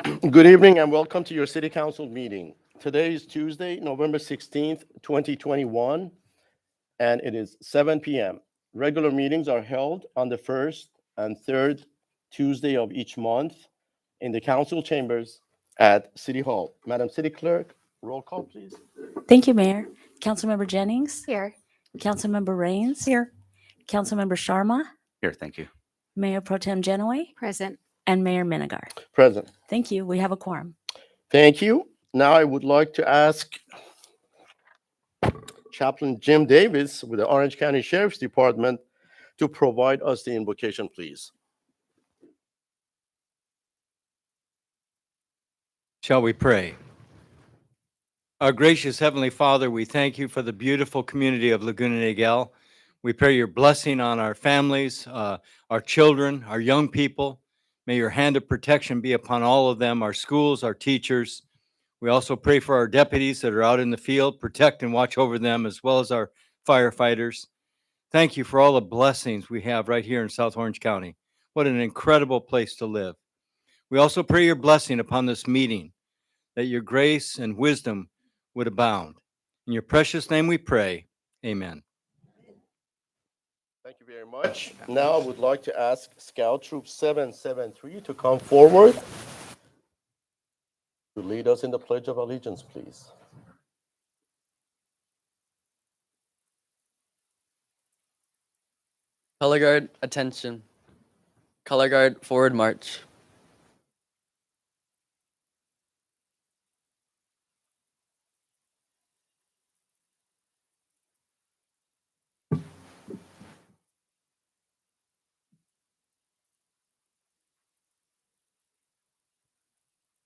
Good evening and welcome to your City Council meeting. Today is Tuesday, November 16th, 2021, and it is 7 p.m. Regular meetings are held on the first and third Tuesday of each month in the council chambers at City Hall. Madam City Clerk, roll call, please. Thank you, Mayor. Councilmember Jennings, Here. Councilmember Rains, Here. Councilmember Sharma, Here, thank you. Mayor Pro Tem Genoway, Present. and Mayor Minigar. Present. Thank you. We have a quorum. Thank you. Now I would like to ask Chaplain Jim Davis with the Orange County Sheriff's Department to provide us the invocation, please. Shall we pray? Our gracious Heavenly Father, we thank you for the beautiful community of Laguna Niguel. We pray your blessing on our families, our children, our young people. May your hand of protection be upon all of them, our schools, our teachers. We also pray for our deputies that are out in the field, protect and watch over them, as well as our firefighters. Thank you for all the blessings we have right here in South Orange County. What an incredible place to live. We also pray your blessing upon this meeting, that your grace and wisdom would abound. In your precious name we pray. Amen. Thank you very much. Now I would like to ask Scout Troop 773 to come forward to lead us in the Pledge of Allegiance, please. Color guard, attention. Color guard, forward march.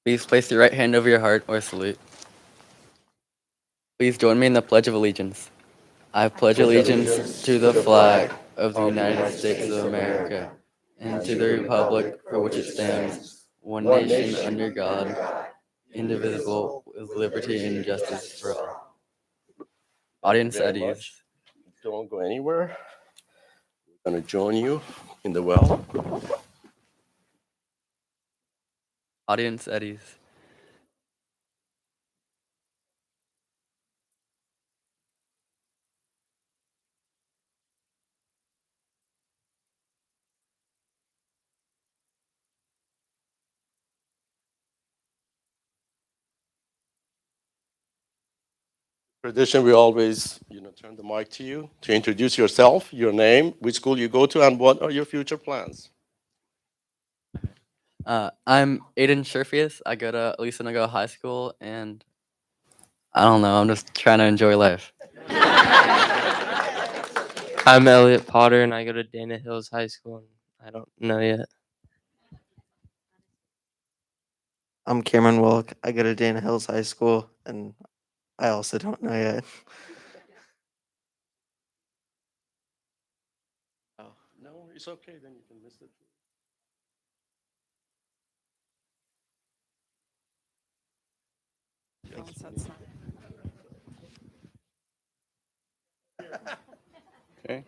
Please place your right hand over your heart or salute. Please join me in the Pledge of Allegiance. I pledge allegiance to the flag of the United States of America and to the republic for which it stands, one nation under God, indivisible, with liberty and justice for all. Audience at Very ease. much. Don't go anywhere. We're going to join you in the well. Audience at ease. Tradition, we always, turn the mic to you to introduce yourself, your name, which school you go to, and what are your future plans. I'm Aiden Sherfius. I go to Aliso High School, and I don't know, I'm just trying to enjoy life. I'm Elliot Potter, and I go to Dana Hills High School. I don't know yet. I'm Cameron Wilk. I go to Dana Hills High School, and I also don't know yet. Oh, no, it's okay, then you can miss it. Okay.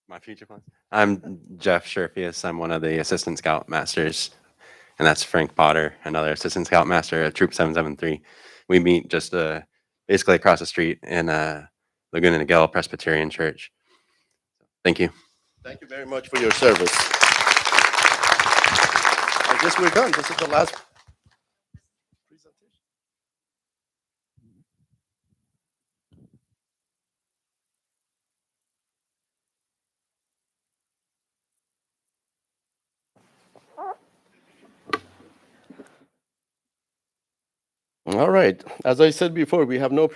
My future plans. I'm Jeff Sherfius. I'm one of the assistant scout masters, and that's Frank Potter, another assistant scout master at Troop 773. We meet just basically across the street in Laguna Niguel Presbyterian Church. Thank you. Thank you very much for your service. I guess we're done. This is the last presentation. All right. As I said before, we have no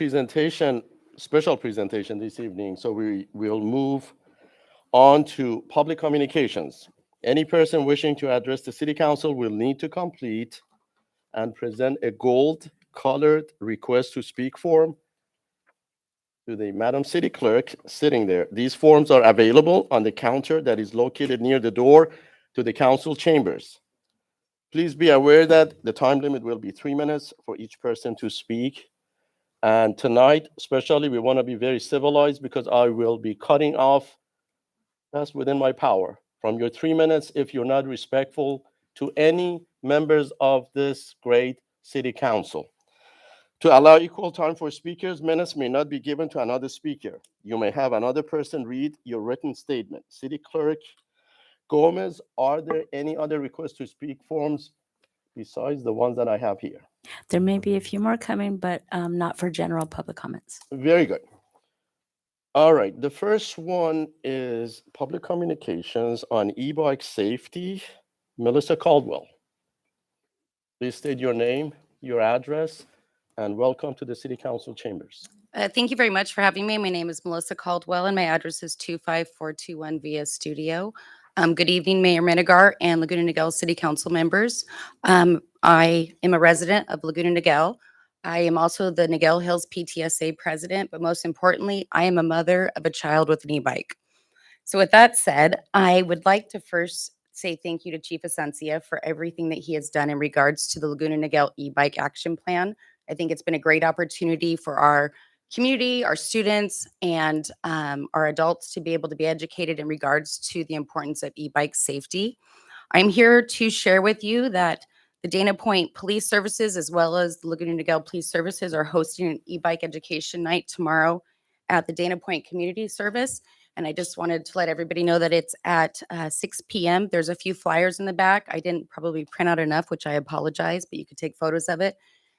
special presentation this evening, so we will move on to public communications. Any person wishing to address the city council will need to complete and present a gold-colored request to speak form to the Madam City Clerk sitting there. These forms are available on the counter that is located near the door to the council chambers. Please be aware that the time limit will be 3 minutes for each person to speak. And tonight, especially, we want to be very civilized because I will be cutting off, that's within my power, from your 3 minutes if you're not respectful to any members of this great city council. To allow equal time for speakers, minutes may not be given to another speaker. You may have another person read your written statement. City Clerk Gomez, are there any other requests to speak forms besides the ones that I have here? There may be a few more coming, but not for general public comments. Very good. All right, the first one is public communications on e-bike safety. Melissa Caldwell. Please state your name, your address, and welcome to the City Council chambers. Thank you very much for having me. My name is Melissa Caldwell, and my address is 25421 Via Studio. Good evening, Mayor Menegar and Laguna Niguel City Council members. I am a resident of Laguna Niguel. I am also the Niguel Hills PTSA president, but most importantly, I am a mother of a child with an e-bike. So with that said, I would like to first say thank you to Chief Asencia for everything that he has done in regards to the Laguna Niguel e-bike action plan. I think it's been a great opportunity for our community, our students, and our adults to be able to be educated in regards to the importance of e-bike safety. I'm here to share with you that the Dana Point Police Services, as well as the Laguna Niguel Police Services, are hosting an e-bike education night tomorrow at the Dana Point Community Service. And I just wanted to let everybody know that it's at 6 p.m. There's a few flyers in the back. I didn't probably print out enough, which I apologize, but you could take photos of it.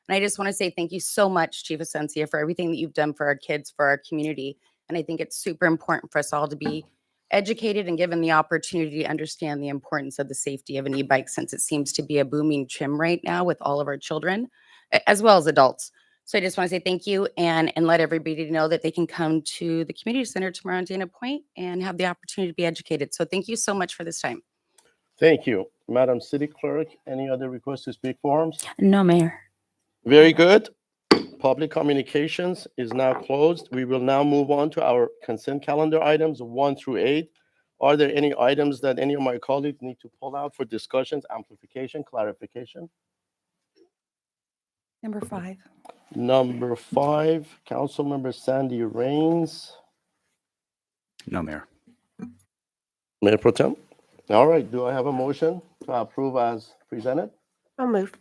And I just want to say thank you so much, Chief Asencia, for everything that you've done for our kids, for our community. And I think it's super important for us all to be educated and given the opportunity to understand the importance of the safety of an e-bike, since it seems to be a booming trim right now with all of our children, as well as adults. So I just want to say thank you and let everybody know that they can come to the community center tomorrow in Dana Point and have the opportunity to be educated. So thank you so much for this time. Thank you. Madam City Clerk, any other requests to speak forms? No, Mayor. Very good. Public communications is now closed. We will now move on to our consent calendar items 1 through 8. Are there any items that any of my colleagues need to pull out for discussions, amplification, clarification? Number 5. Number 5, Councilmember Sandy Rains. No, Mayor. Mayor Pro Tem. All right, do I have a motion to approve as presented? I'll move.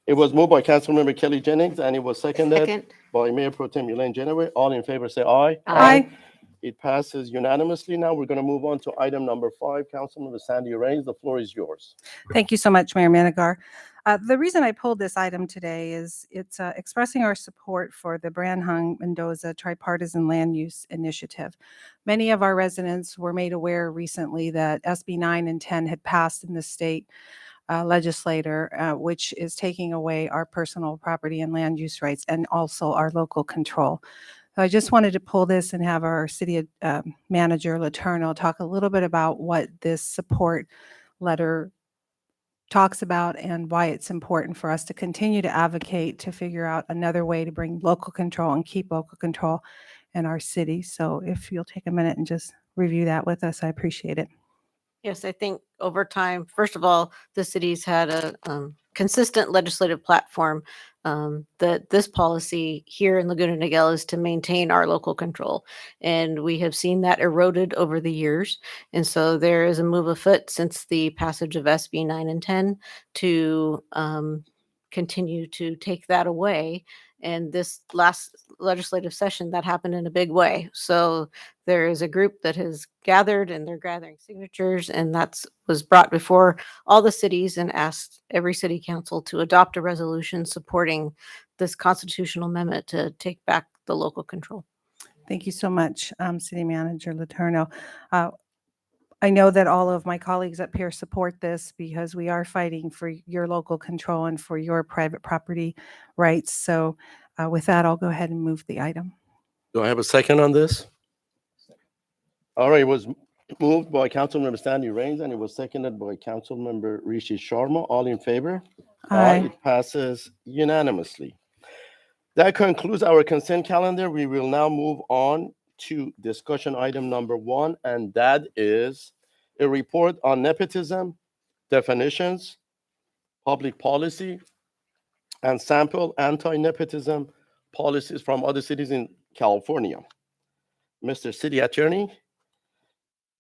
It was moved by Councilmember Kelly Jennings and it was seconded Second. by Mayor Pro Tem Elaine Genoway. All in favor say aye. Aye. It passes unanimously. Now we're going to move on to item number 5. Councilmember Sandy Rains, the floor is yours. Thank you so much, Mayor Menegar. The reason I pulled this item today is it's expressing our support for the Branhung Mendoza Tripartisan Land Use Initiative. Many of our residents were made aware recently that SB 9 and 10 had passed in the state legislature, which is taking away our personal property and land use rights and also our local control. So I just wanted to pull this and have our city manager, Letourneau, talk a little bit about what this support letter talks about and why it's important for us to continue to advocate to figure out another way to bring local control and keep local control in our city. So if you'll take a minute and just review that with us, I appreciate it. Yes, I think over time, first of all, the city's had a consistent legislative platform that this policy here in Laguna Niguel is to maintain our local control. And we have seen that eroded over the years. And so there is a move afoot since the passage of SB 9 and 10 to continue to take that away. And this last legislative session, that happened in a big way. So there is a group that has gathered and they're gathering signatures, and that's was brought before all the cities and asked every city council to adopt a resolution supporting this constitutional amendment to take back the local control. Thank you so much, City Manager Letourneau. I know that all of my colleagues up here support this because we are fighting for your local control and for your private property rights. So with that, I'll go ahead and move the item. Do I have a second on this? All right, it was Moved by Councilmember Stanley Rains, and it was seconded by Councilmember Rishi Sharma. All in favor? Aye. It passes unanimously. That concludes our consent calendar. We will now move on to discussion item number 1, and that is a report on nepotism, definitions, public policy, and sample anti-nepotism policies from other cities in California. Mr. City Attorney,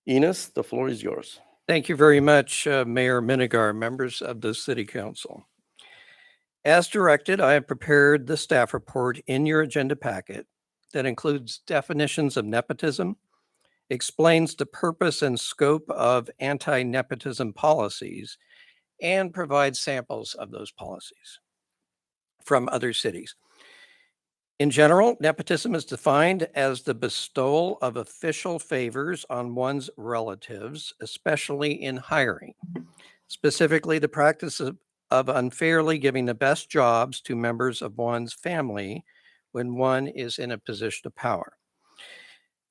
Enos, the floor is yours. Thank you very much, Mayor Minigar, members of the City Council. As directed, I have prepared the staff report in your agenda packet that includes definitions of nepotism, explains the purpose and scope of anti-nepotism policies, and provides samples of those policies from other cities. In general, nepotism is defined as the bestowal of official favors on one's relatives, especially in hiring. Specifically, the practice of unfairly giving the best jobs to members of one's family when one is in a position of power.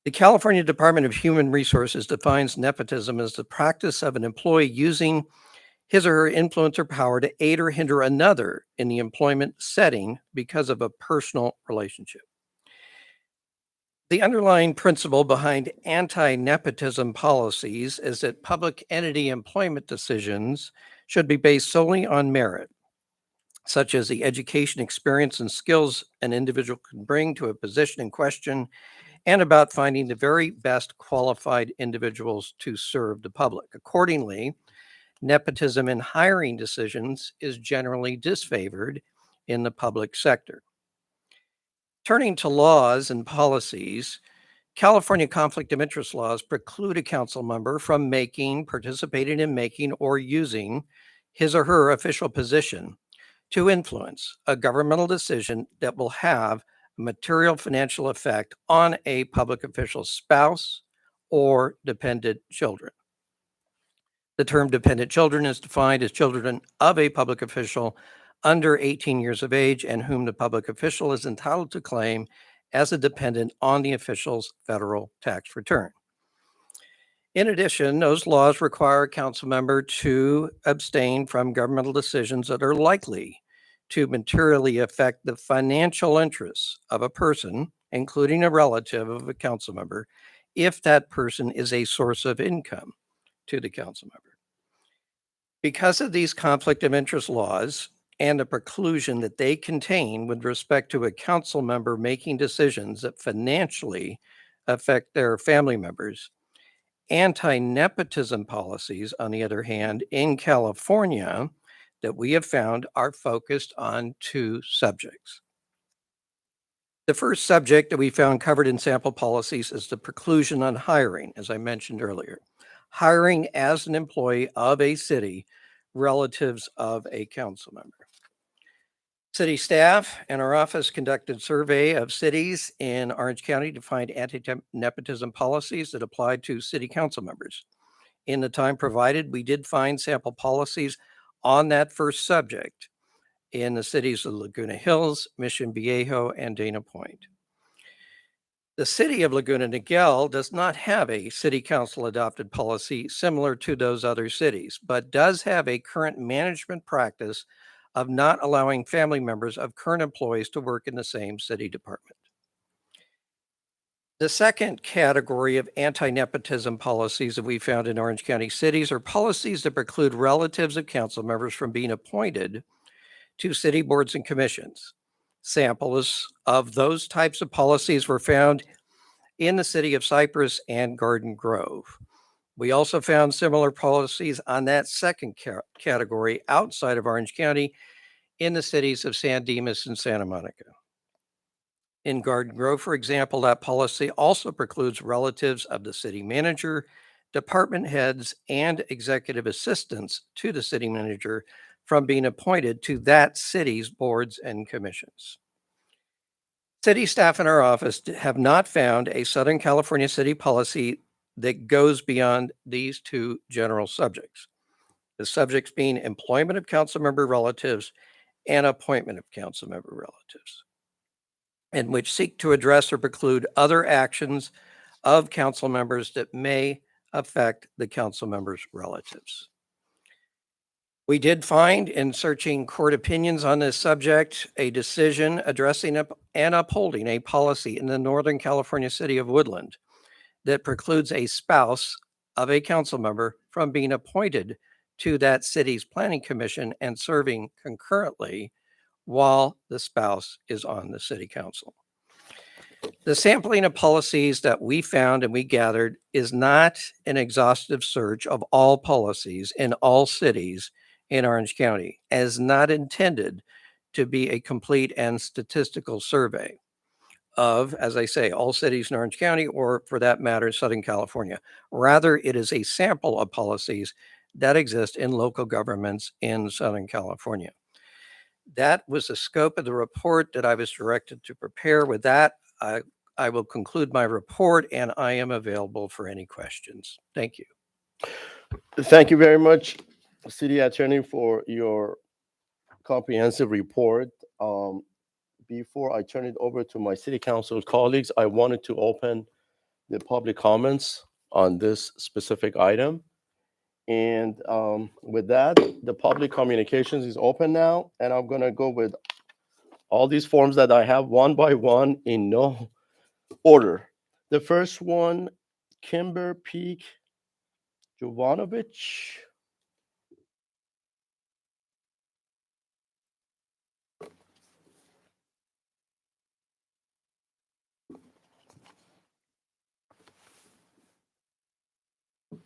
The California Department of Human Resources defines nepotism as the practice of an employee using his or her influence or power to aid or hinder another in the employment setting because of a personal relationship. The underlying principle behind anti-nepotism policies is that public entity employment decisions should be based solely on merit, such as the education, experience, and skills an individual can bring to a position in question, and about finding the very best qualified individuals to serve the public. Accordingly, nepotism in hiring decisions is generally disfavored in the public sector. Turning to laws and policies, California conflict of interest laws preclude a council member from participating in making, or using his or her official position to influence a governmental decision that will have a material financial effect on a public official's spouse or dependent children. The term dependent children is defined as children of a public official under 18 years of age and whom the public official is entitled to claim as a dependent on the official's federal tax return. In addition, those laws require a council member to abstain from governmental decisions that are likely to materially affect the financial interests of a person, including a relative of a council member, if that person is a source of income to the council member. Because of these conflict of interest laws and the preclusion that they contain with respect to a council member making decisions that financially affect their family members, anti-nepotism policies, on the other hand, in California, that we have found are focused on 2 subjects. The first subject that we found covered in sample policies is the preclusion on hiring, as I mentioned earlier. Hiring as an employee of a city, relatives of a council member. City staff and our office conducted survey of cities in Orange County to find anti-nepotism policies that applied to city council members. In the time provided, we did find sample policies on that first subject in the cities of Laguna Hills, Mission Viejo, and Dana Point. The city of Laguna Niguel does not have a city council adopted policy similar to those other cities, but does have a current management practice of not allowing family members of current employees to work in the same city department. The second category of anti-nepotism policies that we found in Orange County cities are policies that preclude relatives of council members from being appointed to city boards and commissions. Samples of those types of policies were found in the city of Cypress and Garden Grove. We also found similar policies on that second category outside of Orange County in the cities of San Dimas and Santa Monica. In Garden Grove, for example, that policy also precludes relatives of the city manager, department heads, and executive assistants to the city manager from being appointed to that city's boards and commissions. City staff in our office have not found a Southern California city policy that goes beyond these 2 general subjects. The subjects being employment of council member relatives and appointment of council member relatives, and which seek to address or preclude other actions of council members that may affect the council members' relatives. We did find in searching court opinions on this subject, a decision addressing and upholding a policy in the Northern California city of Woodland that precludes a spouse of a council member from being appointed to that city's planning commission and serving concurrently while the spouse is on the city council. The sampling of policies that we found and we gathered is not an exhaustive search of all policies in all cities in Orange County, as not intended to be a complete and statistical survey of, as I say, all cities in Orange County, or for that matter, Southern California. Rather, it is a sample of policies that exist in local governments in Southern California. That was the scope of the report that I was directed to prepare. With that, I will conclude my report and I am available for any questions. Thank you. Thank you very much, City Attorney, for your comprehensive report. Before I turn it over to my City Council colleagues, I wanted to open the public comments on this specific item. And with that, the public communications is open now, and I'm gonna go with all these forms that I have one by one in no order. The first one, Kimber Peak Jovanovic.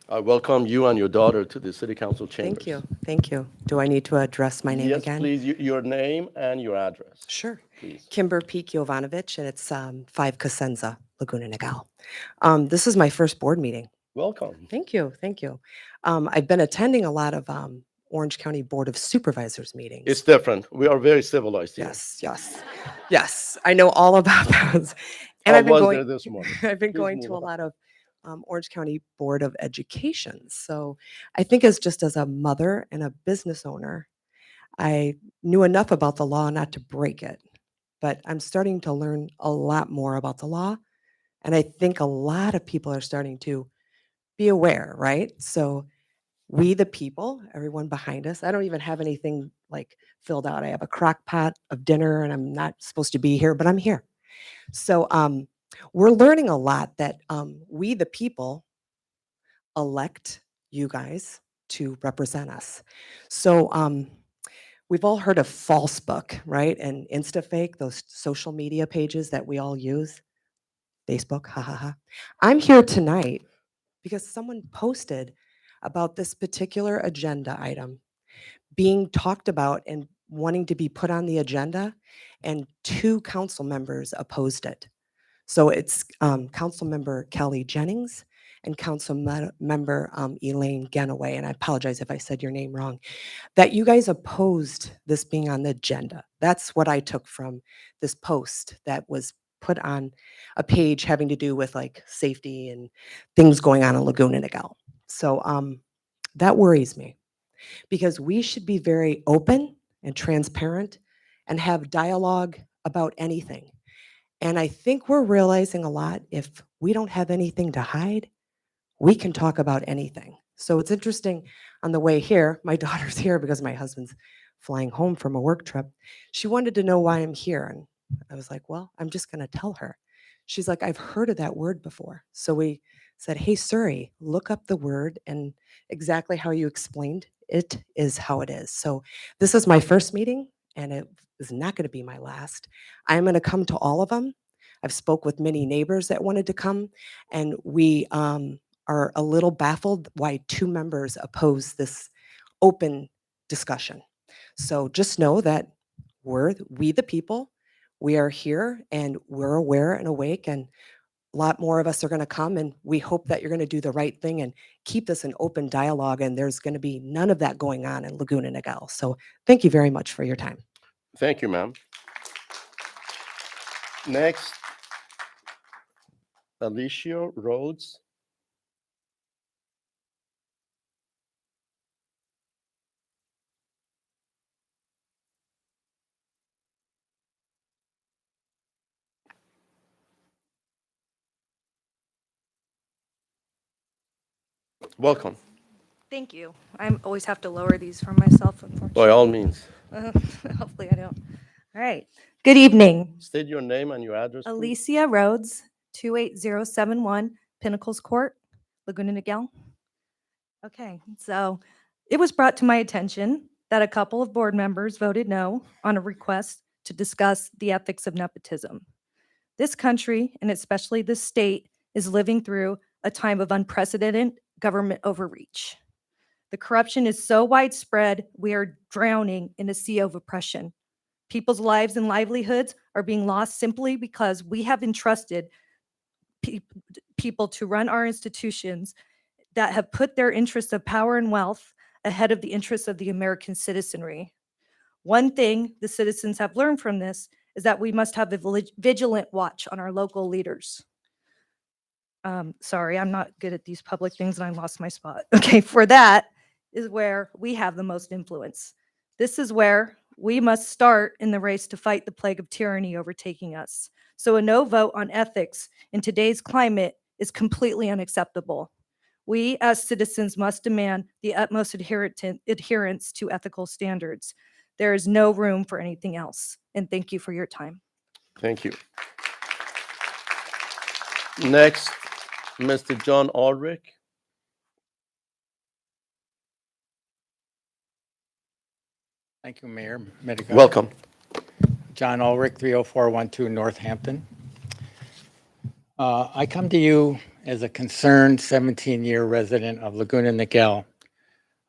I welcome you and your daughter to the City Council chambers. Thank you. Thank you. Do I need to address my name Yes, again? please, your name and your address. Sure. Please. Kimber Peak Jovanovic, and it's 5 Cosenza, Laguna Niguel. This is my first board meeting. Welcome. Thank you. Thank you. I've been attending a lot of Orange County Board of Supervisors meetings. It's different. We are very civilized here. Yes. Yes. I know all about those. And I I've been was going, there this morning. I've been Please going move to a on. lot of Orange County Board of Education. So I think as just as a mother and a business owner, I knew enough about the law not to break it, but I'm starting to learn a lot more about the law. And I think a lot of people are starting to be aware, right? So we, the people, everyone behind us, I don't even have anything like filled out. I have a crock pot of dinner and I'm not supposed to be here, but I'm here. So we're learning a lot that we, the people, elect you guys to represent us. So we've all heard of Facebook, right? And InstaFake, those social media pages that we all use. Facebook, ha ha ha. I'm here tonight because someone posted about this particular agenda item being talked about and wanting to be put on the agenda, and 2 council members opposed it. So it's Council Member Kelly Jennings and Council Member Elaine Ganaway, and I apologize if I said your name wrong, that you guys opposed this being on the agenda. That's what I took from this post that was put on a page having to do with like safety and things going on in Laguna Niguel. So that worries me because we should be very open and transparent and have dialogue about anything. And I think we're realizing a lot, if we don't have anything to hide, we can talk about anything. So it's interesting, on the way here, my daughter's here because my husband's flying home from a work trip. She wanted to know why I'm here. And I was like, well, I'm just going to tell her. She's like, I've heard of that word before. So we said, hey, Suri, look up the word, and exactly how you explained it is how it is. So this is my first meeting, and it is not going to be my last. I'm going to come to all of them. I've spoke with many neighbors that wanted to come, and we are a little baffled why 2 members oppose this open discussion. So just know that we the people, we are here and we're aware and awake, and a lot more of us are going to come, and we hope that you're going to do the right thing and keep this an open dialogue, and there's going to be none of that going on in Laguna Niguel. So thank you very much for your time. Thank you, ma'am. Next, Alicia Rhodes. Welcome, Thank you. I always have to lower these for myself, unfortunately. by all means. Hopefully I don't. All right. Good evening. State your name and your address, please. Alicia Rhodes, 28071 Pinnacles Court, Laguna Niguel. Okay, so it was brought to my attention that a couple of board members voted no on a request to discuss the ethics of nepotism. This country, and especially this state, is living through a time of unprecedented government overreach. The corruption is so widespread, we are drowning in a sea of oppression. People's lives and livelihoods are being lost simply because we have entrusted people to run our institutions that have put their interests of power and wealth ahead of the interests of the American citizenry. One thing the citizens have learned from this is that we must have a vigilant watch on our local leaders. Sorry, I'm not good at these public things and I lost my spot. Okay, for that is where we have the most influence. This is where we must start in the race to fight the plague of tyranny overtaking us. So a no vote on ethics in today's climate is completely unacceptable. We as citizens must demand the utmost adherence to ethical standards. There is no room for anything else. And thank you for your time. Thank you. Next, Mr. John Ulrich. Thank you, Mayor Medica. Welcome. John Ulrich, 30412 Northampton. I come to you as a concerned 17-year resident of Laguna Niguel.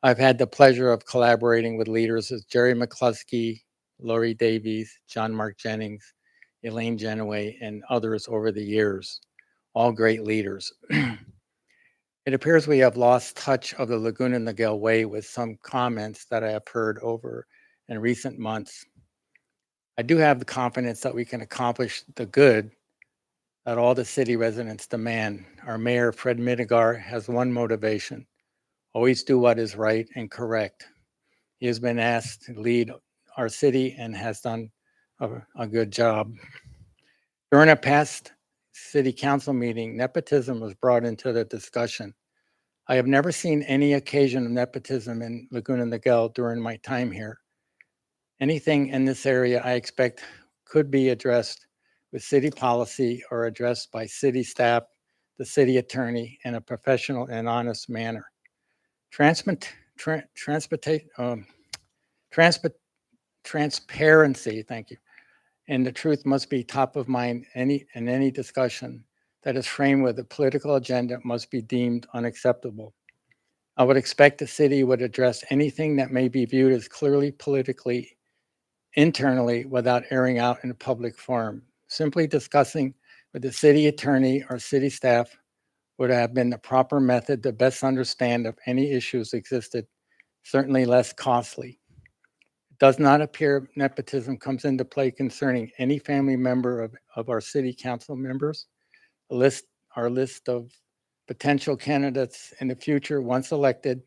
I've had the pleasure of collaborating with leaders as Jerry McCluskey, Lori Davies, John Mark Jennings, Elaine Genoway, and others over the years, all great leaders. It appears we have lost touch of the Laguna Niguel way with some comments that I have heard over in recent months. I do have the confidence that we can accomplish the good that all the city residents demand. Our mayor, Fred Minigar, has one motivation: always do what is right and correct. He has been asked to lead our city and has done a good job. During a past city council meeting, nepotism was brought into the discussion. I have never seen any occasion of nepotism in Laguna Niguel during my time here. Anything in this area I expect could be addressed with city policy or addressed by city staff, the city attorney, in a professional and honest manner. Transparency, thank you, and the truth must be top of mind in any discussion that is framed with a political agenda must be deemed unacceptable. I would expect the city would address anything that may be viewed as clearly politically internally without airing out in a public forum. Simply discussing with the city attorney or city staff would have been the proper method to best understand if any issues existed, certainly less costly. It does not appear nepotism comes into play concerning any family member of our city council members. Our list of potential candidates in the future, once elected,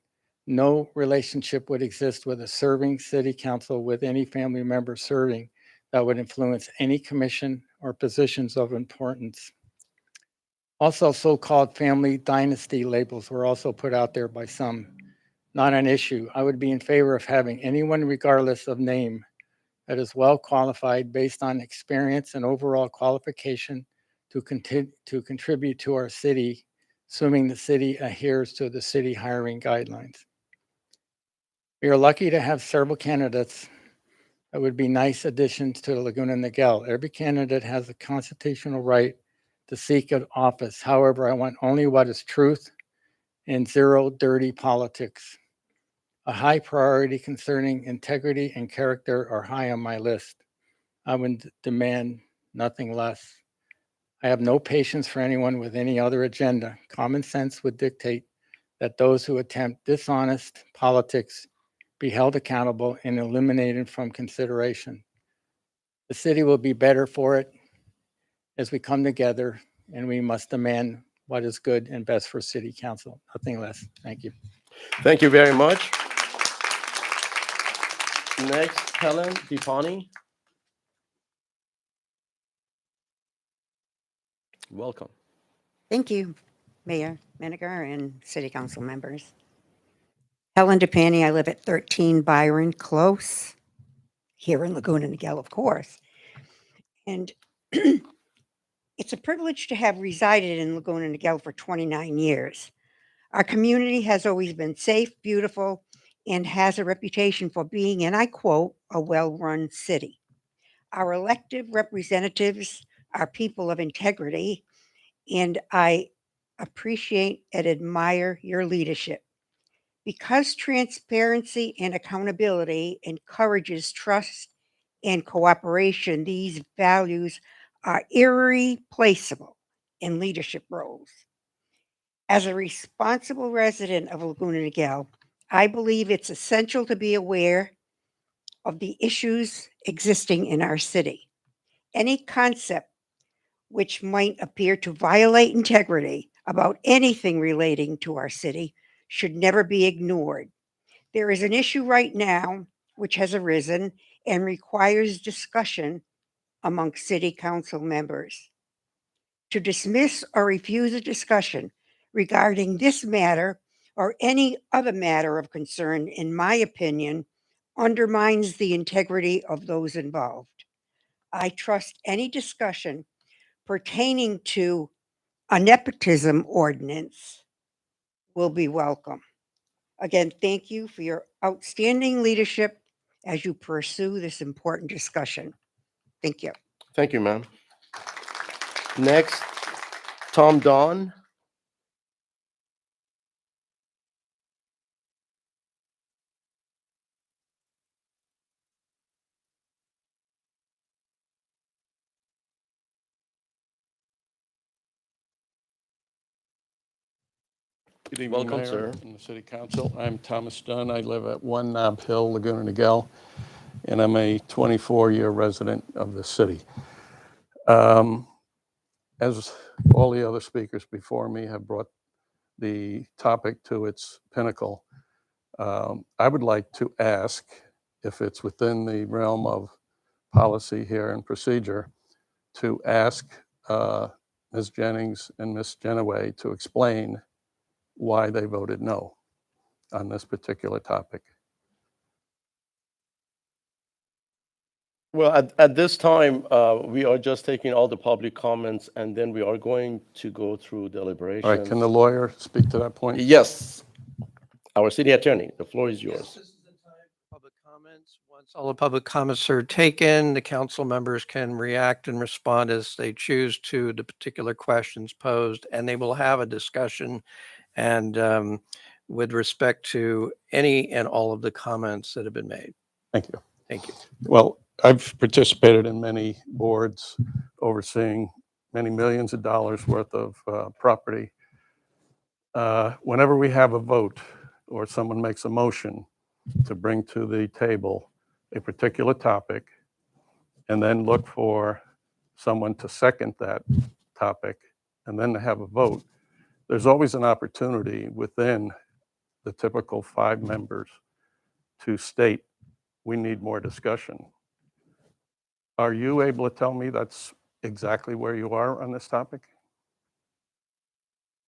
no relationship would exist with a serving city council with any family member serving that would influence any commission or positions of importance. Also, so-called family dynasty labels were also put out there by some. Not an issue. I would be in favor of having anyone, regardless of name, that is well qualified based on experience and overall qualification to contribute to our city, assuming the city adheres to the city hiring guidelines. We are lucky to have several candidates that would be nice additions to Laguna Niguel. Every candidate has a constitutional right to seek an office. However, I want only what is truth and zero dirty politics. A high priority concerning integrity and character are high on my list. I would demand nothing less. I have no patience for anyone with any other agenda. Common sense would dictate that those who attempt dishonest politics be held accountable and eliminated from consideration. The city will be better for it as we come together, and we must demand what is good and best for city council. Nothing less. Thank you. Thank you very much. Next, Helen DePani. Welcome. Thank you. Mayor Meniger and City Council members. Helen DePanny, I live at 13 Byron Close, here in Laguna Niguel, of course. And it's a privilege to have resided in Laguna Niguel for 29 years. Our community has always been safe, beautiful, and has a reputation for being, and I quote, a well-run city. Our elected representatives are people of integrity, and I appreciate and admire your leadership. Because transparency and accountability encourages trust and cooperation, these values are irreplaceable in leadership roles. As a responsible resident of Laguna Niguel, I believe it's essential to be aware of the issues existing in our city. Any concept which might appear to violate integrity about anything relating to our city should never be ignored. There is an issue right now which has arisen and requires discussion among city council members. To dismiss or refuse a discussion regarding this matter or any other matter of concern, in my opinion, undermines the integrity of those involved. I trust any discussion pertaining to a nepotism ordinance will be welcome. Again, thank you for your outstanding leadership as you pursue this important discussion. Thank you. Thank you, ma'am. Next, Tom Don. Good evening, Welcome, Mayor sir. and the City Council. I'm Thomas Dunn. I live at 1 Knob Hill, Laguna Niguel, and I'm a 24-year resident of the city. As all the other speakers before me have brought the topic to its pinnacle, I would like to ask, if it's within the realm of policy here and procedure, to ask Ms. Jennings and Ms. Genoway to explain why they voted no on this particular topic. Well, at this time, we are just taking all the public comments, and then we are going to go through deliberations. All right, can the lawyer speak to that point? Yes. Our city attorney, the floor is yours. This is the time for public comments. Once all the public comments are taken, the council members can react and respond as they choose to the particular questions posed, and they will have a discussion and with respect to any and all of the comments that have been made. Thank you. Thank you. Well, I've participated in many boards overseeing many millions of dollars worth of property. Whenever we have a vote or someone makes a motion to bring to the table a particular topic and then look for someone to second that topic and then to have a vote, there's always an opportunity within the typical 5 members to state, we need more discussion. Are you able to tell me that's exactly where you are on this topic?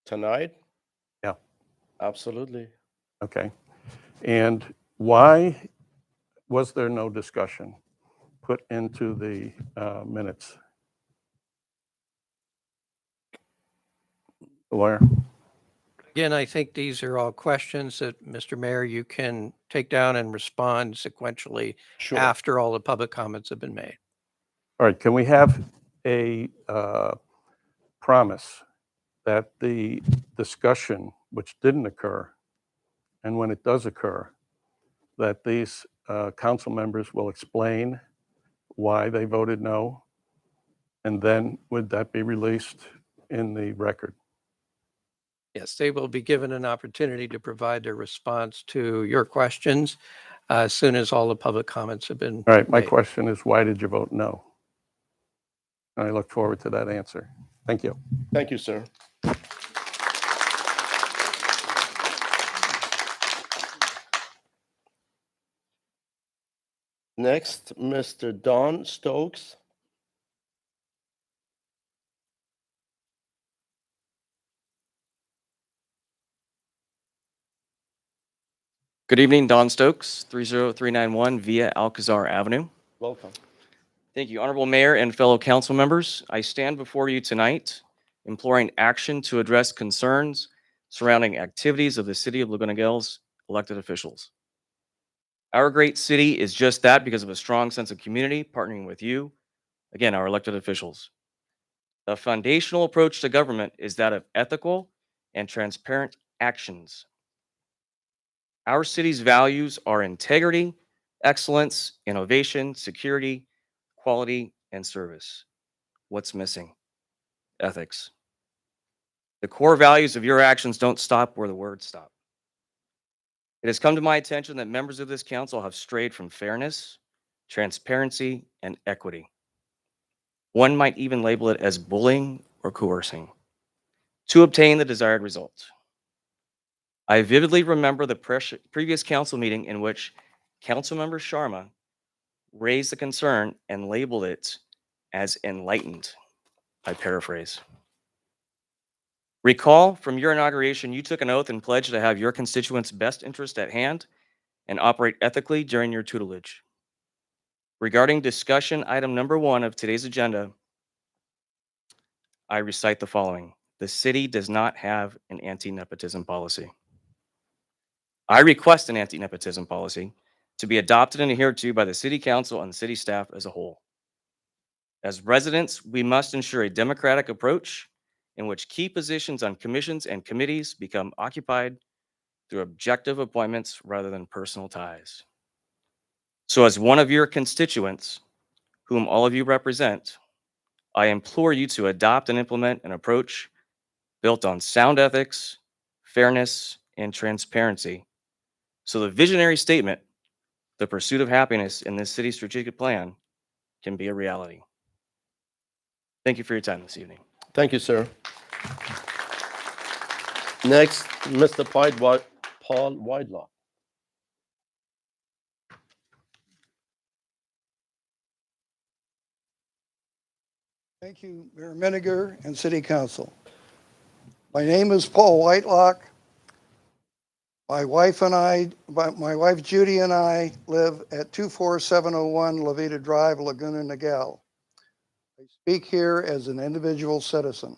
Tonight? Yeah. Absolutely. Okay. And why was there no discussion put into the minutes? Lawyer? Again, I think these are all questions that, Mr. Mayor, you can take down and respond sequentially Sure. after all the public comments have been made. All right, can we have a promise that the discussion, which didn't occur, and when it does occur, that these council members will explain why they voted no, and then would that be released in the record? Yes, they will be given an opportunity to provide their response to your questions as soon as all the public comments have been. All right, my question is, why did you vote no? And I look forward to that answer. Thank you. Thank you, sir. Next, Mr. Don Stokes. Good evening, Don Stokes, 30391 via Alcazar Avenue. Welcome. Thank you, Honorable Mayor and fellow council members. I stand before you tonight imploring action to address concerns surrounding activities of the City of Laguna Niguel's elected officials. Our great city is just that because of a strong sense of community partnering with you, again, our elected officials. The foundational approach to government is that of ethical and transparent actions. Our city's values are integrity, excellence, innovation, security, quality, and service. What's missing? Ethics. The core values of your actions don't stop where the words stop. It has come to my attention that members of this council have strayed from fairness, transparency, and equity. One might even label it as bullying or coercing to obtain the desired result. I vividly remember the previous council meeting in which Councilmember Sharma raised the concern and labeled it as enlightened. I paraphrase. Recall from your inauguration, you took an oath and pledged to have your constituents' best interest at hand and operate ethically during your tutelage. Regarding discussion item number 1 of today's agenda, I recite the following. The city does not have an anti-nepotism policy. I request an anti-nepotism policy to be adopted and adhered to by the city council and city staff as a whole. As residents, we must ensure a democratic approach in which key positions on commissions and committees become occupied through objective appointments rather than personal ties. So as one of your constituents, whom all of you represent, I implore you to adopt and implement an approach built on sound ethics, fairness, and transparency. So the visionary statement, the pursuit of happiness in this city's strategic plan, can be a reality. Thank you for your time this evening. Thank you, sir. Next, Mr. Paul Weidlock. Thank you, Mayor Miniger and City Council. My name is Paul Whitelock. My wife Judy and I live at 24701 La Vida Drive, Laguna Niguel. I speak here as an individual citizen.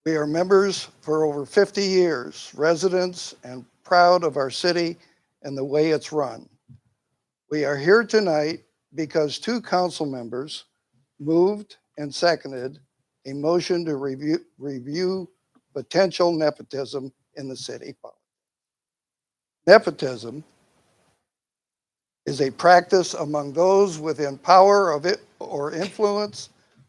We are members for over 50 years, residents, and proud of our city and the way it's run. We are here tonight because 2 council members moved and seconded a motion to review potential nepotism in the city. Nepotism is a practice among those within power of it or influence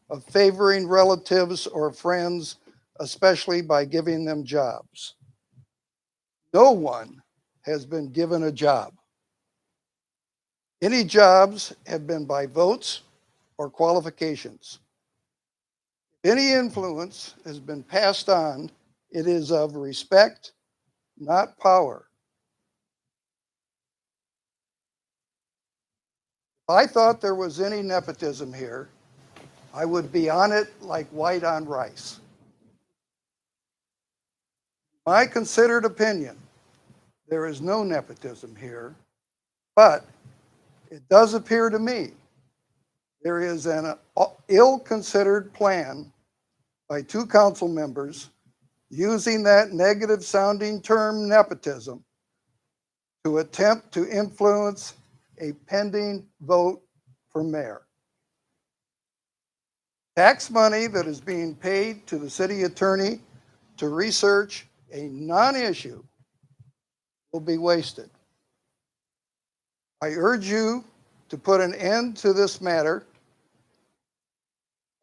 of favoring relatives or friends, especially by giving them jobs. No one has been given a job. Any jobs have been by votes or qualifications. If any influence has been passed on, it is of respect, not power. If I thought there was any nepotism here, I would be on it like white on rice. My considered opinion, there is no nepotism here, but it does appear to me there is an ill-considered plan by 2 council members using that negative sounding term nepotism to attempt to influence a pending vote for mayor. Tax money that is being paid to the city attorney to research a non-issue will be wasted. I urge you to put an end to this matter.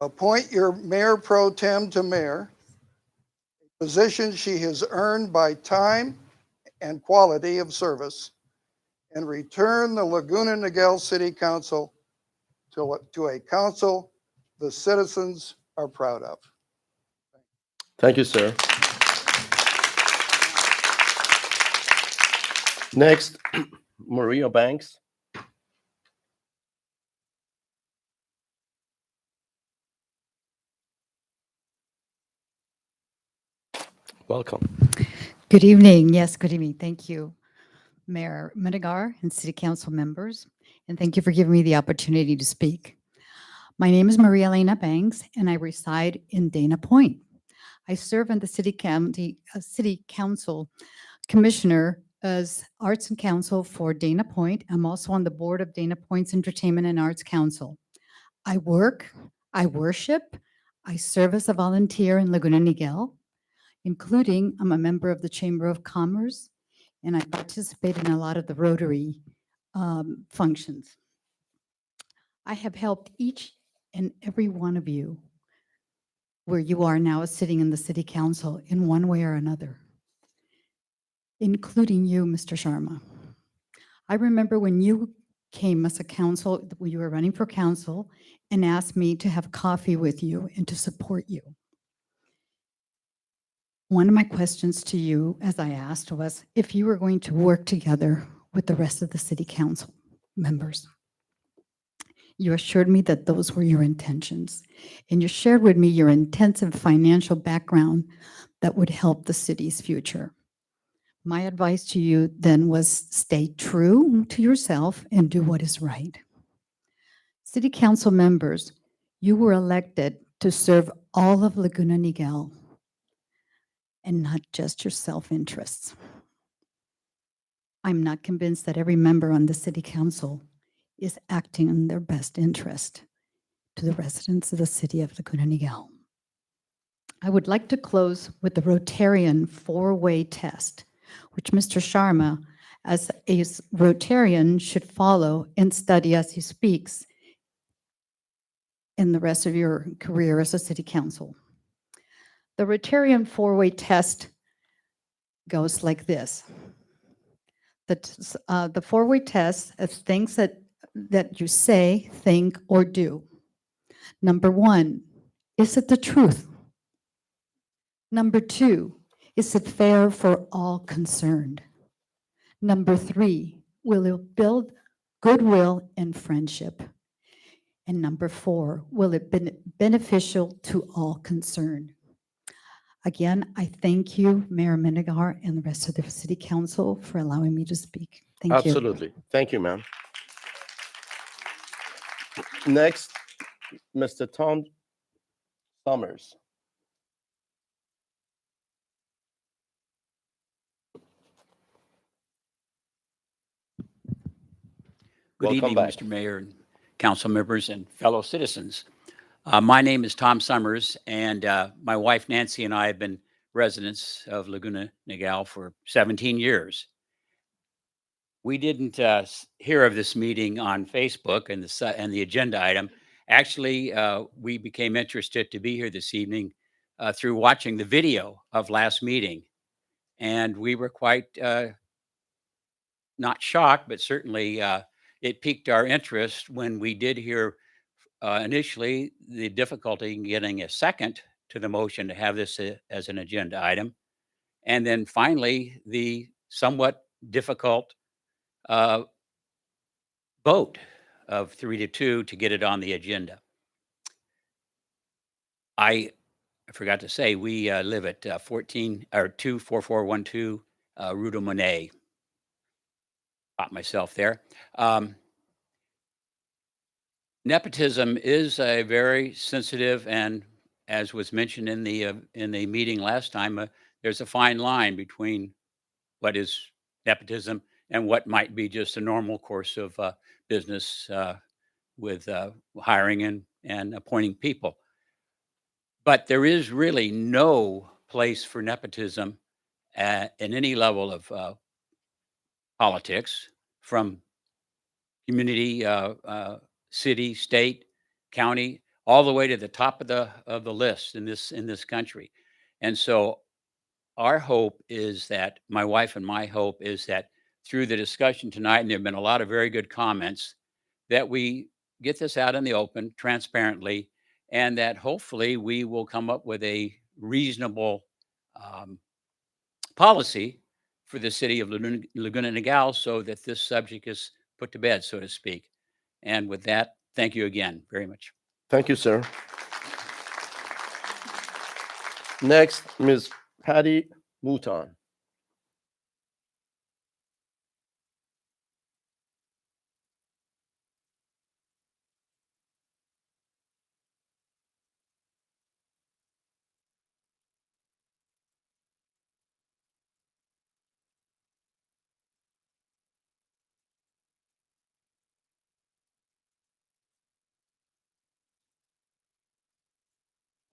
Appoint your mayor pro tem to mayor, a position she has earned by time and quality of service, and return the Laguna Niguel City Council to a council the citizens are proud of. Thank you, sir. Next, Maria Banks. Welcome. Good evening. Yes, good evening. Thank you, Mayor Minigar and City Council members, and thank you for giving me the opportunity to speak. My name is Maria Elena Banks, and I reside in Dana Point. I serve on the City Council Commissioner as Arts and Council for Dana Point. I'm also on the board of Dana Point's Entertainment and Arts Council. I work, I worship, I serve as a volunteer in Laguna Niguel, including I'm a member of the Chamber of Commerce, and I participate in a lot of the Rotary functions. I have helped each and every one of you where you are now sitting in the City Council in one way or another, including you, Mr. Sharma. I remember when you came as a council, when you were running for council, and asked me to have coffee with you and to support you. One of my questions to you, as I asked, was if you were going to work together with the rest of the City Council members. You assured me that those were your intentions, and you shared with me your intensive financial background that would help the city's future. My advice to you then was stay true to yourself and do what is right. City Council members, you were elected to serve all of Laguna Niguel and not just your self-interests. I'm not convinced that every member on the City Council is acting in their best interest to the residents of the city of Laguna Niguel. I would like to close with the Rotarian four-way test, which Mr. Sharma, as a Rotarian, should follow and study as he speaks in the rest of your career as a city council. The Rotarian four-way test goes like this. The four-way test is things that you say, think, or do. Number one, is it the truth? Number two, is it fair for all concerned? Number three, will it build goodwill and friendship? And number four, will it be beneficial to all concerned? Again, I thank you, Mayor Minigar, and the rest of the City Council for allowing me to speak. Thank you. Absolutely. Thank you, ma'am. Next, Mr. Tom Summers. Good Welcome evening, back. Mr. Mayor, and council members, and fellow citizens. My name is Tom Summers, and my wife Nancy and I have been residents of Laguna Niguel for 17 years. We didn't hear of this meeting on Facebook and the agenda item. Actually, we became interested to be here this evening through watching the video of last meeting, and we were quite not shocked, but certainly it piqued our interest when we did hear initially the difficulty in getting a second to the motion to have this as an agenda item. And then finally, the somewhat difficult vote of 3-2 to get it on the agenda. I forgot to say, we live at 24412 Rue de Monet. Caught myself there. Nepotism is a very sensitive, and as was mentioned in the meeting last time, there's a fine line between what is nepotism and what might be just a normal course of business with hiring and appointing people. But there is really no place for nepotism in any level of politics, from community, city, state, county, all the way to the top of the list in this country. And so our hope is that, my wife and my hope is that through the discussion tonight, and there have been a lot of very good comments, that we get this out in the open transparently, and that hopefully we will come up with a reasonable policy for the city of Laguna Niguel so that this subject is put to bed, so to speak. And with that, thank you again very much. Thank you, sir. Next, Ms. Patty Mouton.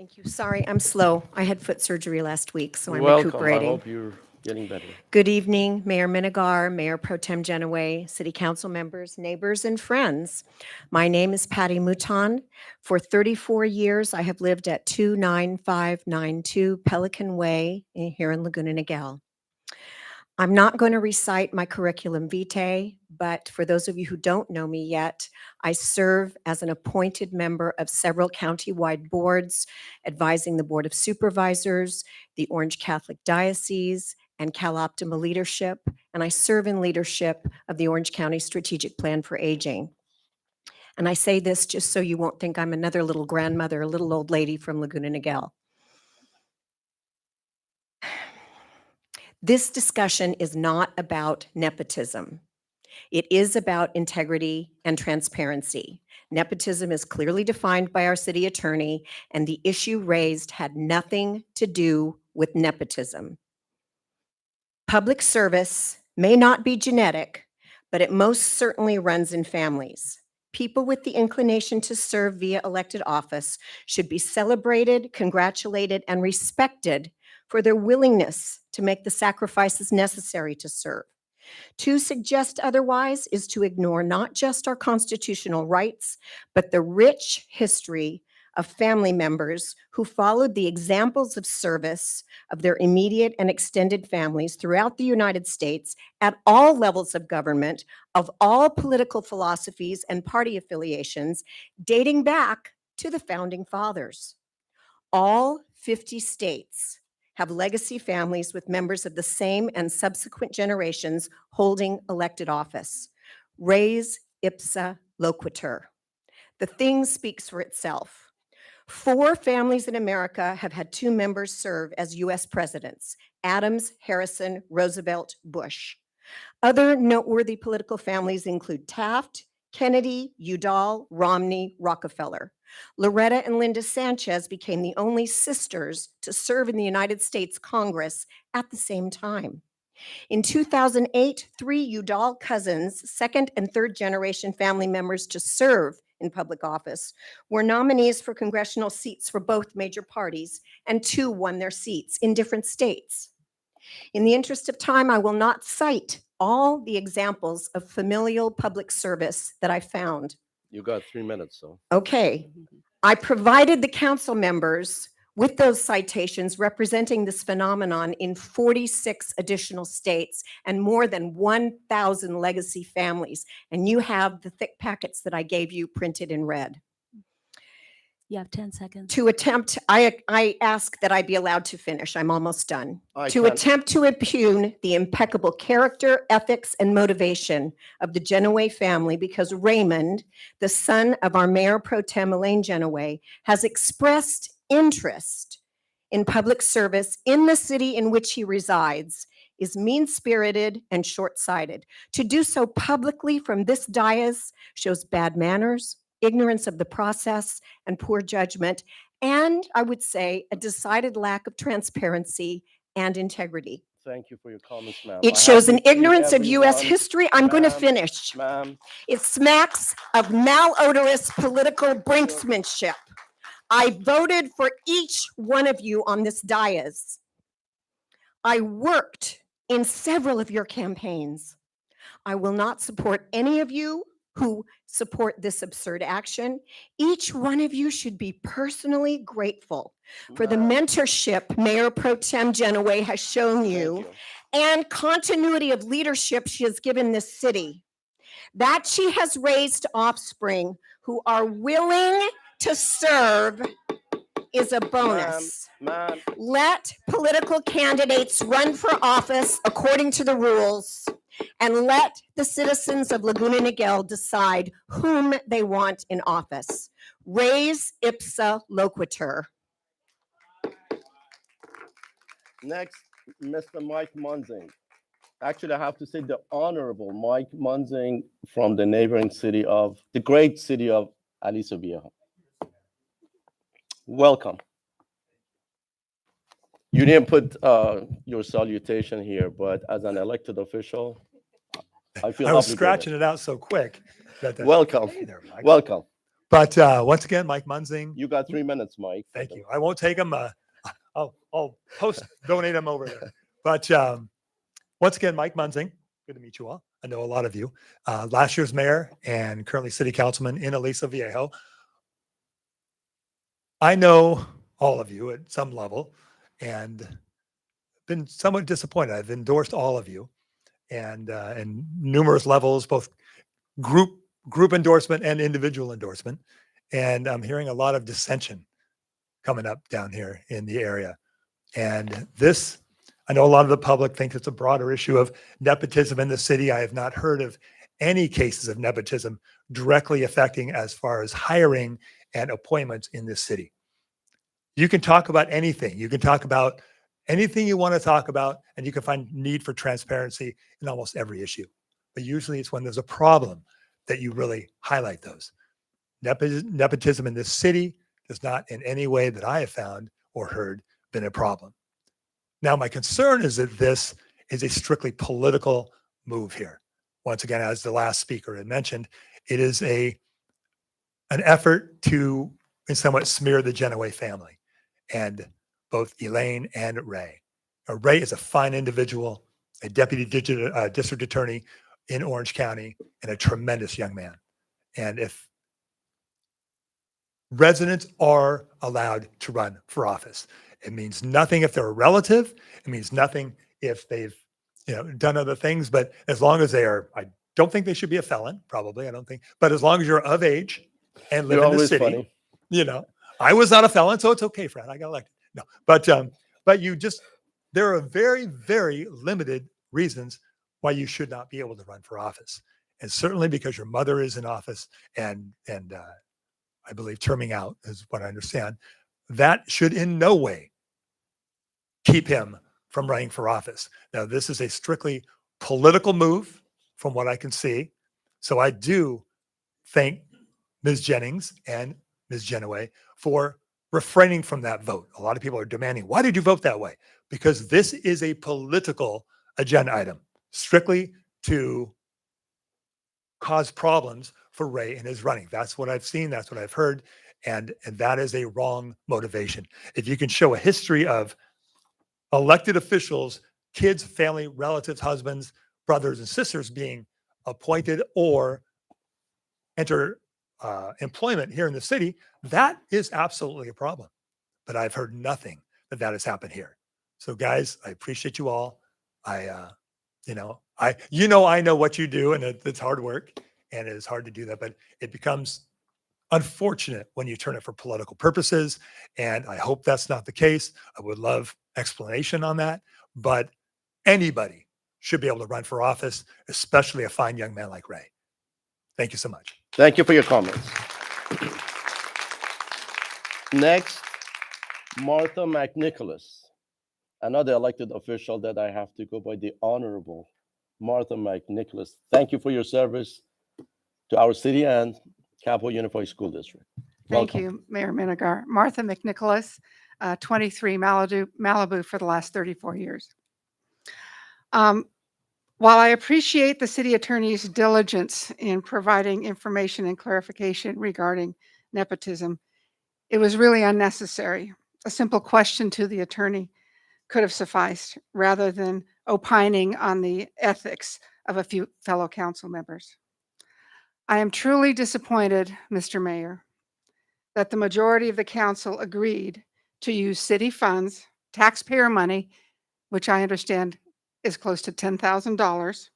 Thank you. Sorry, I'm slow. I had foot surgery last week, so I'm Welcome. I recuperating. hope you're getting better. Good evening, Mayor Minigar, Mayor Pro Tem Genoway, City Council members, neighbors, and friends. My name is Patty Mouton. For 34 years, I have lived at 29592 Pelican Way here in Laguna Niguel. I'm not going to recite my curriculum vitae, but for those of you who don't know me yet, I serve as an appointed member of several county-wide boards, advising the Board of Supervisors, the Orange Catholic Diocese, and CalOptima Leadership, and I serve in leadership of the Orange County Strategic Plan for Aging. And I say this just so you won't think I'm another little grandmother, a little old lady from Laguna Niguel. This discussion is not about nepotism. It is about integrity and transparency. Nepotism is clearly defined by our city attorney, and the issue raised had nothing to do with nepotism. Public service may not be genetic, but it most certainly runs in families. People with the inclination to serve via elected office should be celebrated, congratulated, and respected for their willingness to make the sacrifices necessary to serve. To suggest otherwise is to ignore not just our constitutional rights, but the rich history of family members who followed the examples of service of their immediate and extended families throughout the United States at all levels of government, of all political philosophies and party affiliations, dating back to the Founding Fathers. All 50 states have legacy families with members of the same and subsequent generations holding elected office. Res ipsa loquitur. The thing speaks for itself. 4 families in America have had 2 members serve as US presidents: Adams, Harrison, Roosevelt, Bush. Other noteworthy political families include Taft, Kennedy, Udall, Romney, Rockefeller. Loretta and Linda Sanchez became the only sisters to serve in the United States Congress at the same time. In 2008, 3 Udall cousins, second and third generation family members to serve in public office, were nominees for congressional seats for both major parties, and 2 won their seats in different states. In the interest of time, I will not cite all the examples of familial public service that I found. You got 3 minutes, so. Okay, I provided the council members with those citations representing this phenomenon in 46 additional states and more than 1,000 legacy families. And you have the thick packets that I gave you printed in red. You have 10 seconds. To attempt, I ask that I be allowed to finish. I'm almost done. I To can't- attempt to impugn the impeccable character, ethics, and motivation of the Genoway family because Raymond, the son of our Mayor Pro Tem Elaine Genoway, has expressed interest in public service in the city in which he resides is mean-spirited and short-sighted. To do so publicly from this dais shows bad manners, ignorance of the process, and poor judgment, and I would say a decided lack of transparency and integrity. Thank you for your comments, ma'am. It I shows have an to treat ignorance of US everyone- history. I'm going to Ma'am, finish. Ma'am, It smacks of malodorous political brinksmanship. I voted for each one of you on this dais. I worked in several of your campaigns. I will not support any of you who support this absurd action. Each one of you should be personally grateful for the mentorship Mayor Pro Tem Genoway has shown you and continuity of leadership she has given this city. That she has raised offspring who are willing to serve is a bonus. ma'am, Let political candidates run for office according to the rules, and let the citizens of Laguna Niguel decide whom they want in office. Res ipsa loquitur. next, Mr. Mike Munzing. Actually, I have to say the Honorable Mike Munzing from the neighboring city of, the great city of Aliso Viejo. Welcome. You didn't put your salutation here, but as an elected official, I feel I was obligated. scratching it out so quick. Welcome. Hey there, Mike. Welcome. But once again, Mike Munzing. You got 3 minutes, Mike. Thank you. I won't take them. I'll donate them over there. But once again, Mike Munzing. Good to meet you all. I know a lot of you. Last year's mayor and currently city councilman in Aliso Viejo. I know all of you at some level and been somewhat disappointed. I've endorsed all of you and in numerous levels, both group endorsement and individual endorsement. And I'm hearing a lot of dissension coming up down here in the area. And this, I know a lot of the public think it's a broader issue of nepotism in the city. I have not heard of any cases of nepotism directly affecting as far as hiring and appointments in this city. You can talk about anything. You can talk about anything you want to talk about, and you can find need for transparency in almost every issue. But usually it's when there's a problem that you really highlight those. Nepotism in this city does not in any way that I have found or heard been a problem. Now, my concern is that this is a strictly political move here. Once again, as the last speaker had mentioned, it is an effort to, in somewhat, smear the Genoway family and both Elaine and Ray. Ray is a fine individual, a deputy district attorney in Orange County, and a tremendous young man. And if residents are allowed to run for office, it means nothing if they're a relative. It means nothing if they've done other things. But as long as they are, I don't think they should be a felon, probably. I don't think. But as long as you're of age and live You're in the always city, funny. I was not a felon, so it's okay, Fred. I got elected. No, but you just, there are very, very limited reasons why you should not be able to run for office. And certainly because your mother is in office and I believe terming out is what I understand, that should in no way keep him from running for office. Now, this is a strictly political move from what I can see. So I do thank Ms. Jennings and Ms. Genoway for refraining from that vote. A lot of people are demanding, why did you vote that way? Because this is a political agenda item, strictly to cause problems for Ray in his running. That's what I've seen. That's what I've heard. And that is a wrong motivation. If you can show a history of elected officials, kids, family, relatives, husbands, brothers, and sisters being appointed or enter employment here in the city, that is absolutely a problem. But I've heard nothing that has happened here. So guys, I appreciate you all. I know what you do, and it's hard work and it is hard to do that, but it becomes unfortunate when you turn it for political purposes. And I hope that's not the case. I would love explanation on that, but anybody should be able to run for office, especially a fine young man like Ray. Thank you so much. Thank you for your comments. Next, Martha McNicholas, another elected official that I have to go by, the Honorable Martha McNicholas. Thank you for your service to our city and Capital Unified School District. Thank Welcome. you, Mayor Minigar. Martha McNicholas, 23 Malibu for the last 34 years. While I appreciate the city attorney's diligence in providing information and clarification regarding nepotism, it was really unnecessary. A simple question to the attorney could have sufficed rather than opining on the ethics of a few fellow council members. I am truly disappointed, Mr. Mayor, that the majority of the council agreed to use city funds, taxpayer money, which I understand is close to $10,000,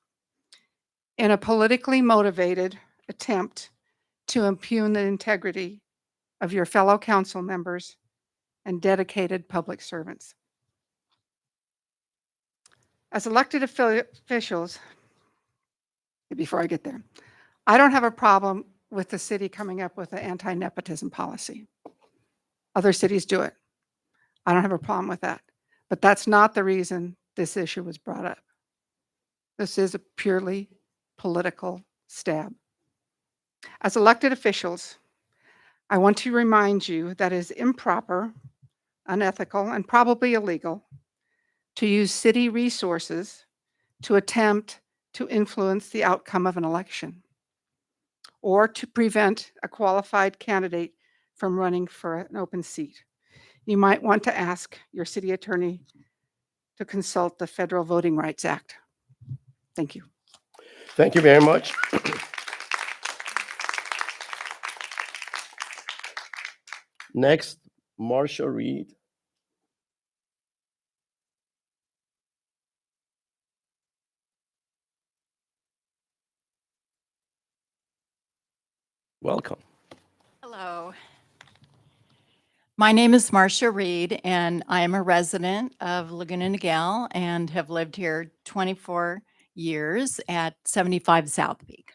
in a politically motivated attempt to impugn the integrity of your fellow council members and dedicated public servants. As elected officials, before I get there, I don't have a problem with the city coming up with an anti-nepotism policy. Other cities do it. I don't have a problem with that. But that's not the reason this issue was brought up. This is a purely political stab. As elected officials, I want to remind you that it is improper, unethical, and probably illegal to use city resources to attempt to influence the outcome of an election or to prevent a qualified candidate from running for an open seat. You might want to ask your city attorney to consult the Federal Voting Rights Act. Thank you. Thank you very much. Next, Marcia Reed. Welcome. Hello. My name is Marcia Reed, and I am a resident of Laguna Niguel and have lived here 24 years at 75 South Peak.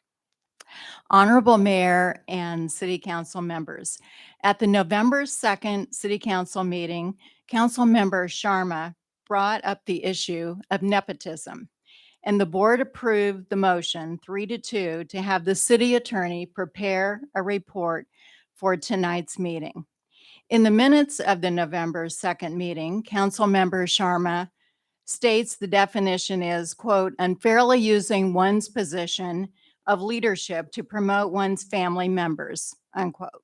Honorable Mayor and City Council members, at the November 2nd City Council meeting, Council Member Sharma brought up the issue of nepotism, and the board approved the motion 3-2 to have the city attorney prepare a report for tonight's meeting. In the minutes of the November 2nd meeting, Council Member Sharma states the definition is, quote, unfairly using one's position of leadership to promote one's family members, unquote.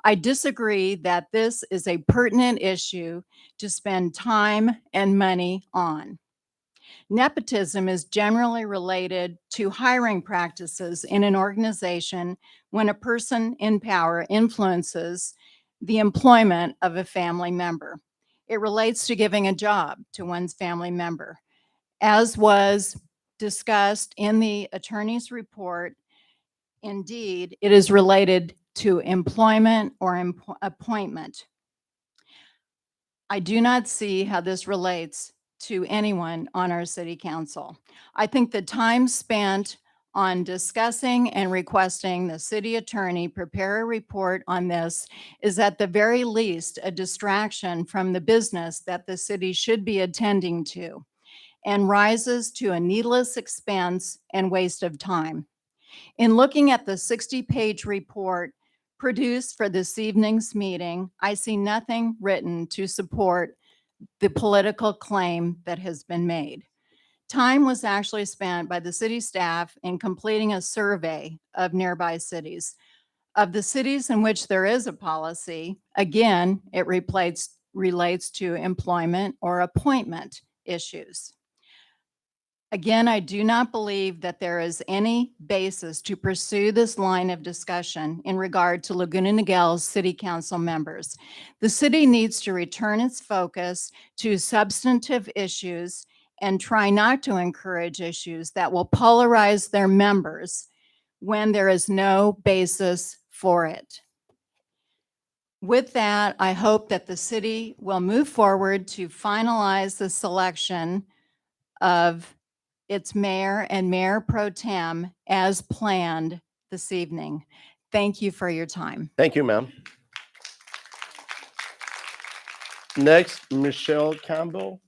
I disagree that this is a pertinent issue to spend time and money on. Nepotism is generally related to hiring practices in an organization when a person in power influences the employment of a family member. It relates to giving a job to one's family member. As was discussed in the attorney's report, indeed, it is related to employment or appointment. I do not see how this relates to anyone on our city council. I think the time spent on discussing and requesting the city attorney prepare a report on this is at the very least a distraction from the business that the city should be attending to, and rises to a needless expense and waste of time. In looking at the 60-page report produced for this evening's meeting, I see nothing written to support the political claim that has been made. Time was actually spent by the city staff in completing a survey of nearby cities. Of the cities in which there is a policy, again, it relates to employment or appointment issues. Again, I do not believe that there is any basis to pursue this line of discussion in regard to Laguna Niguel's city council members. The city needs to return its focus to substantive issues and try not to encourage issues that will polarize their members when there is no basis for it. With that, I hope that the city will move forward to finalize the selection of its mayor and mayor pro tem as planned this evening. Thank you for your time. Thank you, ma'am. Next, Michelle Campbell.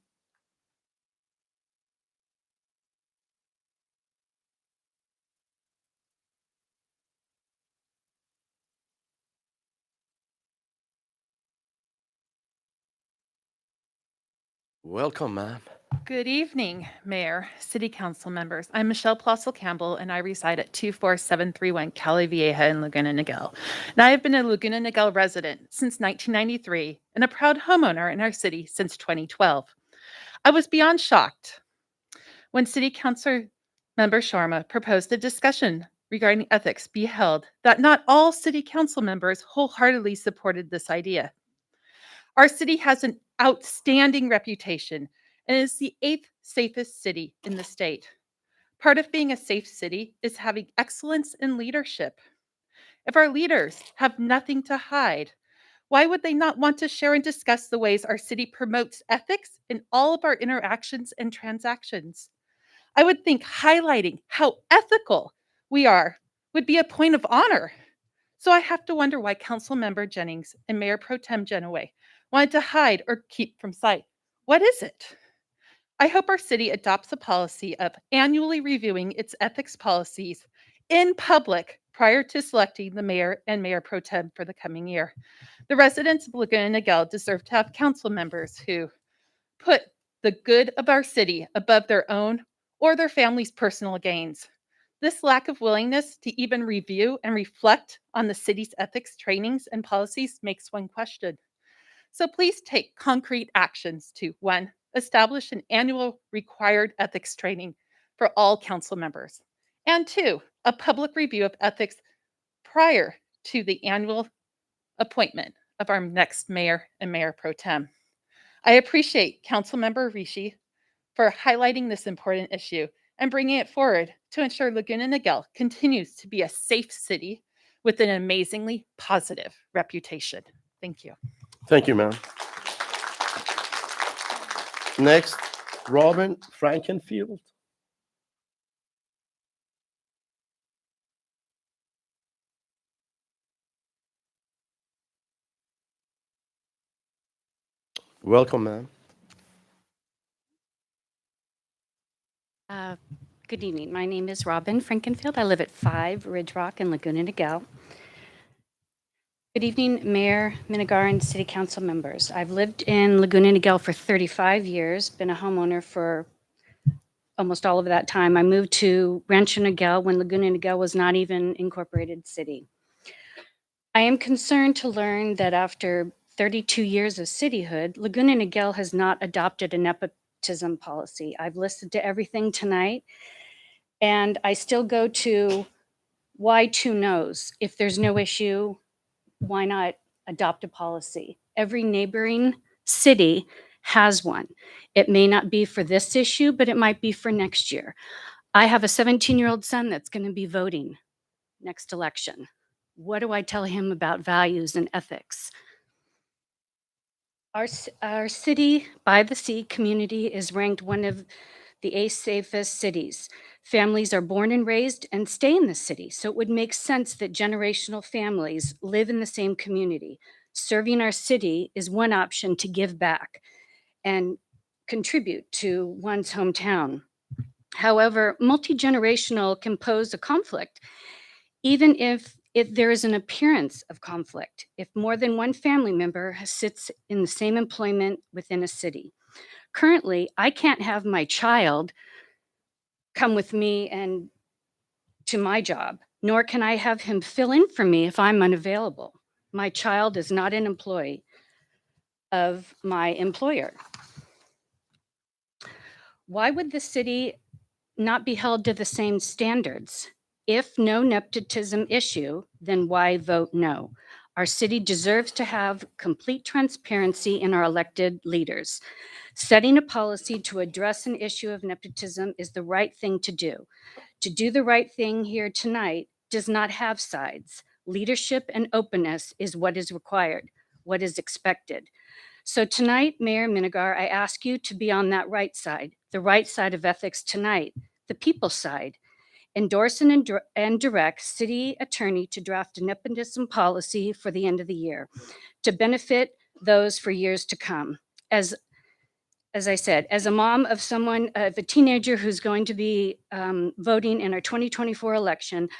Welcome, ma'am. Good evening, Mayor, City Council members. I'm Michelle Plossel Campbell, and I reside at 24731 Cali Vieja in Laguna Niguel. And I have been a Laguna Niguel resident since 1993 and a proud homeowner in our city since 2012. I was beyond shocked when City Council Member Sharma proposed a discussion regarding ethics be held that not all City Council members wholeheartedly supported this idea. Our city has an outstanding reputation and is the 8th safest city in the state. Part of being a safe city is having excellence in leadership. If our leaders have nothing to hide, why would they not want to share and discuss the ways our city promotes ethics in all of our interactions and transactions? I would think highlighting how ethical we are would be a point of honor. So I have to wonder why Councilmember Jennings and Mayor Pro Tem Genoway wanted to hide or keep from sight. What is it? I hope our city adopts a policy of annually reviewing its ethics policies in public prior to selecting the mayor and mayor pro tem for the coming year. The residents of Laguna Niguel deserve to have council members who put the good of our city above their own or their family's personal gains. This lack of willingness to even review and reflect on the city's ethics trainings and policies makes one question. So please take concrete actions to 1, establish an annual required ethics training for all council members, and 2, a public review of ethics prior to the annual appointment of our next mayor and mayor pro tem. I appreciate Councilmember Rishi for highlighting this important issue and bringing it forward to ensure Laguna Niguel continues to be a safe city with an amazingly positive reputation. Thank you. Thank you, ma'am. Next, Robin Frankenfield. Welcome, ma'am. Good evening. My name is Robin Frankenfield. I live at 5 Ridge Rock in Laguna Niguel. Good evening, Mayor Minigar and City Council members. I've lived in Laguna Niguel for 35 years, been a homeowner for almost all of that time. I moved to Rancho Niguel when Laguna Niguel was not even incorporated city. I am concerned to learn that after 32 years of cityhood, Laguna Niguel has not adopted a nepotism policy. I've listened to everything tonight, and I still go to why 2 no's? If there's no issue, why not adopt a policy? Every neighboring city has one. It may not be for this issue, but it might be for next year. I have a 17-year-old son that's going to be voting next election. What do I tell him about values and ethics? Our city by the sea community is ranked one of the 8 safest cities. Families are born and raised and stay in the city, so it would make sense that generational families live in the same community. Serving our city is one option to give back and contribute to one's hometown. However, multi-generational can pose a conflict, even if there is an appearance of conflict, if more than one family member sits in the same employment within a city. Currently, I can't have my child come with me and to my job, nor can I have him fill in for me if I'm unavailable. My child is not an employee of my employer. Why would the city not be held to the same standards? If no nepotism issue, then why vote no? Our city deserves to have complete transparency in our elected leaders. Setting a policy to address an issue of nepotism is the right thing to do. To do the right thing here tonight does not have sides. Leadership and openness is what is required, what is expected. So tonight, Mayor Minigar, I ask you to be on that right side, the right side of ethics tonight, the people's side. Endorse and direct city attorney to draft a nepotism policy for the end of the year to benefit those for years to come. As I said, as a mom of a teenager who's going to be voting in our 2024 election,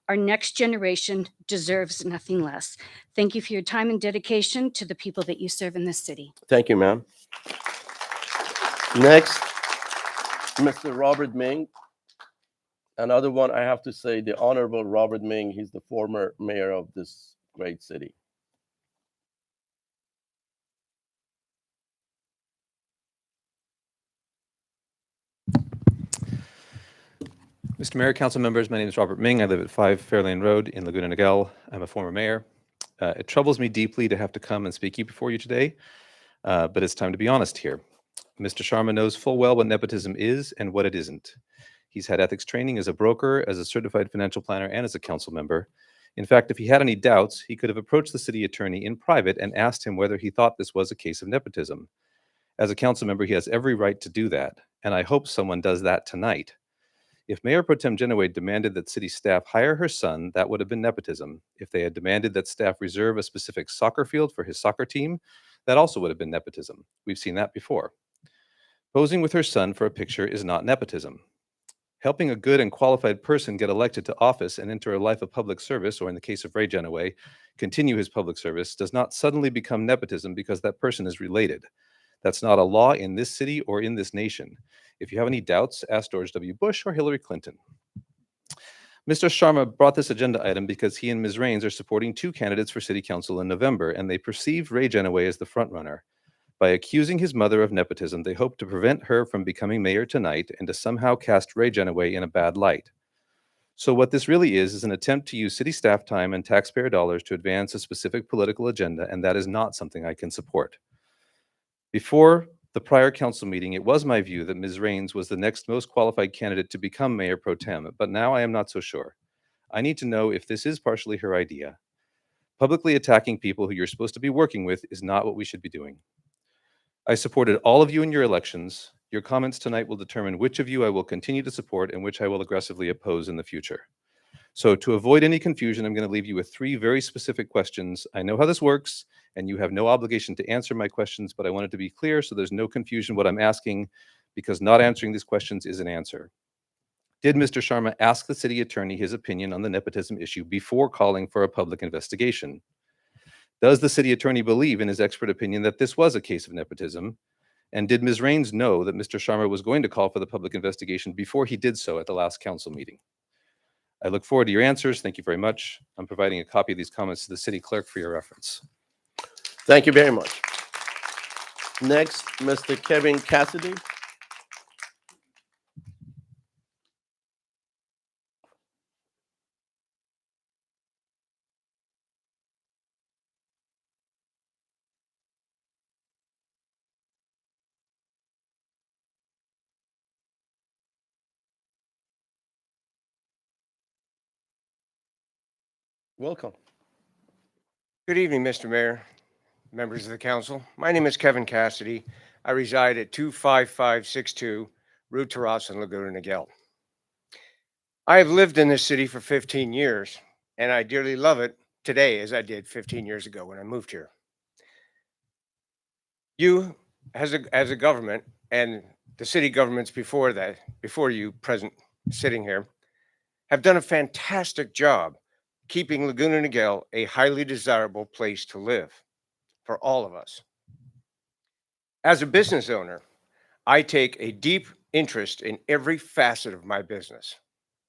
our next generation deserves nothing less. Thank you for your time and dedication to the people that you serve in this city. Thank you, ma'am. Next, Mr. Robert Ming. Another one, I have to say, the Honorable Robert Ming. He's the former mayor of this great city. Mr. Mayor, council members, my name is Robert Ming. I live at 5 Fairlane Road in Laguna Niguel. I'm a former mayor. It troubles me deeply to have to come and speak before you today, but it's time to be honest here. Mr. Sharma knows full well what nepotism is and what it isn't. He's had ethics training as a broker, as a certified financial planner, and as a council member. In fact, if he had any doubts, he could have approached the city attorney in private and asked him whether he thought this was a case of nepotism. As a council member, he has every right to do that, and I hope someone does that tonight. If Mayor Pro Tem Genoway demanded that city staff hire her son, that would have been nepotism. If they had demanded that staff reserve a specific soccer field for his soccer team, that also would have been nepotism. We've seen that before. Posing with her son for a picture is not nepotism. Helping a good and qualified person get elected to office and enter a life of public service, or in the case of Ray Genoway, continue his public service, does not suddenly become nepotism because that person is related. That's not a law in this city or in this nation. If you have any doubts, ask George W. Bush or Hillary Clinton. Mr. Sharma brought this agenda item because he and Ms. Rains are supporting two candidates for city council in November, and they perceive Ray Genoway as the frontrunner. By accusing his mother of nepotism, they hope to prevent her from becoming mayor tonight and to somehow cast Ray Genoway in a bad light. So what this really is an attempt to use city staff time and taxpayer dollars to advance a specific political agenda, and that is not something I can support. Before the prior council meeting, it was my view that Ms. Rains was the next most qualified candidate to become mayor pro tem, but now I am not so sure. I need to know if this is partially her idea. Publicly attacking people who you're supposed to be working with is not what we should be doing. I supported all of you in your elections. Your comments tonight will determine which of you I will continue to support and which I will aggressively oppose in the future. So to avoid any confusion, I'm going to leave you with 3 very specific questions. I know how this works, and you have no obligation to answer my questions, but I want it to be clear so there's no confusion what I'm asking, because not answering these questions is an answer. Did Mr. Sharma ask the city attorney his opinion on the nepotism issue before calling for a public investigation? Does the city attorney believe in his expert opinion that this was a case of nepotism? And did Ms. Rains know that Mr. Sharma was going to call for the public investigation before he did so at the last council meeting? I look forward to your answers. Thank you very much. I'm providing a copy of these comments to the city clerk for your reference. Thank you very much. Next, Mr. Kevin Cassidy. Welcome. Good evening, Mr. Mayor, members of the council. My name is Kevin Cassidy. I reside at 25562 Route Terrace in Laguna Niguel. I have lived in this city for 15 years, and I dearly love it today as I did 15 years ago when I moved here. You, as a government, and the city governments before that, before you present sitting here, have done a fantastic job keeping Laguna Niguel a highly desirable place to live for all of us. As a business owner, I take a deep interest in every facet of my business.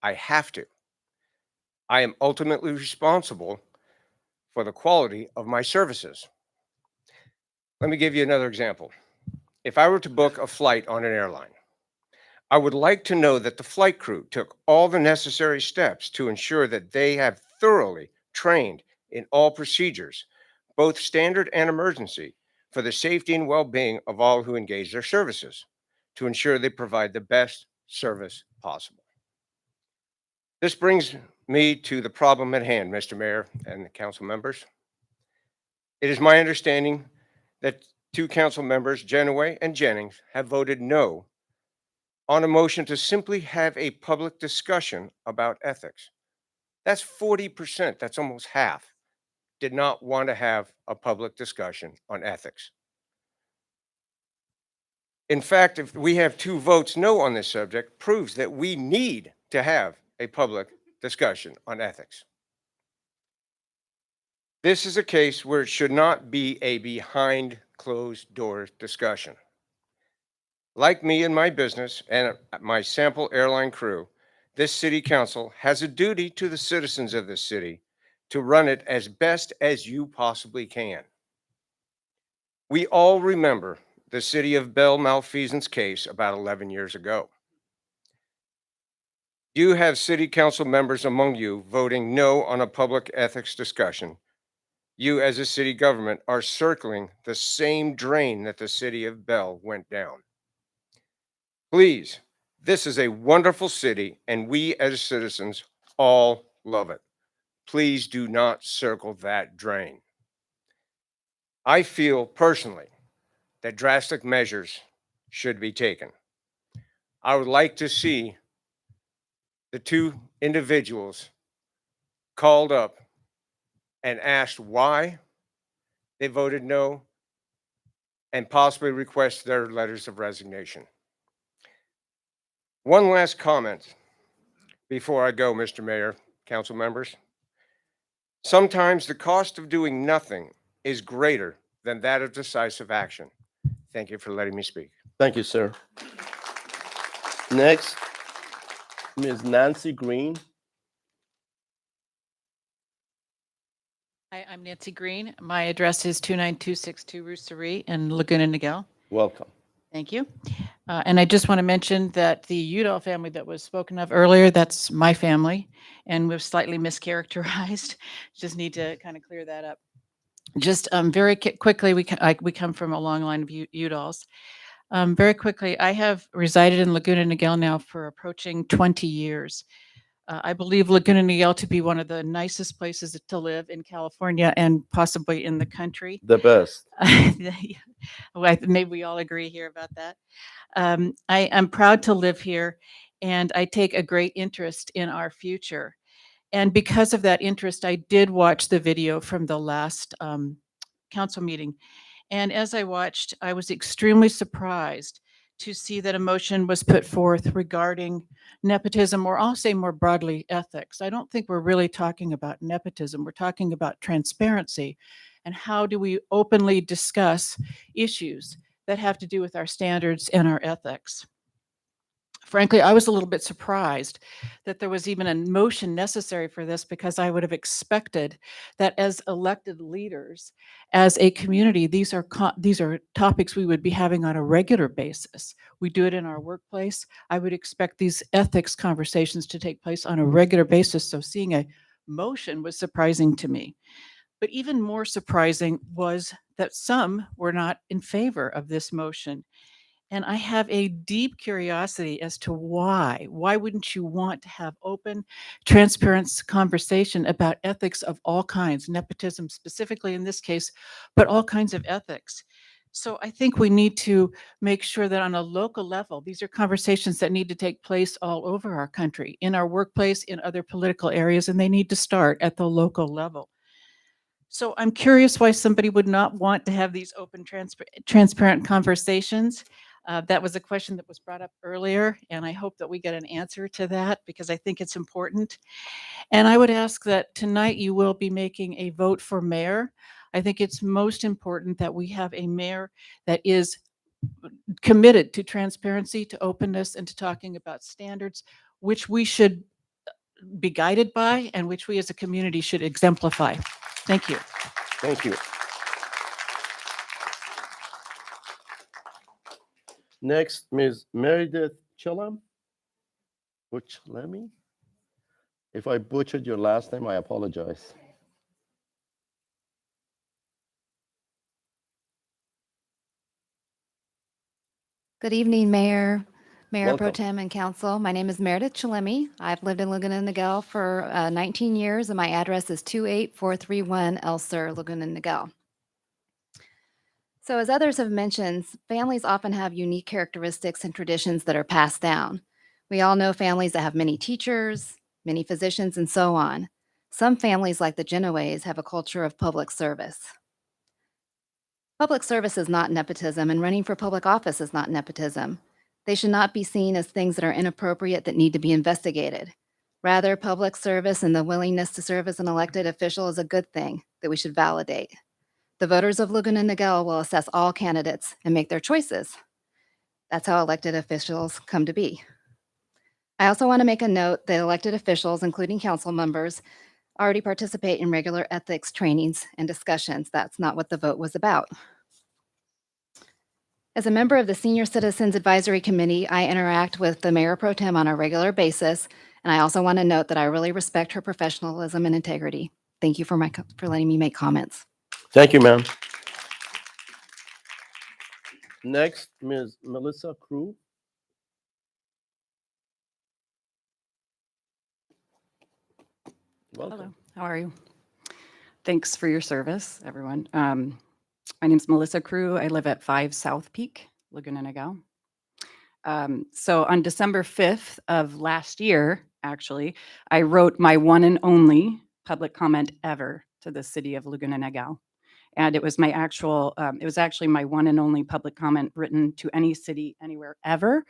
I have to. I am ultimately responsible for the quality of my services. Let me give you another example. If I were to book a flight on an airline, I would like to know that the flight crew took all the necessary steps to ensure that they have thoroughly trained in all procedures, both standard and emergency, for the safety and well-being of all who engage their services, to ensure they provide the best service possible. This brings me to the problem at hand, Mr. Mayor and the council members. It is my understanding that 2 council members, Genoway and Jennings, have voted no on a motion to simply have a public discussion about ethics. That's 40%, that's almost half, did not want to have a public discussion on ethics. In fact, if we have 2 votes no on this subject, proves that we need to have a public discussion on ethics. This is a case where it should not be a behind closed doors discussion. Like me and my business and my sample airline crew, this city council has a duty to the citizens of this city to run it as best as you possibly can. We all remember the City of Bell malfeasance case about 11 years ago. You have city council members among you voting no on a public ethics discussion. You as a city government are circling the same drain that the City of Bell went down. Please, this is a wonderful city and we as citizens all love it. Please do not circle that drain. I feel personally that drastic measures should be taken. I would like to see the 2 individuals called up and asked why they voted no and possibly request their letters of resignation. One last comment before I go, Mr. Mayor, council members. Sometimes the cost of doing nothing is greater than that of decisive action. Thank you for letting me speak. Thank you, sir. Next, Ms. Nancy Green. I'm Nancy Green. My address is 29262 Roostery in Laguna Niguel. Welcome. Thank you. And I just want to mention that the Udall family that was spoken of earlier, that's my family, and we've slightly mischaracterized. Just need to kind of clear that up. Just very quickly, we come from a long line of Udalls. Very quickly, I have resided in Laguna Niguel now for approaching 20 years. I believe Laguna Niguel to be one of the nicest places to live in California and possibly in the country. The best. Well, maybe we all agree here about that. I am proud to live here, and I take a great interest in our future. And because of that interest, I did watch the video from the last council meeting. And as I watched, I was extremely surprised to see that a motion was put forth regarding nepotism, or I'll say more broadly, ethics. I don't think we're really talking about nepotism. We're talking about transparency and how do we openly discuss issues that have to do with our standards and our ethics. Frankly, I was a little bit surprised that there was even a motion necessary for this, because I would have expected that as elected leaders, as a community, these are topics we would be having on a regular basis. We do it in our workplace. I would expect these ethics conversations to take place on a regular basis. So seeing a motion was surprising to me. But even more surprising was that some were not in favor of this motion. And I have a deep curiosity as to why. Why wouldn't you want to have open, transparent conversation about ethics of all kinds, nepotism specifically in this case, but all kinds of ethics? So I think we need to make sure that on a local level, these are conversations that need to take place all over our country, in our workplace, in other political areas, and they need to start at the local level. So I'm curious why somebody would not want to have these open, transparent conversations. That was a question that was brought up earlier, and I hope that we get an answer to that, because I think it's important. And I would ask that tonight you will be making a vote for mayor. I think it's most important that we have a mayor that is committed to transparency, to openness, and to talking about standards, which we should be guided by and which we as a community should exemplify. Thank you. Thank you. Next, Ms. Meredith Chillem. Butchlemi? If I butchered your last name, I apologize. Good evening, Mayor, Mayor Pro Welcome. Tem and Council. My name is Meredith Chillemi. I've lived in Laguna Niguel for 19 years, and my address is 28431 El Sur, Laguna Niguel. So as others have mentioned, families often have unique characteristics and traditions that are passed down. We all know families that have many teachers, many physicians, and so on. Some families, like the Genoways, have a culture of public service. Public service is not nepotism, and running for public office is not nepotism. They should not be seen as things that are inappropriate that need to be investigated. Rather, public service and the willingness to serve as an elected official is a good thing that we should validate. The voters of Laguna Niguel will assess all candidates and make their choices. That's how elected officials come to be. I also want to make a note that elected officials, including council members, already participate in regular ethics trainings and discussions. That's not what the vote was about. As a member of the Senior Citizens Advisory Committee, I interact with the Mayor Pro Tem on a regular basis, and I also want to note that I really respect her professionalism and integrity. Thank you for letting me make comments. Thank you, ma'am. Next, Ms. Melissa Crew. Welcome. Hello, how are you? Thanks for your service, everyone. My name's Melissa Crew. I live at 5 South Peak, Laguna Niguel. So on December 5th of last year, actually, I wrote my one and only public comment ever to the city of Laguna Niguel. And it was my it was actually my one and only public comment written to any city anywhere ever.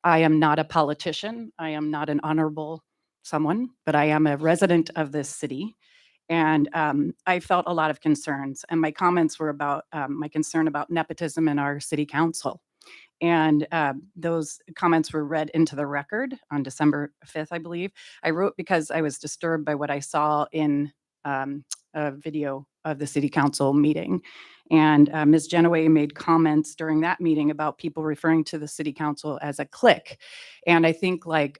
I am not a politician. I am not an honorable someone, but I am a resident of this city. And I felt a lot of concerns. And my comments were about my concern about nepotism in our city council. And those comments were read into the record on December 5th, I believe. I wrote because I was disturbed by what I saw in a video of the city council meeting. And Ms. Genoway made comments during that meeting about people referring to the city council as a clique. And I think like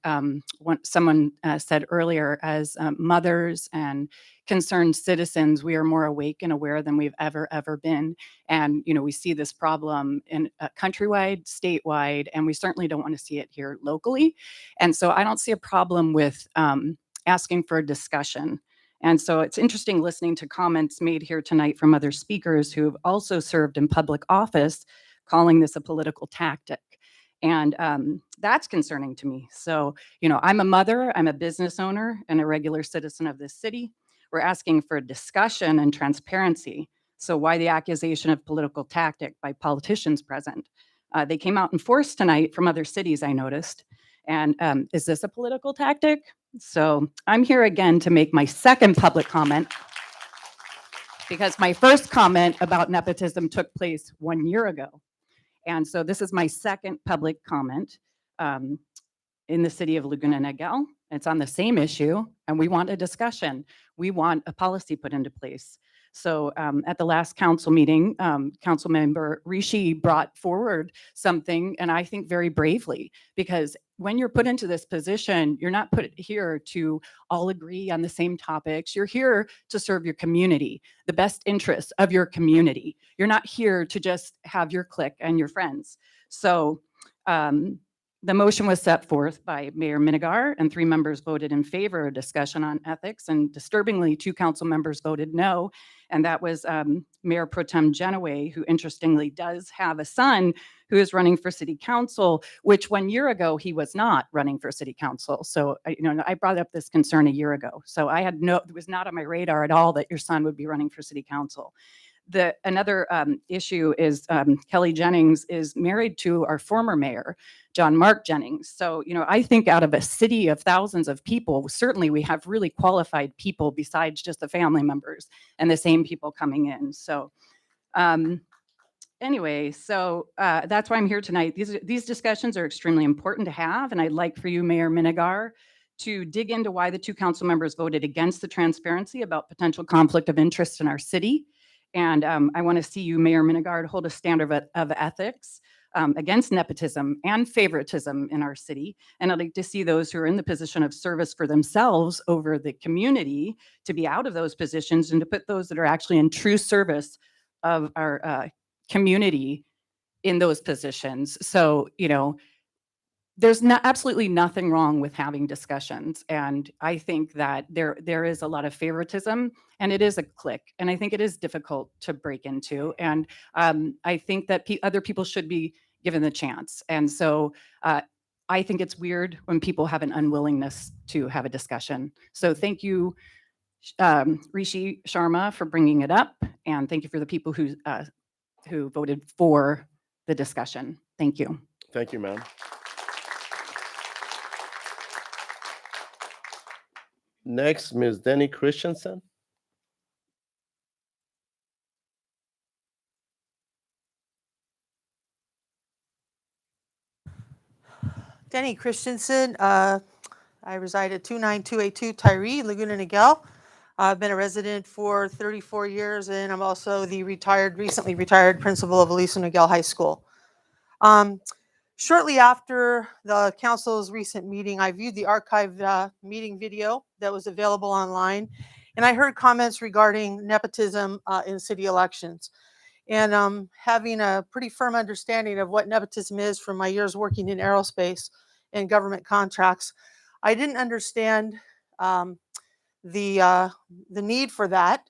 someone said earlier, as mothers and concerned citizens, we are more awake and aware than we've ever been. And, you know, we see this problem in countrywide, statewide, and we certainly don't want to see it here locally. And so I don't see a problem with asking for a discussion. And so it's interesting listening to comments made here tonight from other speakers who have also served in public office, calling this a political tactic. And that's concerning to me. So, you know, I'm a mother, I'm a business owner, and a regular citizen of this city. We're asking for discussion and transparency. So why the accusation of political tactic by politicians present? They came out in force tonight from other cities, I noticed. And is this a political tactic? So I'm here again to make my second public comment, because my first comment about nepotism took place 1 year ago. And so this is my second public comment in the city of Laguna Niguel. It's on the same issue, and we want a discussion. We want a policy put into place. So at the last council meeting, council member Rishi brought forward something, and I think very bravely, because when you're put into this position, you're not put here to all agree on the same topics. You're here to serve your community, the best interests of your community. You're not here to just have your clique and your friends. So the motion was set forth by Mayor Minigar, and 3 members voted in favor of discussion on ethics, and disturbingly, 2 council members voted no, and that was Mayor Pro Tem Genoway, who interestingly does have a son who is running for city council, which 1 year ago he was not running for city council. So you know, I brought up this concern a year ago. So I had it was not on my radar at all that your son would be running for city council. Another issue is Kelly Jennings is married to our former mayor, John Mark Jennings. So, you know, I think out of a city of thousands of people, certainly we have really qualified people besides just the family members and the same people coming in. So anyway, so that's why I'm here tonight. These discussions are extremely important to have, and I'd like for you, Mayor Minigar, to dig into why the 2 council members voted against the transparency about potential conflict of interest in our city. And I want to see you, Mayor Minigar, hold a standard of ethics against nepotism and favoritism in our city. And I'd like to see those who are in the position of service for themselves over the community to be out of those positions and to put those that are actually in true service of our community in those positions. So, you know, there's absolutely nothing wrong with having discussions. And I think that there is a lot of favoritism, and it is a clique. And I think it is difficult to break into. And I think that other people should be given the chance. And so I think it's weird when people have an unwillingness to have a discussion. So thank you, Rishi Sharma, for bringing it up. And thank you for the people who voted for the discussion. Thank you. Thank you, ma'am. Next, Ms. Denny Christensen. Denny Christensen. I reside at 29282 Tyree, Laguna Niguel. I've been a resident for 34 years, and I'm also the recently retired principal of Aliso Niguel High School. Shortly after the council's recent meeting, I viewed the archived meeting video that was available online, and I heard comments regarding nepotism in city elections. And having a pretty firm understanding of what nepotism is from my years working in aerospace and government contracts, I didn't understand the need for that.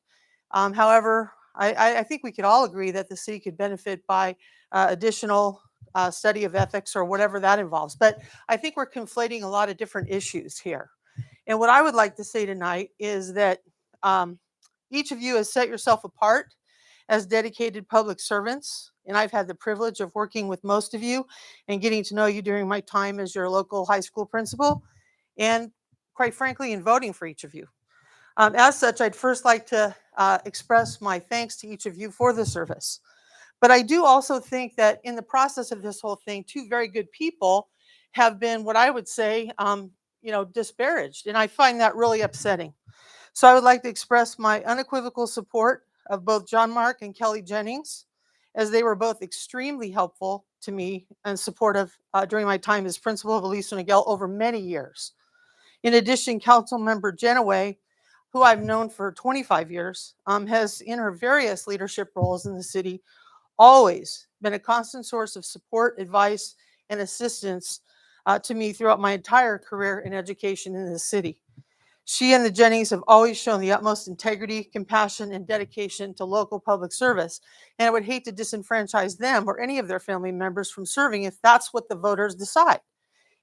However, I think we could all agree that the city could benefit by additional study of ethics or whatever that involves. But I think we're conflating a lot of different issues here. And what I would like to say tonight is that each of you has set yourself apart as dedicated public servants. And I've had the privilege of working with most of you and getting to know you during my time as your local high school principal, and quite frankly, in voting for each of you. As such, I'd first like to express my thanks to each of you for the service. But I do also think that in the process of this whole thing, 2 very good people have been what I would say, disparaged. And I find that really upsetting. So I would like to express my unequivocal support of both John Mark and Kelly Jennings, as they were both extremely helpful to me and supportive during my time as principal of Aliso Niguel over many years. In addition, Councilmember Genoway, who I've known for 25 years, has in her various leadership roles in the city always been a constant source of support, advice, and assistance to me throughout my entire career in education in the city. She and the Jennings have always shown the utmost integrity, compassion, and dedication to local public service. And I would hate to disenfranchise them or any of their family members from serving if that's what the voters decide.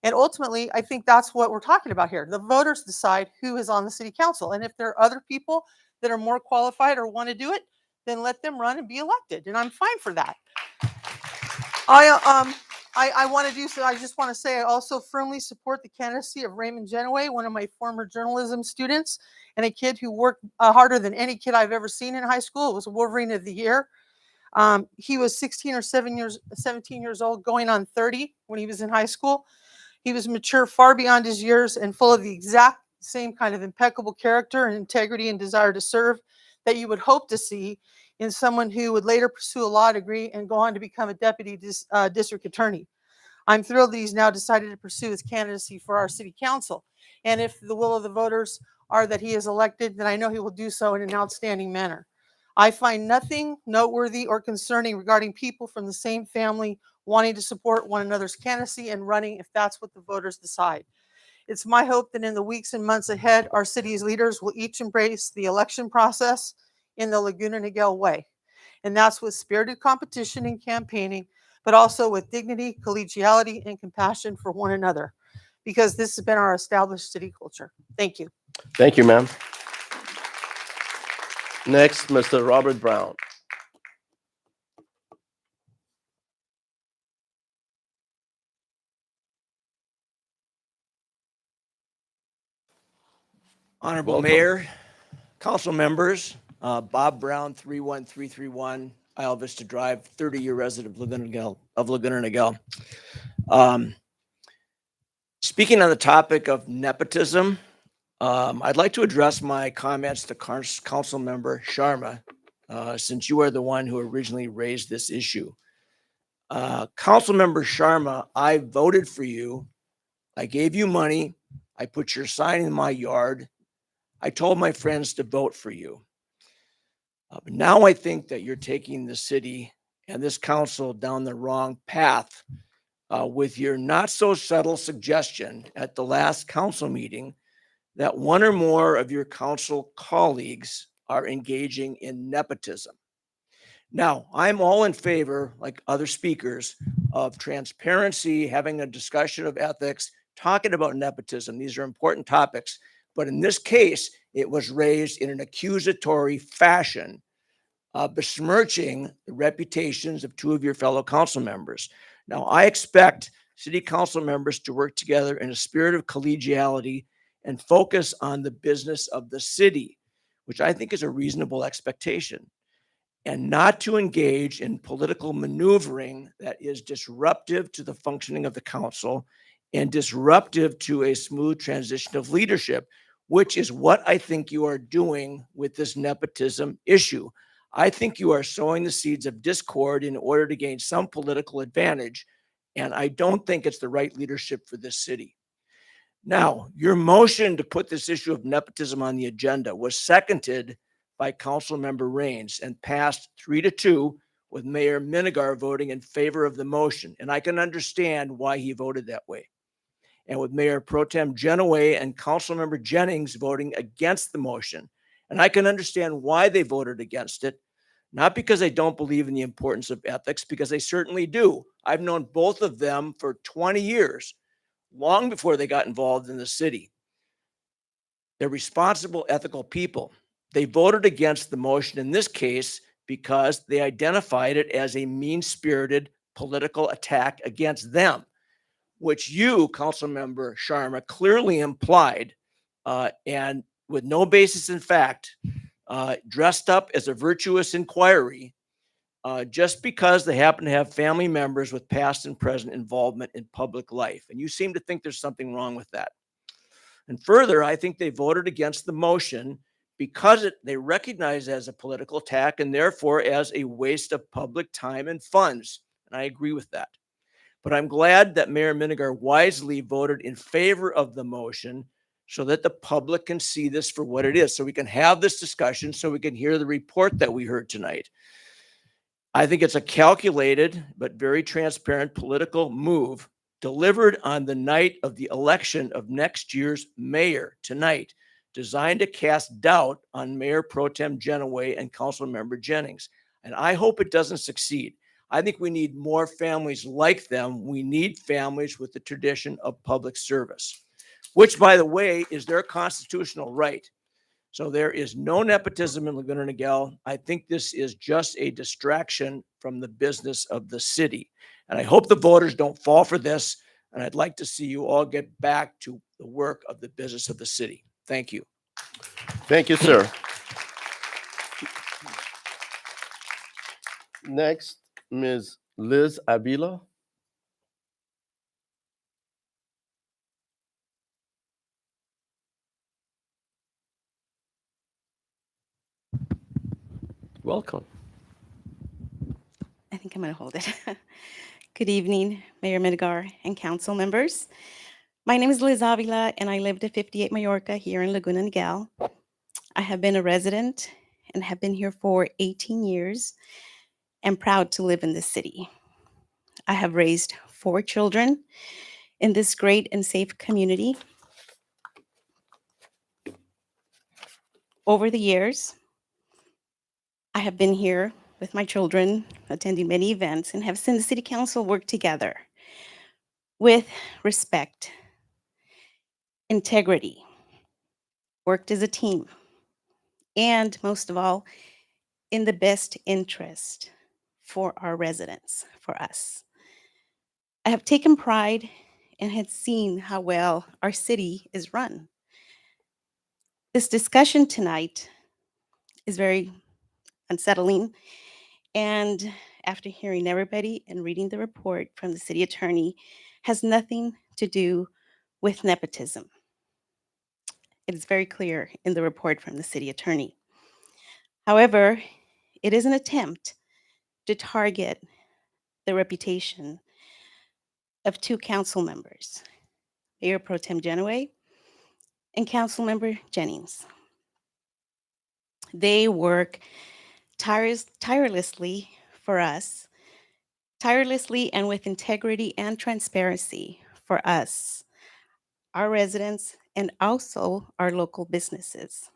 And ultimately, I think that's what we're talking about here. The voters decide who is on the city council. And if there are other people that are more qualified or want to do it, then let them run and be elected. And I'm fine for that. I want to do so. I just want to say I also firmly support the candidacy of Raymond Genoway, one of my former journalism students, and a kid who worked harder than any kid I've ever seen in high school. It was Wolverine of the Year. He was 17 years old, going on 30 when he was in high school. He was mature far beyond his years and full of the exact same kind of impeccable character and integrity and desire to serve that you would hope to see in someone who would later pursue a law degree and go on to become a deputy district attorney. I'm thrilled that he's now decided to pursue his candidacy for our city council. And if the will of the voters are that he is elected, then I know he will do so in an outstanding manner. I find nothing noteworthy or concerning regarding people from the same family wanting to support one another's candidacy and running if that's what the voters decide. It's my hope that in the weeks and months ahead, our city's leaders will each embrace the election process in the Laguna Niguel way. And that's with spirited competition and campaigning, but also with dignity, collegiality, and compassion for one another, because this has been our established city culture. Thank you. Thank you, ma'am. Next, Mr. Robert Brown. Honorable Welcome. Mayor, council members, Bob Brown, 31331 Isla Vista Drive, 30-year resident of Laguna Niguel. Speaking on the topic of nepotism, I'd like to address my comments to council member Sharma, since you are the one who originally raised this issue. Council member Sharma, I voted for you. I gave you money. I put your sign in my yard. I told my friends to vote for you. But now I think that you're taking the city and this council down the wrong path with your not so subtle suggestion at the last council meeting that one or more of your council colleagues are engaging in nepotism. Now, I'm all in favor, like other speakers, of transparency, having a discussion of ethics, talking about nepotism. These are important topics. But in this case, it was raised in an accusatory fashion, besmirching the reputations of two of your fellow council members. Now, I expect city council members to work together in a spirit of collegiality and focus on the business of the city, which I think is a reasonable expectation, and not to engage in political maneuvering that is disruptive to the functioning of the council and disruptive to a smooth transition of leadership, which is what I think you are doing with this nepotism issue. I think you are sowing the seeds of discord in order to gain some political advantage, and I don't think it's the right leadership for this city. Now, your motion to put this issue of nepotism on the agenda was seconded by Councilmember Raines and passed 3-2 with Mayor Minigar voting in favor of the motion. And I can understand why he voted that way. And with Mayor Pro Tem Genoway and Councilmember Jennings voting against the motion. And I can understand why they voted against it, not because they don't believe in the importance of ethics, because they certainly do. I've known both of them for 20 years, long before they got involved in the city. They're responsible, ethical people. They voted against the motion in this case because they identified it as a mean-spirited political attack against them, which you, Councilmember Sharma, clearly implied, and with no basis in fact, dressed up as a virtuous inquiry just because they happen to have family members with past and present involvement in public life. And you seem to think there's something wrong with that. And further, I think they voted against the motion because they recognize it as a political attack and therefore as a waste of public time and funds. And I agree with that. But I'm glad that Mayor Minigar wisely voted in favor of the motion so that the public can see this for what it is, so we can have this discussion, so we can hear the report that we heard tonight. I think it's a calculated but very transparent political move delivered on the night of the election of next year's mayor tonight, designed to cast doubt on Mayor Pro Tem Genoway and Councilmember Jennings. And I hope it doesn't succeed. I think we need more families like them. We need families with the tradition of public service, which, by the way, is their constitutional right. So there is no nepotism in Laguna Niguel. I think this is just a distraction from the business of the city. And I hope the voters don't fall for this. And I'd like to see you all get back to the work of the business of the city. Thank you. Thank you, sir. Next, Ms. Liz Avila. Welcome. I think I'm going to hold it. Good evening, Mayor Minigar and council members. My name is Liz Avila, and I live at 58 Mallorca here in Laguna Niguel. I have been a resident and have been here for 18 years and proud to live in this city. I have raised 4 children in this great and safe community. Over the years, I have been here with my children, attending many events, and have seen the city council work together with respect, integrity, worked as a team, and most of all, in the best interest for our residents, for us. I have taken pride and had seen how well our city is run. This discussion tonight is very unsettling, and after hearing everybody and reading the report from the city attorney, has nothing to do with nepotism. It is very clear in the report from the city attorney. However, it is an attempt to target the reputation of 2 council members, Mayor Pro Tem Genoway and Councilmember Jennings. They work tirelessly for us, tirelessly and with integrity and transparency for us, our residents, and also our local businesses.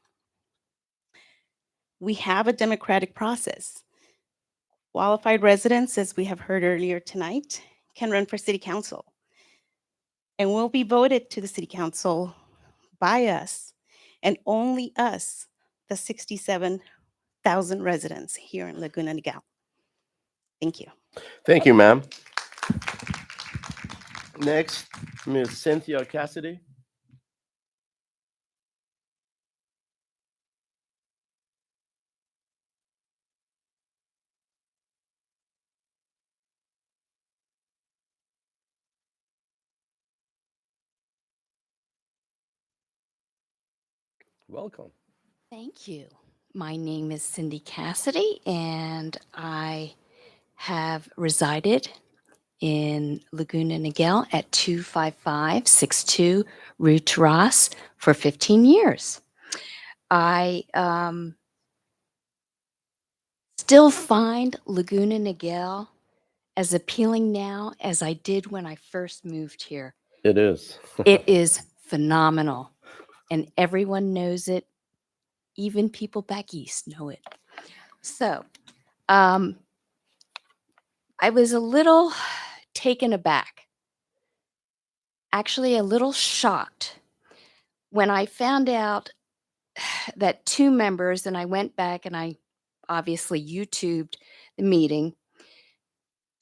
We have a democratic process. Qualified residents, as we have heard earlier tonight, can run for city council and will be voted to the city council by us and only us, the 67,000 residents here in Laguna Niguel. Thank you. Thank you, ma'am. Next, Ms. Cynthia Cassidy. Welcome. Thank you. My name is Cindy Cassidy, and I have resided in Laguna Niguel at 25562 Rue Terrace for 15 years. I still find Laguna Niguel as appealing now as I did when I first moved here. It is. It is phenomenal, and everyone knows it. Even people back east know it. So, I was a little taken aback, actually a little shocked when I found out that 2 members, and I went back and I obviously YouTubed the meeting,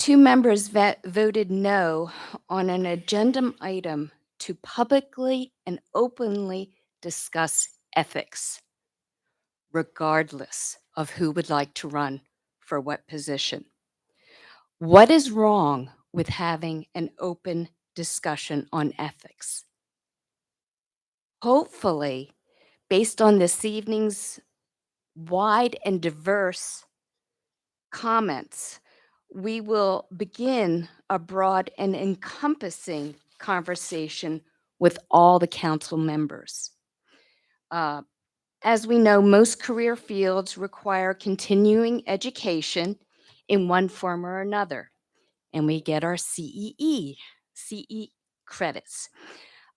2 members voted no on an agenda item to publicly and openly discuss ethics, regardless of who would like to run for what position. What is wrong with having an open discussion on ethics? Hopefully, based on this evening's wide and diverse comments, we will begin a broad and encompassing conversation with all the council members. As we know, most career fields require continuing education in one form or another, and we get our CE credits.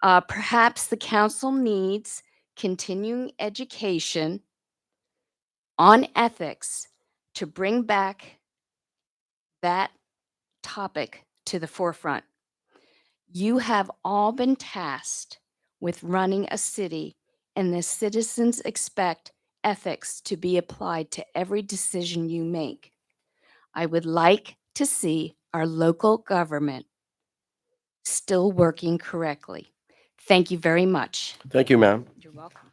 Perhaps the council needs continuing education on ethics to bring back that topic to the forefront. You have all been tasked with running a city, and the citizens expect ethics to be applied to every decision you make. I would like to see our local government still working correctly. Thank you very much. Thank you, ma'am. You're welcome.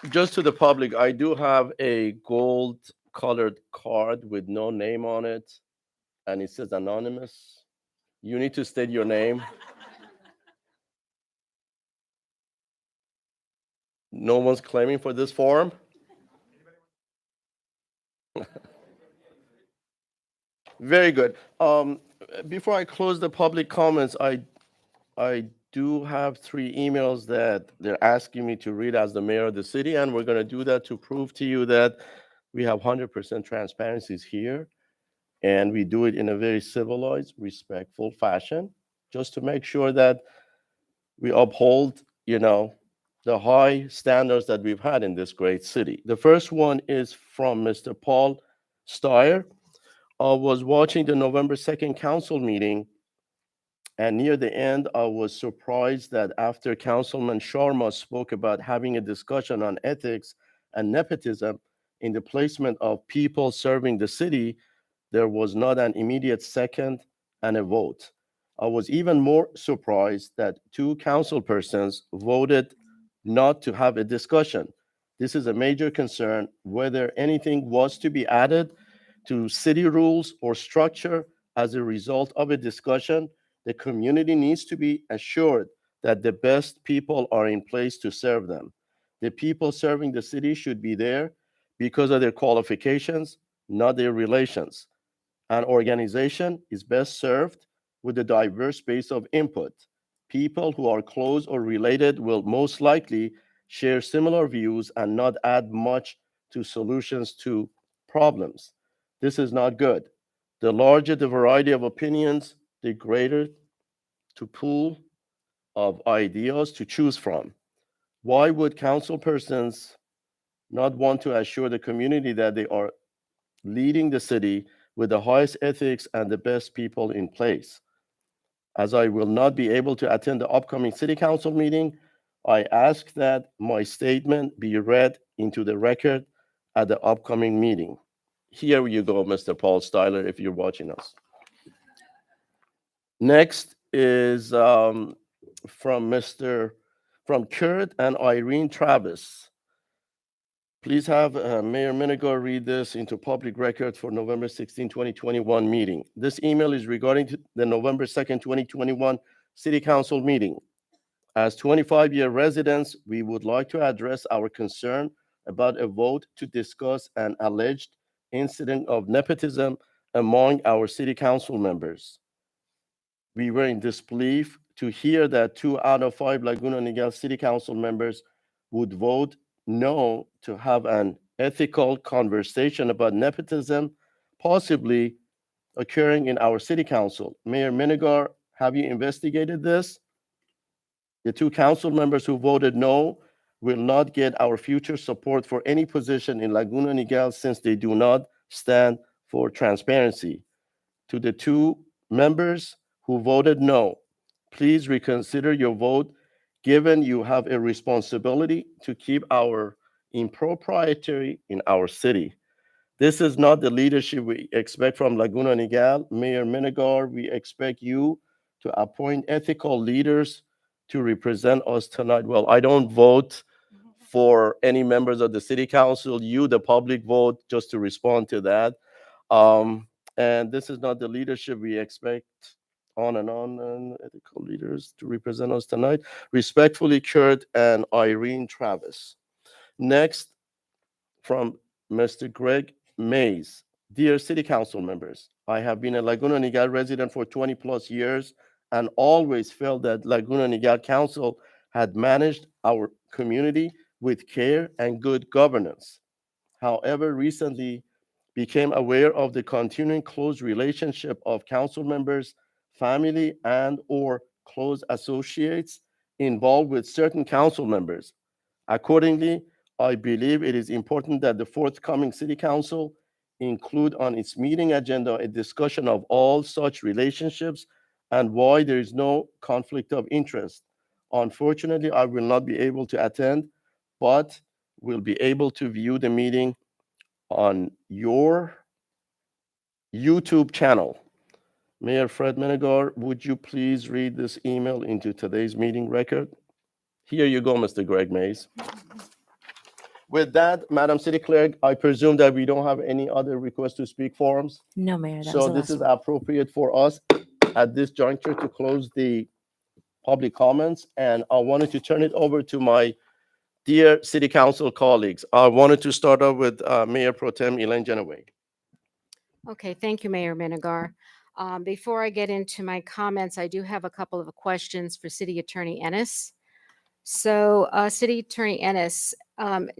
Just to the public, I do have a gold colored card with no name on it, and it says anonymous. You need to state your name. No one's claiming for this form? Very good. Before I close the public comments, I do have 3 emails that they're asking me to read as the mayor of the city, and we're going to do that to prove to you that we have 100% transparencies here, and we do it in a very civilized, respectful fashion, just to make sure that we uphold, the high standards that we've had in this great city. The first one is from Mr. Paul Steyer. I was watching the November 2nd council meeting, and near the end, I was surprised that after Councilman Sharma spoke about having a discussion on ethics and nepotism in the placement of people serving the city, there was not an immediate second and a vote. I was even more surprised that 2 council persons voted not to have a discussion. This is a major concern. Whether anything was to be added to city rules or structure as a result of a discussion, the community needs to be assured that the best people are in place to serve them. The people serving the city should be there because of their qualifications, not their relations. An organization is best served with a diverse base of input. People who are close or related will most likely share similar views and not add much to solutions to problems. This is not good. The larger the variety of opinions, the greater the pool of ideas to choose from. Why would council persons not want to assure the community that they are leading the city with the highest ethics and the best people in place? As I will not be able to attend the upcoming city council meeting, I ask that my statement be read into the record at the upcoming meeting. Here you go, Mr. Paul Styler, if you're watching us. Next is from Kurt and Irene Travis. Please have Mayor Minigar read this into public record for November 16, 2021 meeting. This email is regarding to the November 2nd, 2021 City Council meeting. As 25-year residents, we would like to address our concern about a vote to discuss an alleged incident of nepotism among our city council members. We were in disbelief to hear that 2 out of 5 Laguna Niguel City Council members would vote no to have an ethical conversation about nepotism possibly occurring in our city council. Mayor Minigar, have you investigated this? The 2 council members who voted no will not get our future support for any position in Laguna Niguel since they do not stand for transparency. To the 2 members who voted no, please reconsider your vote, given you have a responsibility to keep our impropriety in our city. This is not the leadership we expect from Laguna Niguel. Mayor Minigar, we expect you to appoint ethical leaders to represent us tonight. Well, I don't vote for any members of the city council. You, the public, vote just to respond to that. And this is not the leadership we expect on and ethical leaders to represent us tonight. Respectfully, Kurt and Irene Travis. Next, from Mr. Greg Mays. Dear City Council members, I have been a Laguna Niguel resident for 20 plus years and always felt that Laguna Niguel Council had managed our community with care and good governance. However, recently became aware of the continuing close relationship of council members, family, and or close associates involved with certain council members. Accordingly, I believe it is important that the forthcoming city council include on its meeting agenda a discussion of all such relationships and why there is no conflict of interest. Unfortunately, I will not be able to attend, but will be able to view the meeting on your YouTube channel. Mayor Fred Menegar, would you please read this email into today's meeting record? Here you go, Mr. Greg Mays. With that, Madam City Clerk, I presume that we don't have any other requests to speak forums. No, Mayor, that was So the this last is one. appropriate for us at this juncture to close the public comments. And I wanted to turn it over to my dear City Council colleagues. I wanted to start off with Mayor Pro Tem Elaine Genoway. Okay, thank you, Mayor Menegar. Before I get into my comments, I do have a couple of questions for City Attorney Ennis. So, City Attorney Ennis,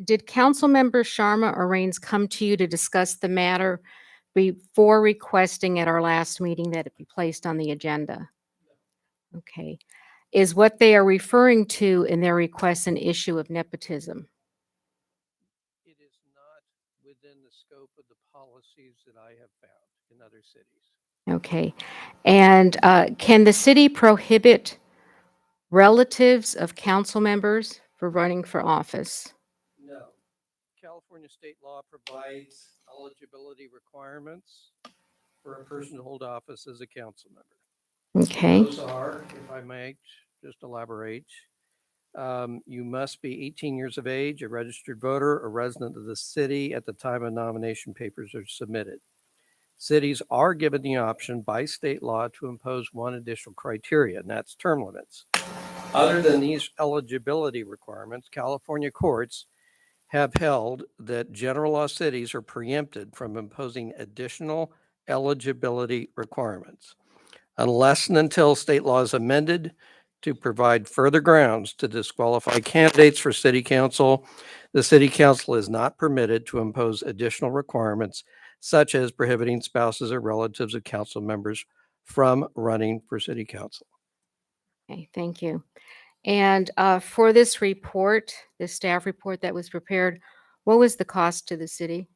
did Councilmember Sharma or Raines come to you to discuss the matter before requesting at our last meeting that it be placed on the agenda? Okay. Is what they are referring to in their request an issue of nepotism? It is not within the scope of the policies that I have found in other cities. Okay. And can the city prohibit relatives of council members for running for office? No. California state law provides eligibility requirements for a person to hold office as a council member. Okay. Those are, if I may just elaborate, you must be 18 years of age, a registered voter, a resident of the city at the time of nomination papers are submitted. Cities are given the option by state law to impose one additional criteria, and that's term limits. Other than these eligibility requirements, California courts have held that general law cities are preempted from imposing additional eligibility requirements unless and until state law is amended to provide further grounds to disqualify candidates for city council. The city council is not permitted to impose additional requirements such as prohibiting spouses or relatives of council members from running for city council. Okay, thank you. And for this report, this staff report that was prepared, what was the cost to the city?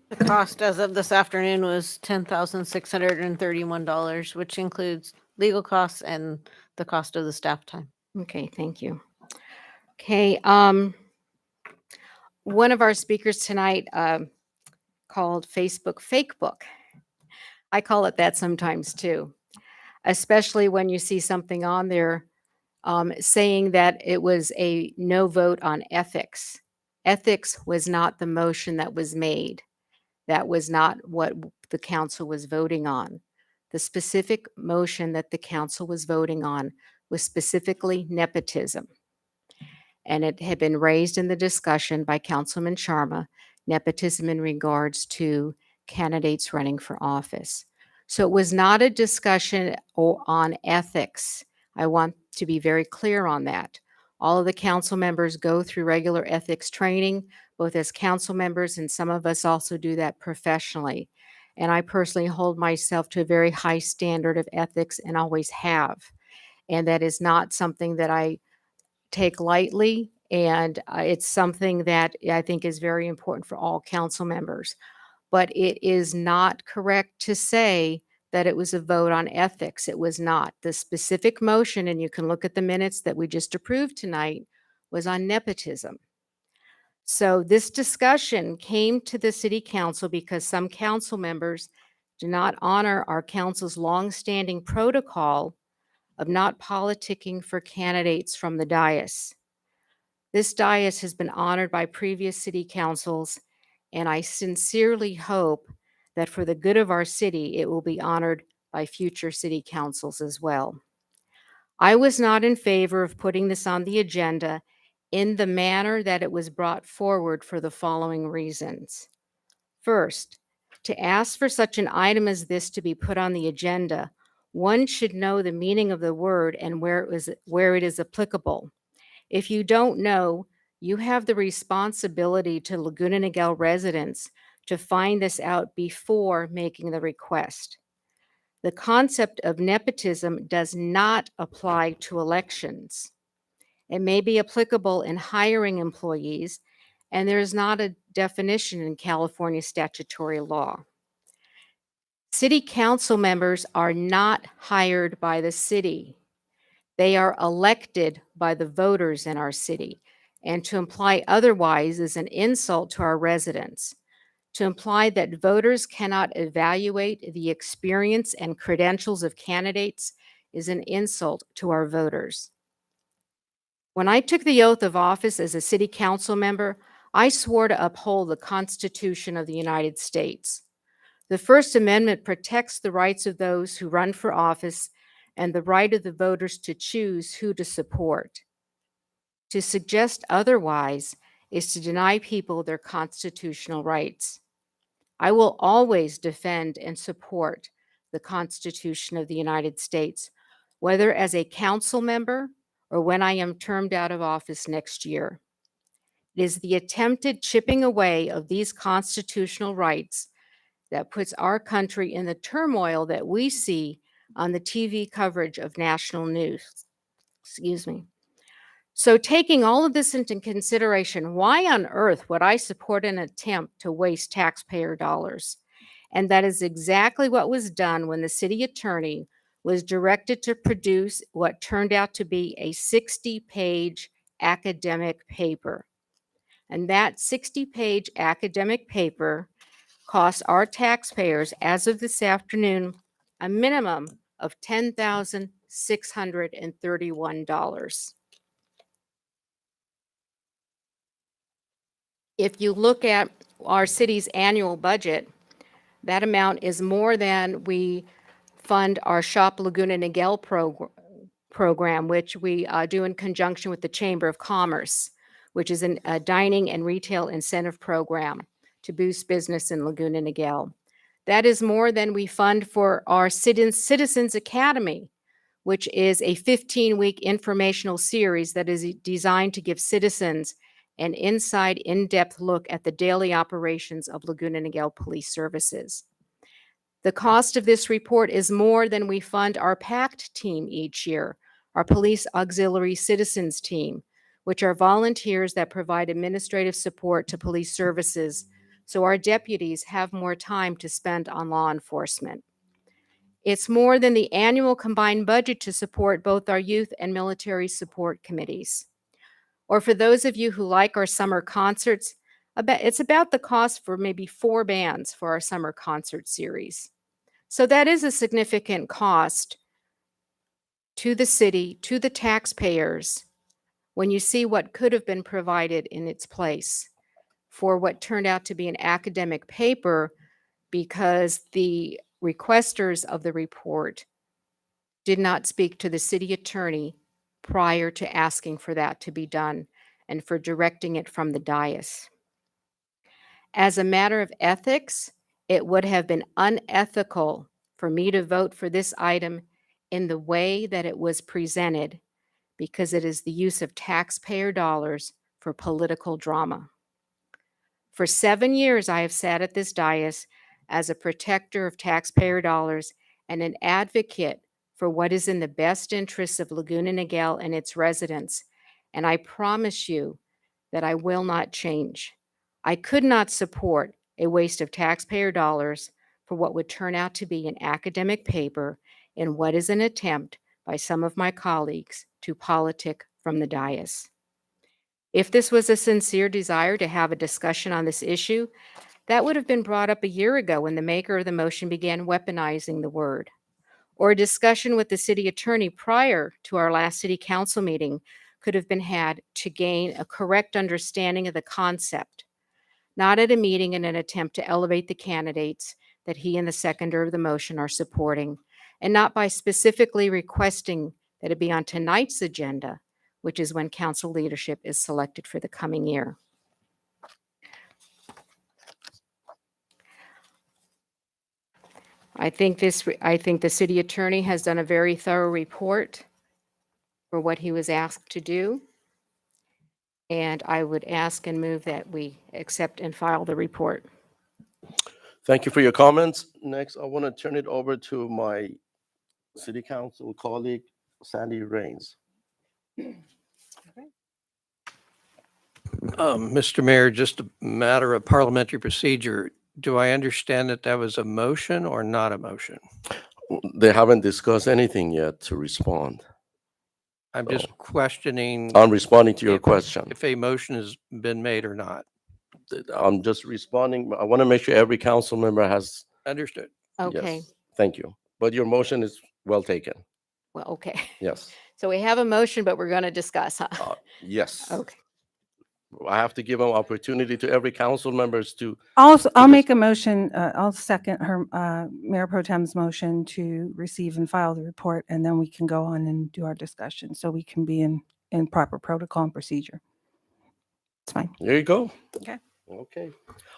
The cost as of this afternoon was $10,631, which includes legal costs and the cost of the staff time. Okay, thank you. Okay, one of our speakers tonight called Facebook fake book. I call it that sometimes too, especially when you see something on there saying that it was a no vote on ethics. Ethics was not the motion that was made. That was not what the council was voting on. The specific motion that the council was voting on was specifically nepotism. And it had been raised in the discussion by Councilman Sharma, nepotism in regards to candidates running for office. So it was not a discussion on ethics. I want to be very clear on that. All of the council members go through regular ethics training, both as council members, and some of us also do that professionally. And I personally hold myself to a very high standard of ethics and always have. And that is not something that I take lightly. And it's something that I think is very important for all council members. But it is not correct to say that it was a vote on ethics. It was not. The specific motion, and you can look at the minutes that we just approved tonight, was on nepotism. So this discussion came to the city council because some council members do not honor our council's longstanding protocol of not politicking for candidates from the dais. This dais has been honored by previous city councils, and I sincerely hope that for the good of our city, it will be honored by future city councils as well. I was not in favor of putting this on the agenda in the manner that it was brought forward for the following reasons. First, to ask for such an item as this to be put on the agenda, one should know the meaning of the word and where it is applicable. If you don't know, you have the responsibility to Laguna Niguel residents to find this out before making the request. The concept of nepotism does not apply to elections. It may be applicable in hiring employees, and there is not a definition in California statutory law. City council members are not hired by the city. They are elected by the voters in our city, and to imply otherwise is an insult to our residents. To imply that voters cannot evaluate the experience and credentials of candidates is an insult to our voters. When I took the oath of office as a city council member, I swore to uphold the Constitution of the United States. The First Amendment protects the rights of those who run for office and the right of the voters to choose who to support. To suggest otherwise is to deny people their constitutional rights. I will always defend and support the Constitution of the United States, whether as a council member or when I am termed out of office next year. It is the attempted chipping away of these constitutional rights that puts our country in the turmoil that we see on the TV coverage of national news. Excuse me. So taking all of this into consideration, why on earth would I support an attempt to waste taxpayer dollars? And that is exactly what was done when the city attorney was directed to produce what turned out to be a 60-page academic paper. And that 60-page academic paper costs our taxpayers, as of this afternoon, a minimum of $10,631. If you look at our city's annual budget, that amount is more than we fund our Shop Laguna Niguel program, which we do in conjunction with the Chamber of Commerce, which is a dining and retail incentive program to boost business in Laguna Niguel. That is more than we fund for our Citizens Academy, which is a 15-week informational series that is designed to give citizens an inside, in-depth look at the daily operations of Laguna Niguel Police Services. The cost of this report is more than we fund our PACT team each year, our Police Auxiliary Citizens Team, which are volunteers that provide administrative support to police services so our deputies have more time to spend on law enforcement. It's more than the annual combined budget to support both our youth and military support committees. Or for those of you who like our summer concerts, it's about the cost for maybe 4 bands for our summer concert series. So that is a significant cost to the city, to the taxpayers, when you see what could have been provided in its place for what turned out to be an academic paper, because the requesters of the report did not speak to the city attorney prior to asking for that to be done and for directing it from the dais. As a matter of ethics, it would have been unethical for me to vote for this item in the way that it was presented, because it is the use of taxpayer dollars for political drama. For 7 years, I have sat at this dais as a protector of taxpayer dollars and an advocate for what is in the best interests of Laguna Niguel and its residents, and I promise you that I will not change. I could not support a waste of taxpayer dollars for what would turn out to be an academic paper in what is an attempt by some of my colleagues to politic from the dais. If this was a sincere desire to have a discussion on this issue, that would have been brought up a year ago when the maker of the motion began weaponizing the word. Or a discussion with the city attorney prior to our last city council meeting could have been had to gain a correct understanding of the concept, not at a meeting in an attempt to elevate the candidates that he and the seconder of the motion are supporting, and not by specifically requesting that it be on tonight's agenda, which is when council leadership is selected for the coming year. I think the city attorney has done a very thorough report for what he was asked to do. And I would ask and move that we accept and file the report. Thank you for your comments. Next, I want to turn it over to my city council colleague, Sandy Rains. Mr. Mayor, just a matter of parliamentary procedure. Do I understand that that was a motion or not a motion? They haven't discussed anything yet to respond. I'm just questioning. I'm responding to your if- question. If a motion has been made or not. I'm just responding. I want to make sure every council member has. Understood. Okay, Yes, thank you. But your motion is well taken. well, okay. Yes. So we have a motion, but we're going to discuss, huh? Yes. Okay. I have to give an opportunity to every council members to. I'll this- make a motion, I'll second her, Mayor Pro Tem's motion to receive and file the report, and then we can go on and do our discussion, so we can be in proper protocol and procedure. It's fine. There you go. Okay. Okay.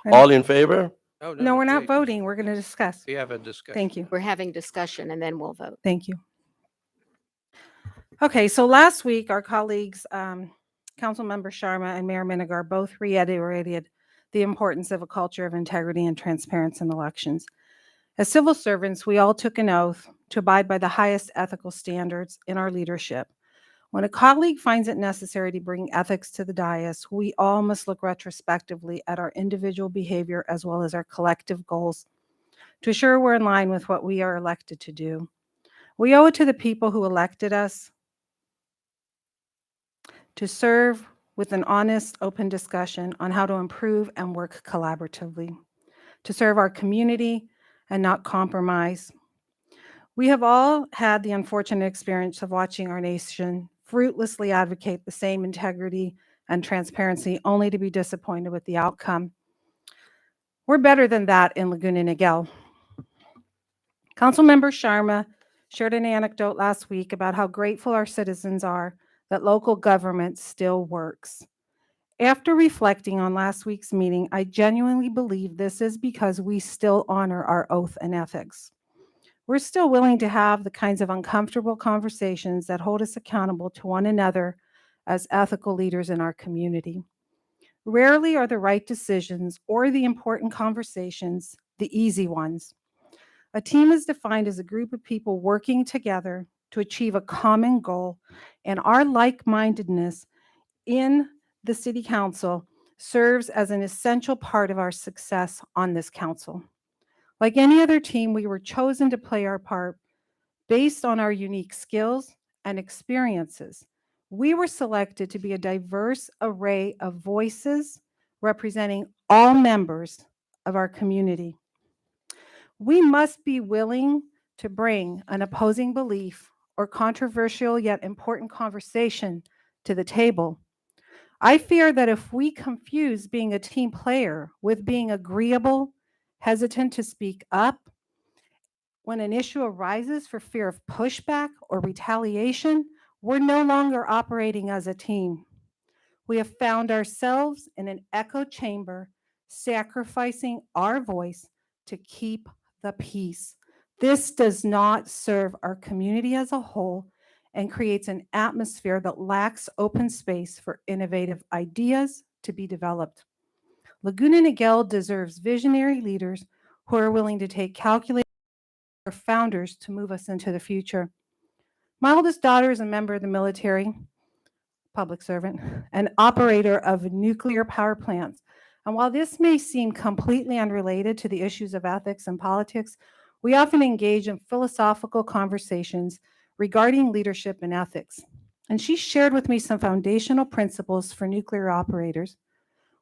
Ready? All in favor? Oh, No, we're not wait. voting. We're going to discuss. We have a discussion. Thank you. We're having discussion and then we'll vote. Thank you. Okay, so last week, our colleagues, Councilmember Sharma and Mayor Minigar both reiterated the importance of a culture of integrity and transparency in elections. As civil servants, we all took an oath to abide by the highest ethical standards in our leadership. When a colleague finds it necessary to bring ethics to the dais, we all must look retrospectively at our individual behavior as well as our collective goals to ensure we're in line with what we are elected to do. We owe it to the people who elected us to serve with an honest, open discussion on how to improve and work collaboratively, to serve our community and not compromise. We have all had the unfortunate experience of watching our nation fruitlessly advocate the same integrity and transparency only to be disappointed with the outcome. We're better than that in Laguna Niguel. Councilmember Sharma shared an anecdote last week about how grateful our citizens are that local government still works. After reflecting on last week's meeting, I genuinely believe this is because we still honor our oath and ethics. We're still willing to have the kinds of uncomfortable conversations that hold us accountable to one another as ethical leaders in our community. Rarely are the right decisions or the important conversations the easy ones. A team is defined as a group of people working together to achieve a common goal, and our like-mindedness in the City Council serves as an essential part of our success on this council. Like any other team, we were chosen to play our part based on our unique skills and experiences. We were selected to be a diverse array of voices representing all members of our community. We must be willing to bring an opposing belief or controversial yet important conversation to the table. I fear that if we confuse being a team player with being agreeable, hesitant to speak up, when an issue arises for fear of pushback or retaliation, we're no longer operating as a team. We have found ourselves in an echo chamber, sacrificing our voice to keep the peace. This does not serve our community as a whole and creates an atmosphere that lacks open space for innovative ideas to be developed. Laguna Niguel deserves visionary leaders who are willing to take calculated for founders to move us into the future. My oldest daughter is a member of the military, public servant, and operator of nuclear power plants. And while this may seem completely unrelated to the issues of ethics and politics, we often engage in philosophical conversations regarding leadership and ethics. And she shared with me some foundational principles for nuclear operators.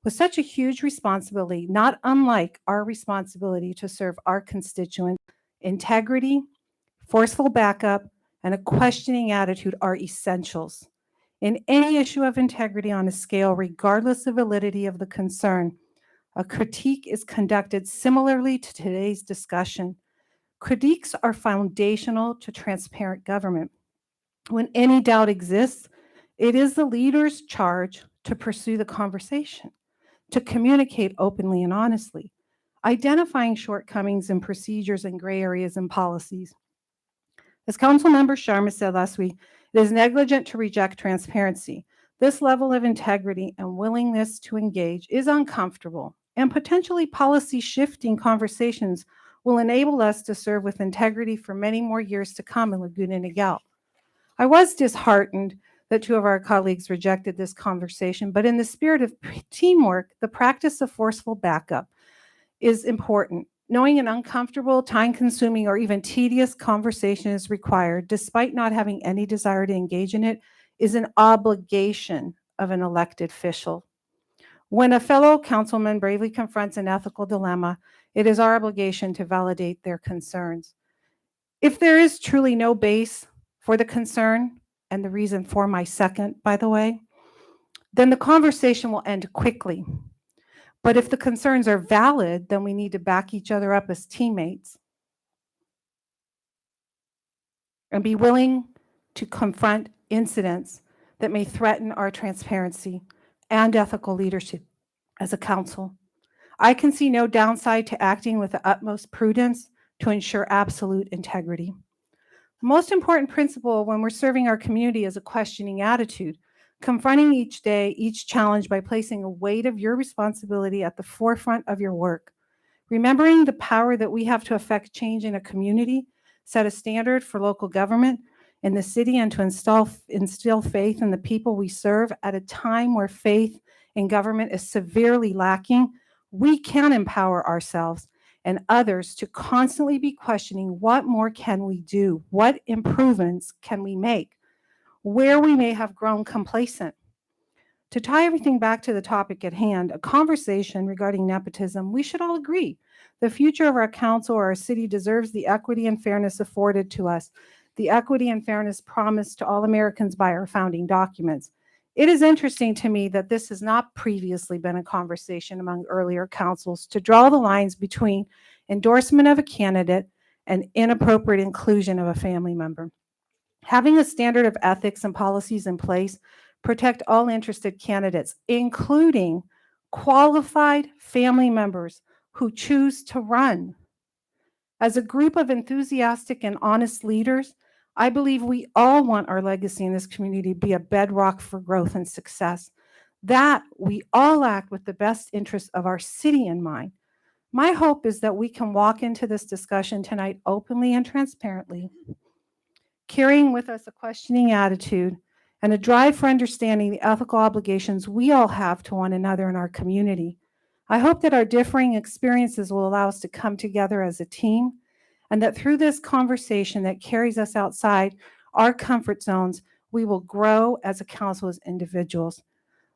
With such a huge responsibility, not unlike our responsibility to serve our constituents, integrity, forceful backup, and a questioning attitude are essentials. In any issue of integrity on a scale, regardless of validity of the concern, A critique is conducted similarly to today's discussion. Critiques are foundational to transparent government. When any doubt exists, it is the leader's charge to pursue the conversation, to communicate openly and honestly, identifying shortcomings in procedures and gray areas in policies. As Councilmember Sharma said last week, it is negligent to reject transparency. This level of integrity and willingness to engage is uncomfortable, and potentially policy shifting conversations will enable us to serve with integrity for many more years to come in Laguna Niguel. I was disheartened that two of our colleagues rejected this conversation, but in the spirit of teamwork, the practice of forceful backup is important. Knowing an uncomfortable, time-consuming, or even tedious conversation is required, despite not having any desire to engage in it, is an obligation of an elected official. When a fellow councilman bravely confronts an ethical dilemma, it is our obligation to validate their concerns. If there is truly no base for the concern, and the reason for my second, by the way, then the conversation will end quickly. But if the concerns are valid, then we need to back each other up as teammates and be willing to confront incidents that may threaten our transparency and ethical leadership as a council. I can see no downside to acting with the utmost prudence to ensure absolute integrity. The most important principle when we're serving our community is a questioning attitude, confronting each day, each challenge by placing a weight of your responsibility at the forefront of your work. Remembering the power that we have to affect change in a community, set a standard for local government in the city, and to instill faith in the people we serve at a time where faith in government is severely lacking, we can empower ourselves and others to constantly be questioning what more can we do, what improvements can we make, where we may have grown complacent. To tie everything back to the topic at hand, a conversation regarding nepotism, we should all agree the future of our council or our city deserves the equity and fairness afforded to us, the equity and fairness promised to all Americans by our founding documents. It is interesting to me that this has not previously been a conversation among earlier councils to draw the lines between endorsement of a candidate and inappropriate inclusion of a family member. Having a standard of ethics and policies in place protect all interested candidates, including qualified family members who choose to run. As a group of enthusiastic and honest leaders, I believe we all want our legacy in this community to be a bedrock for growth and success, that we all act with the best interests of our city in mind. My hope is that we can walk into this discussion tonight openly and transparently, carrying with us a questioning attitude and a drive for understanding the ethical obligations we all have to one another in our community. I hope that our differing experiences will allow us to come together as a team, and that through this conversation that carries us outside our comfort zones, we will grow as a council, as individuals.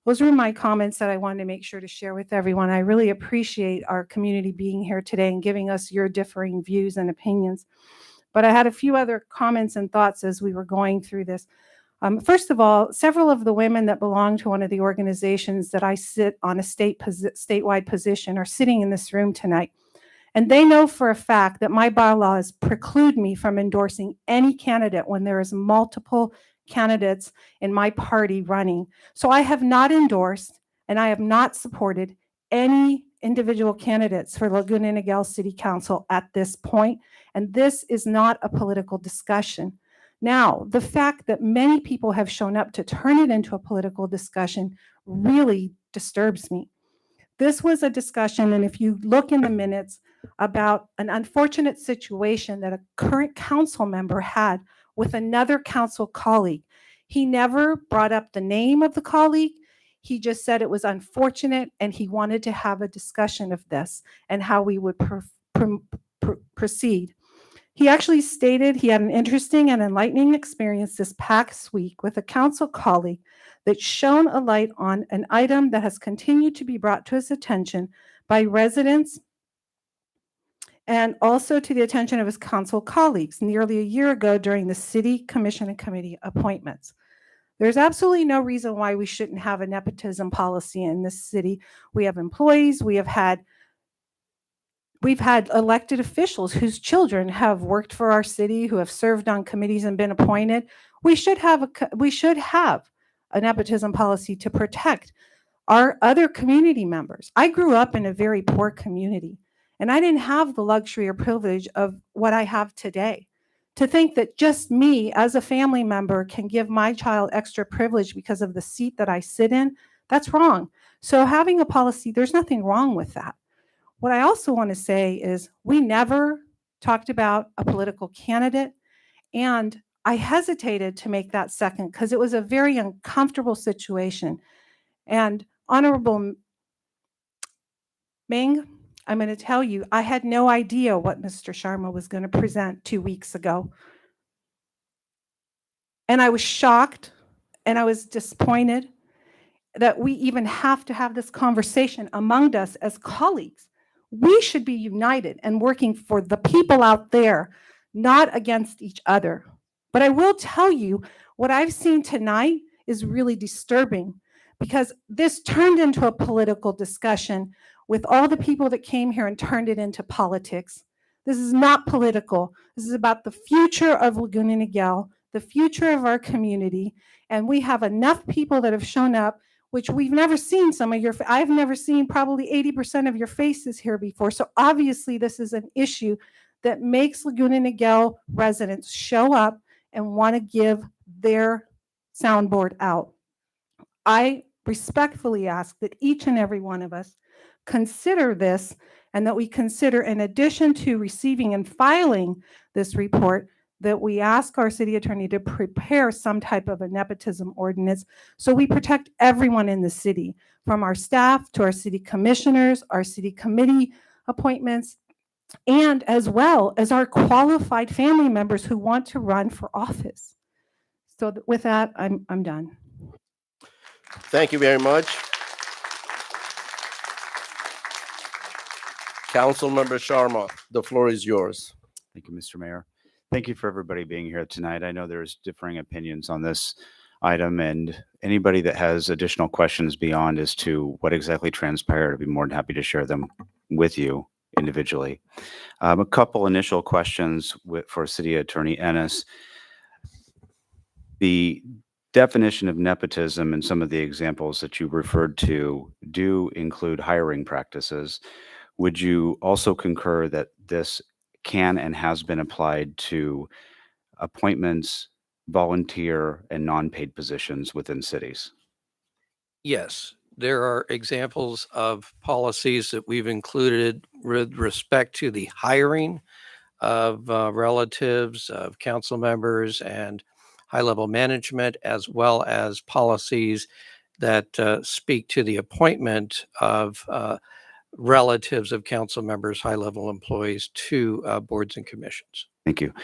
Those were my comments that I wanted to make sure to share with everyone. I really appreciate our community being here today and giving us your differing views and opinions. But I had a few other comments and thoughts as we were going through this. First of all, several of the women that belong to one of the organizations that I sit on a statewide position are sitting in this room tonight. And they know for a fact that my bylaws preclude me from endorsing any candidate when there is multiple candidates in my party running. So I have not endorsed and I have not supported any individual candidates for Laguna Niguel City Council at this point. And this is not a political discussion. Now, the fact that many people have shown up to turn it into a political discussion really disturbs me. This was a discussion, and if you look in the minutes, about an unfortunate situation that a current council member had with another council colleague. He never brought up the name of the colleague. He just said it was unfortunate and he wanted to have a discussion of this and how we would proceed. He actually stated he had an interesting and enlightening experience this past week with a council colleague that shone a light on an item that has continued to be brought to his attention by residents and also to the attention of his council colleagues nearly a year ago during the city commission and committee appointments. There's absolutely no reason why we shouldn't have a nepotism policy in this city. We have employees, we've had elected officials whose children have worked for our city, who have served on committees and been appointed. We should have a nepotism policy to protect our other community members. I grew up in a very poor community, and I didn't have the luxury or privilege of what I have today. To think that just me as a family member can give my child extra privilege because of the seat that I sit in, that's wrong. So having a policy, there's nothing wrong with that. What I also want to say is we never talked about a political candidate, and I hesitated to make that second because it was a very uncomfortable situation. And Honorable Ming, I'm going to tell you, I had no idea what Mr. Sharma was going to present 2 weeks ago. And I was shocked and I was disappointed that we even have to have this conversation among us as colleagues. We should be united and working for the people out there, not against each other. But I will tell you, what I've seen tonight is really disturbing, because this turned into a political discussion with all the people that came here and turned it into politics. This is not political. This is about the future of Laguna Niguel, the future of our community. And we have enough people that have shown up, which we've never seen I've never seen probably 80% of your faces here before. So obviously this is an issue that makes Laguna Niguel residents show up and want to give their soundboard out. I respectfully ask that each and every one of us consider this, and that we consider, in addition to receiving and filing this report, that we ask our city attorney to prepare some type of a nepotism ordinance so we protect everyone in the city, from our staff to our city commissioners, our city committee appointments, and as well as our qualified family members who want to run for office. So with that, I'm done. Thank you very much. Councilmember Sharma, the floor is yours. Thank you, Mr. Mayor. Thank you for everybody being here tonight. I know there's differing opinions on this item, and anybody that has additional questions beyond as to what exactly transpired, I'd be more than happy to share them with you individually. A couple initial questions for City Attorney Ennis. The definition of nepotism and some of the examples that you referred to do include hiring practices. Would you also concur that this can and has been applied to appointments, volunteer, and non-paid positions within cities? Yes, there are examples of policies that we've included with respect to the hiring of relatives, of council members, and high-level management, as well as policies that speak to the appointment of relatives of council members, high-level employees to boards and commissions. Thank you.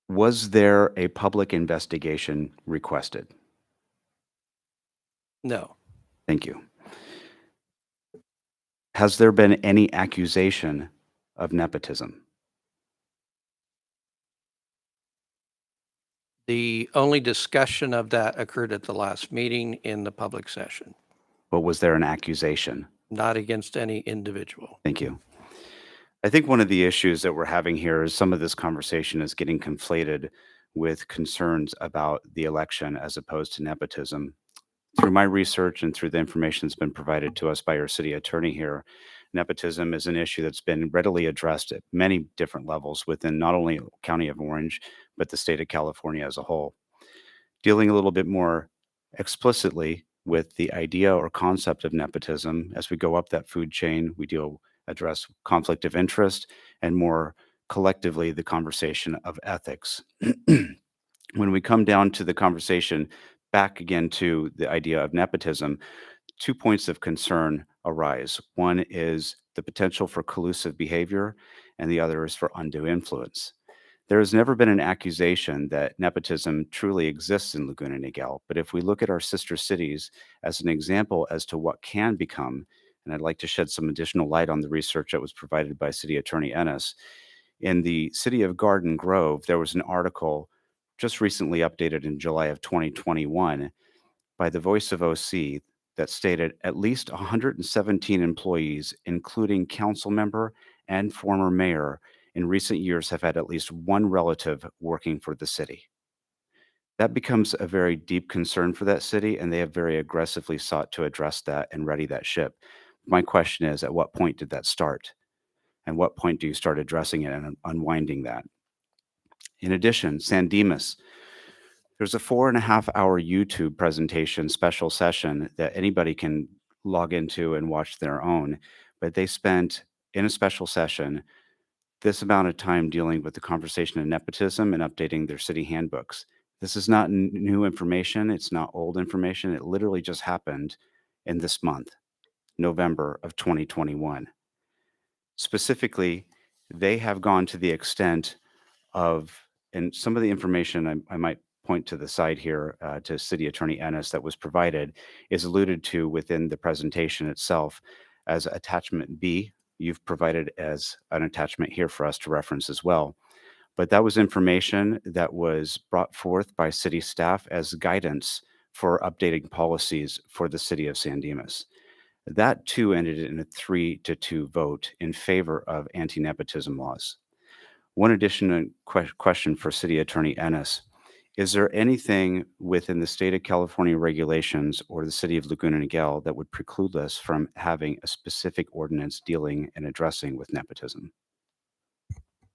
Was there a public investigation requested? No. Thank you. Has there been any accusation of nepotism? The only discussion of that occurred at the last meeting in the public session, But was there an accusation? not against any individual. Thank you. I think one of the issues that we're having here is some of this conversation is getting conflated with concerns about the election as opposed to nepotism. Through my research and through the information that's been provided to us by our city attorney here, nepotism is an issue that's been readily addressed at many different levels within not only County of Orange, but the state of California as a whole. Dealing a little bit more explicitly with the idea or concept of nepotism, as we go up that food chain, we address conflict of interest, and more collectively, the conversation of ethics. When we come down to the conversation back again to the idea of nepotism, 2 points of concern arise. One is the potential for collusive behavior, and the other is for undue influence. There has never been an accusation that nepotism truly exists in Laguna Niguel, but if we look at our sister cities as an example as to what can become, and I'd like to shed some additional light on the research that was provided by City Attorney Ennis. In the city of Garden Grove, there was an article just recently updated in July of 2021 by the Voice of OC that stated at least 117 employees, including council member and former mayor, in recent years have had at least one relative working for the city. That becomes a very deep concern for that city, and they have very aggressively sought to address that and ready that ship. My question is, at what point did that start? And what point do you start addressing it and unwinding that? In addition, San Dimas, there's a 4.5-hour YouTube presentation special session that anybody can log into and watch their own, but they spent in a special session this amount of time dealing with the conversation of nepotism and updating their city handbooks. This is not new information. It's not old information. It literally just happened in this month, November of 2021. Specifically, they have gone to the extent of, and some of the information I might point to the side here to City Attorney Ennis that was provided is alluded to within the presentation itself as attachment B. You've provided as an attachment here for us to reference as well. But that was information that was brought forth by city staff as guidance for updating policies for the city of San Dimas. That too ended in a 3-2 vote in favor of anti-nepotism laws. One additional question for City Attorney Ennis. Is there anything within the state of California regulations or the city of Laguna Niguel that would preclude us from having a specific ordinance dealing and addressing with nepotism?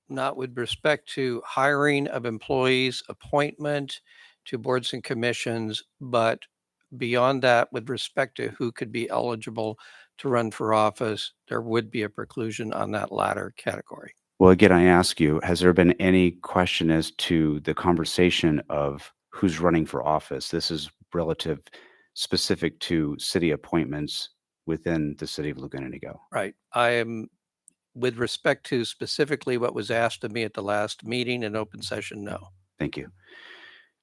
Not with respect to hiring of employees, appointment to boards and commissions, but beyond that, with respect to who could be eligible to run for office, there would be a preclusion on that latter category. Well, again, I ask you, has there been any question as to the conversation of who's running for office? This is relative specific to city appointments within the city of Laguna Niguel. Right. I am, with respect to specifically what was asked of me at the last meeting in open session, no. Thank you.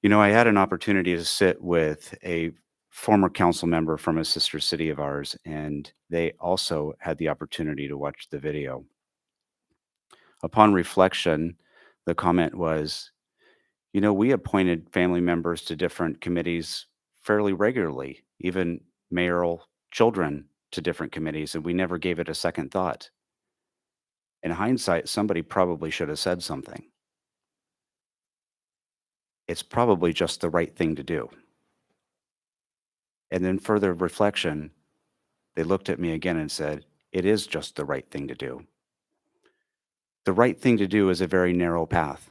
You know, I had an opportunity to sit with a former council member from a sister city of ours, and they also had the opportunity to watch the video. Upon reflection, the comment was, you know, we appointed family members to different committees fairly regularly, even mayoral children to different committees, and we never gave it a second thought. In hindsight, somebody probably should have said something. It's probably just the right thing to do. And then further reflection, they looked at me again and said, it is just the right thing to do. The right thing to do is a very narrow path.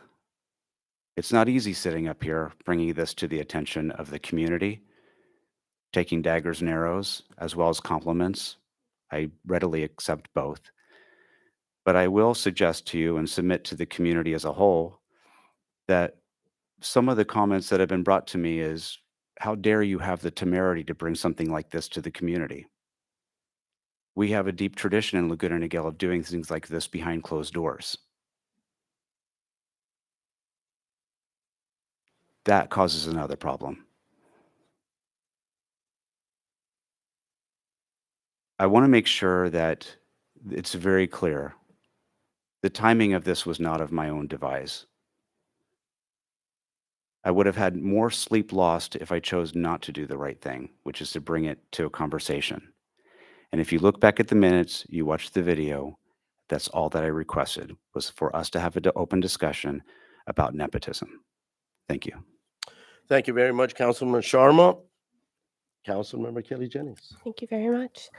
It's not easy sitting up here, bringing this to the attention of the community, taking daggers and arrows, as well as compliments. I readily accept both. But I will suggest to you and submit to the community as a whole that some of the comments that have been brought to me is, how dare you have the temerity to bring something like this to the community? We have a deep tradition in Laguna Niguel of doing things like this behind closed doors. That causes another problem. I want to make sure that it's very clear. The timing of this was not of my own devise. I would have had more sleep lost if I chose not to do the right thing, which is to bring it to a conversation. And if you look back at the minutes, you watch the video, that's all that I requested, was for us to have an open discussion about nepotism. Thank you. Thank you very much, Councilman Sharma. Councilmember Kelly Jennings. Thank you very much.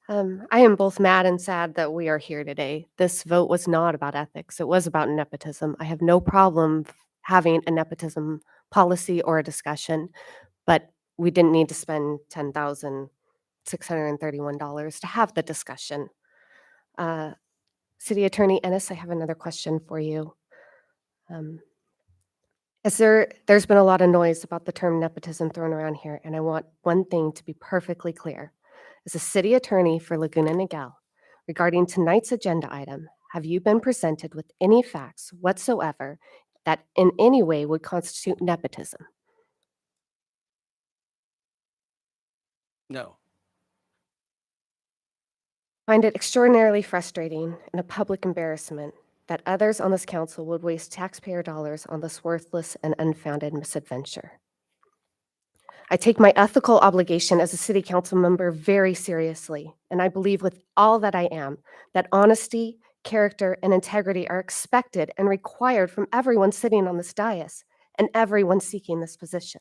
I am both mad and sad that we are here today. This vote was not about ethics. It was about nepotism. I have no problem having a nepotism policy or a discussion, but we didn't need to spend $10,631 to have the discussion. City Attorney Ennis, I have another question for you. There's been a lot of noise about the term nepotism thrown around here, and I want one thing to be perfectly clear. As a city attorney for Laguna Niguel, regarding tonight's agenda item, have you been presented with any facts whatsoever that in any way would constitute nepotism? No. I find it extraordinarily frustrating and a public embarrassment that others on this council would waste taxpayer dollars on this worthless and unfounded misadventure. I take my ethical obligation as a city council member very seriously, and I believe with all that I am that honesty, character, and integrity are expected and required from everyone sitting on this dais and everyone seeking this position.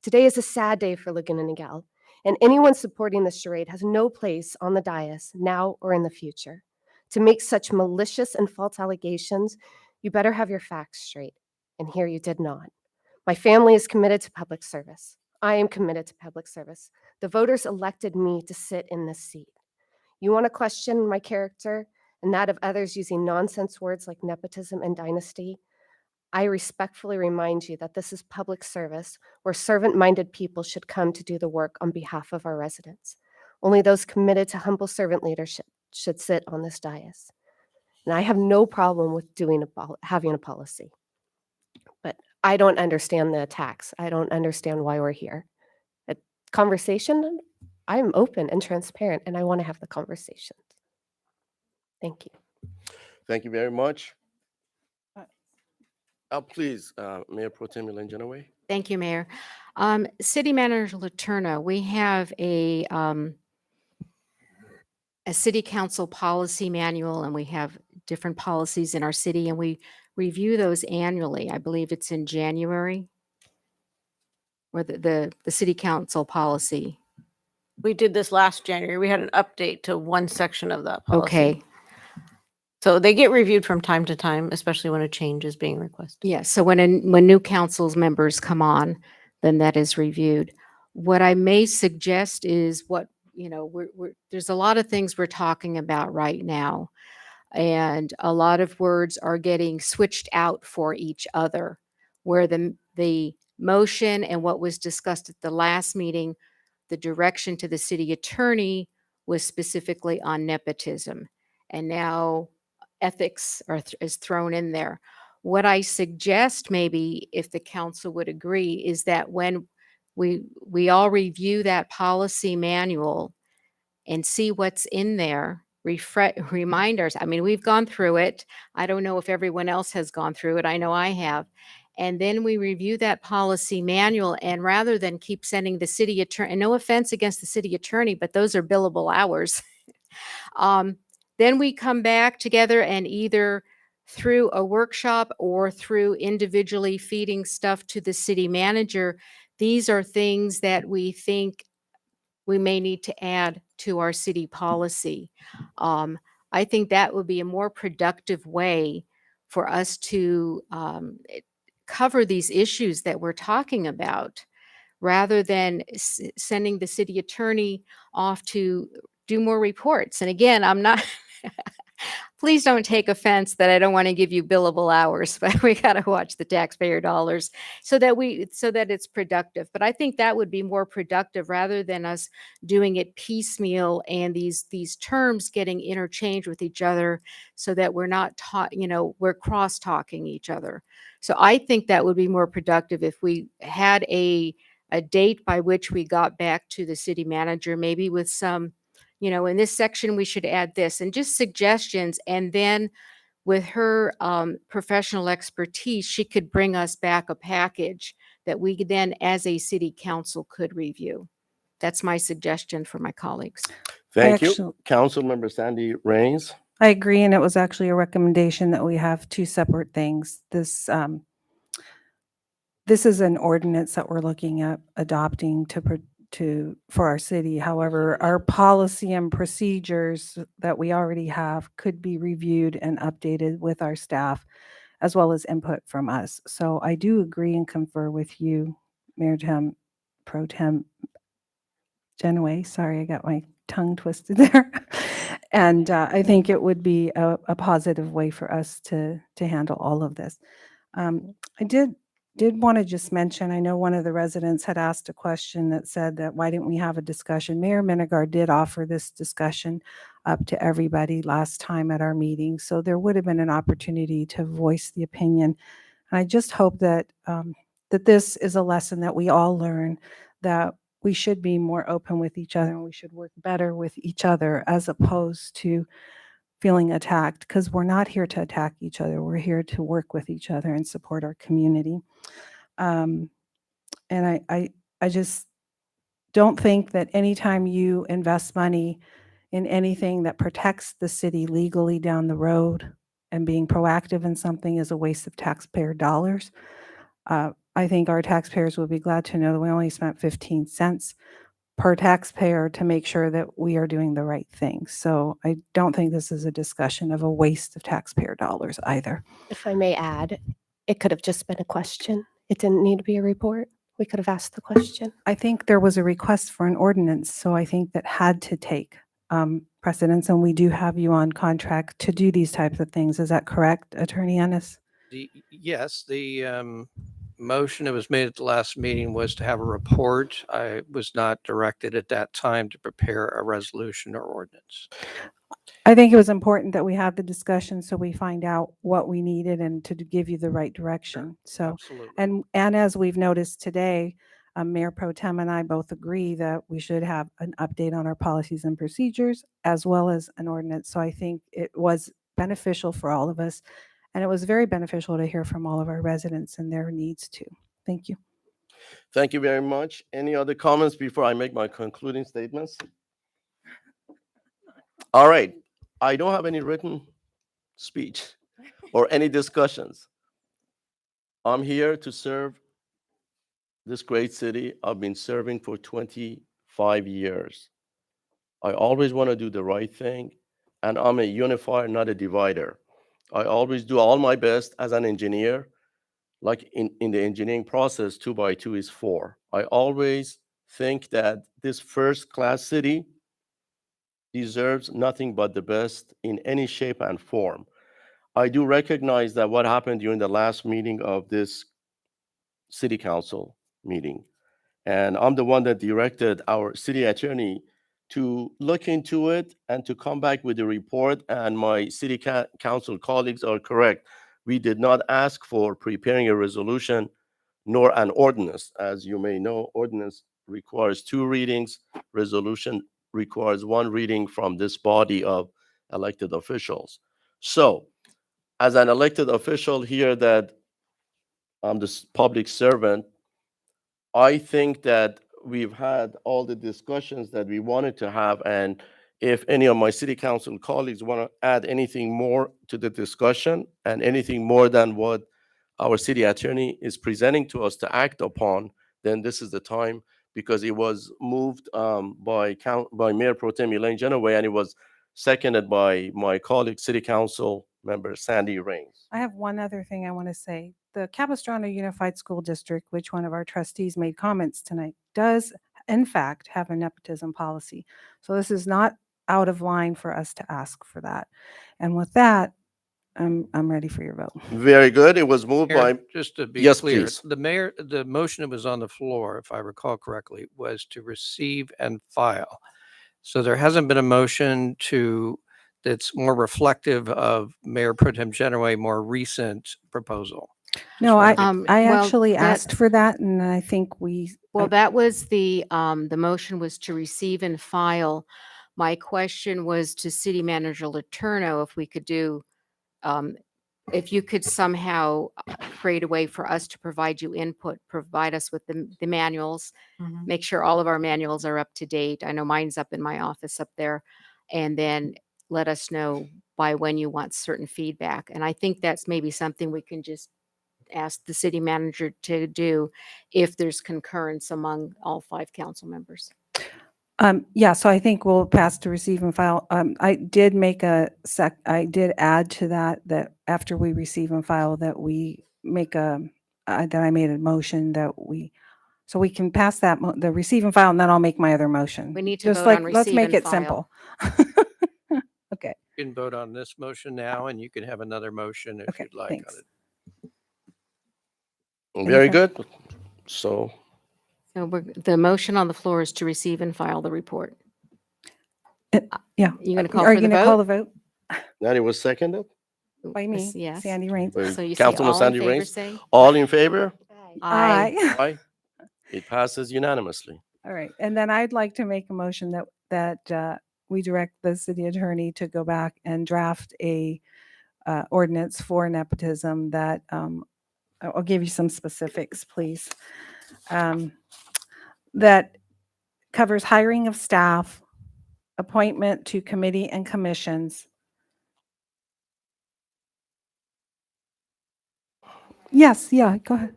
Today is a sad day for Laguna Niguel, and anyone supporting this charade has no place on the dais now or in the future. To make such malicious and false allegations, you better have your facts straight, and here you did not. My family is committed to public service. I am committed to public service. The voters elected me to sit in this seat. You want to question my character and that of others using nonsense words like nepotism and dynasty? I respectfully remind you that this is public service where servant-minded people should come to do the work on behalf of our residents. Only those committed to humble servant leadership should sit on this dais. And I have no problem with having a policy. But I don't understand the attacks. I don't understand why we're here. A conversation, I'm open and transparent, and I want to have the conversations. Thank you. Thank you very much. Please, Mayor Pro Tem Elaine Genoway. Thank you, Mayor. City Manager Letourneau, we have a city council policy manual, and we have different policies in our city, and we review those annually. I believe it's in January, or the city council policy. We did this last January. We had an update to one section of that policy. Okay. So they get reviewed from time to time, especially when a change is being requested. Yeah, so when new council's members come on, then that is reviewed. What I may suggest is there's a lot of things we're talking about right now, and a lot of words are getting switched out for each other, where the motion and what was discussed at the last meeting, the direction to the city attorney was specifically on nepotism, and now ethics is thrown in there. What I suggest, maybe if the council would agree, is that when we all review that policy manual and see what's in there, reminders. I mean, we've gone through it. I don't know if everyone else has gone through it. I know I have. And then we review that policy manual, and rather than keep sending the city attorney, and no offense against the city attorney, but those are billable hours. Then we come back together and either through a workshop or through individually feeding stuff to the city manager, these are things that we think we may need to add to our city policy. I think that would be a more productive way for us to cover these issues that we're talking about, rather than sending the city attorney off to do more reports. And again, I'm not, please don't take offense that I don't want to give you billable hours, but we got to watch the taxpayer dollars so that it's productive. But I think that would be more productive rather than us doing it piecemeal and these terms getting interchanged with each other, so that we're not we're cross talking each other. So I think that would be more productive if we had a date by which we got back to the city manager, maybe with some, in this section, we should add this, and just suggestions. And then with her professional expertise, she could bring us back a package that we then, as a city council, could review. That's my suggestion for my colleagues. Thank you. Council Member Sandy Rains. I agree, and it was actually a recommendation that we have two separate things. This is an ordinance that we're looking at adopting for our city. However, our policy and procedures that we already have could be reviewed and updated with our staff, as well as input from us. So I do agree and confer with you, Mayor Pro Tem Genoway. Sorry, I got my tongue twisted there. And I think it would be a positive way for us to handle all of this. I did want to just mention, I know one of the residents had asked a question that said that why didn't we have a discussion? Mayor Minigar did offer this discussion up to everybody last time at our meeting, so there would have been an opportunity to voice the opinion. And I just hope that that this is a lesson that we all learn, that we should be more open with each other and we should work better with each other, as opposed to feeling attacked, because we're not here to attack each other. We're here to work with each other and support our community. And I just don't think that anytime you invest money in anything that protects the city legally down the road and being proactive in something is a waste of taxpayer dollars. I think our taxpayers will be glad to know that we only spent 15 cents per taxpayer to make sure that we are doing the right thing. So I don't think this is a discussion of a waste of taxpayer dollars either. If I may add, it could have just been a question. It didn't need to be a report. We could have asked the question. I think there was a request for an ordinance, so I think that had to take precedence, and we do have you on contract to do these types of things. Is that correct, Attorney Ennis? Yes, the motion that was made at the last meeting was to have a report. I was not directed at that time to prepare a resolution or ordinance. I think it was important that we have the discussion so we find out what we needed and to give you the right direction. So, Absolutely. and as we've noticed today, Mayor Pro Tem and I both agree that we should have an update on our policies and procedures as well as an ordinance. So I think it was beneficial for all of us. And it was very beneficial to hear from all of our residents and their needs too. Thank you. Thank you very much. Any other comments before I make my concluding statements? All right. I don't have any written speech or any discussions. I'm here to serve this great city. I've been serving for 25 years. I always want to do the right thing, and I'm a unifier, not a divider. I always do all my best as an engineer. Like in the engineering process, 2 by 2 is 4. I always think that this first-class city deserves nothing but the best in any shape and form. I do recognize that what happened during the last meeting of this city council meeting, and I'm the one that directed our city attorney to look into it and to come back with a report, and my city council colleagues are correct. We did not ask for preparing a resolution nor an ordinance. As you may know, ordinance requires 2 readings, resolution requires 1 reading from this body of elected officials. So, as an elected official here that I'm the public servant, I think that we've had all the discussions that we wanted to have, and if any of my city council colleagues want to add anything more to the discussion and anything more than what our city attorney is presenting to us to act upon, then this is the time, because it was moved by Mayor Pro Tem Elaine Genoway, and it was seconded by my colleague, city council member Sandy Rains. I have one other thing I want to say. The Capistrano Unified School District, which one of our trustees made comments tonight, does in fact have a nepotism policy. So this is not out of line for us to ask for that. And with that, I'm ready for your vote. Very good. It was moved Mayor, by, just to be yes, clear, please. the motion that was on the floor, if I recall correctly, was to receive and file. So there hasn't been a motion that's more reflective of Mayor Pro Tem Genoway more recent proposal. No, I Well, actually that- asked for that, and I think Well, that was the motion was to receive and file. My question was to City Manager Letourneau if we could do, if you could somehow create a way for us to provide you input, provide us with the manuals, make sure all of our manuals are up to date. I know mine's up in my office up there, and then let us know by when you want certain feedback. And I think that's maybe something we can just ask the city manager to do if there's concurrence among all 5 council members. Yeah, so I think we'll pass to receive and file. I did make I did add to that after we receive and file that we make that I made a motion so we can pass that, the receive and file, and then I'll make my other motion. We need to Just vote like, on let's receive make and it file. simple. Okay. You can vote on this motion now, and you can have another motion if you'd like thanks. on it. Very good. So The motion on the floor is to receive and file the report. Yeah. You going to call Are for you the gonna vote? call the vote? that it was seconded. By me, Yes. Sandy Rains. By So you say Councilman all in Sandy favor, Rains. say? All in favor? Aye. Aye. It passes unanimously. All right. And then I'd like to make a motion that we direct the city attorney to go back and draft a ordinance for nepotism that, I'll give you some specifics, please. That covers hiring of staff, appointment to committee and commissions. Yes, yeah, go ahead.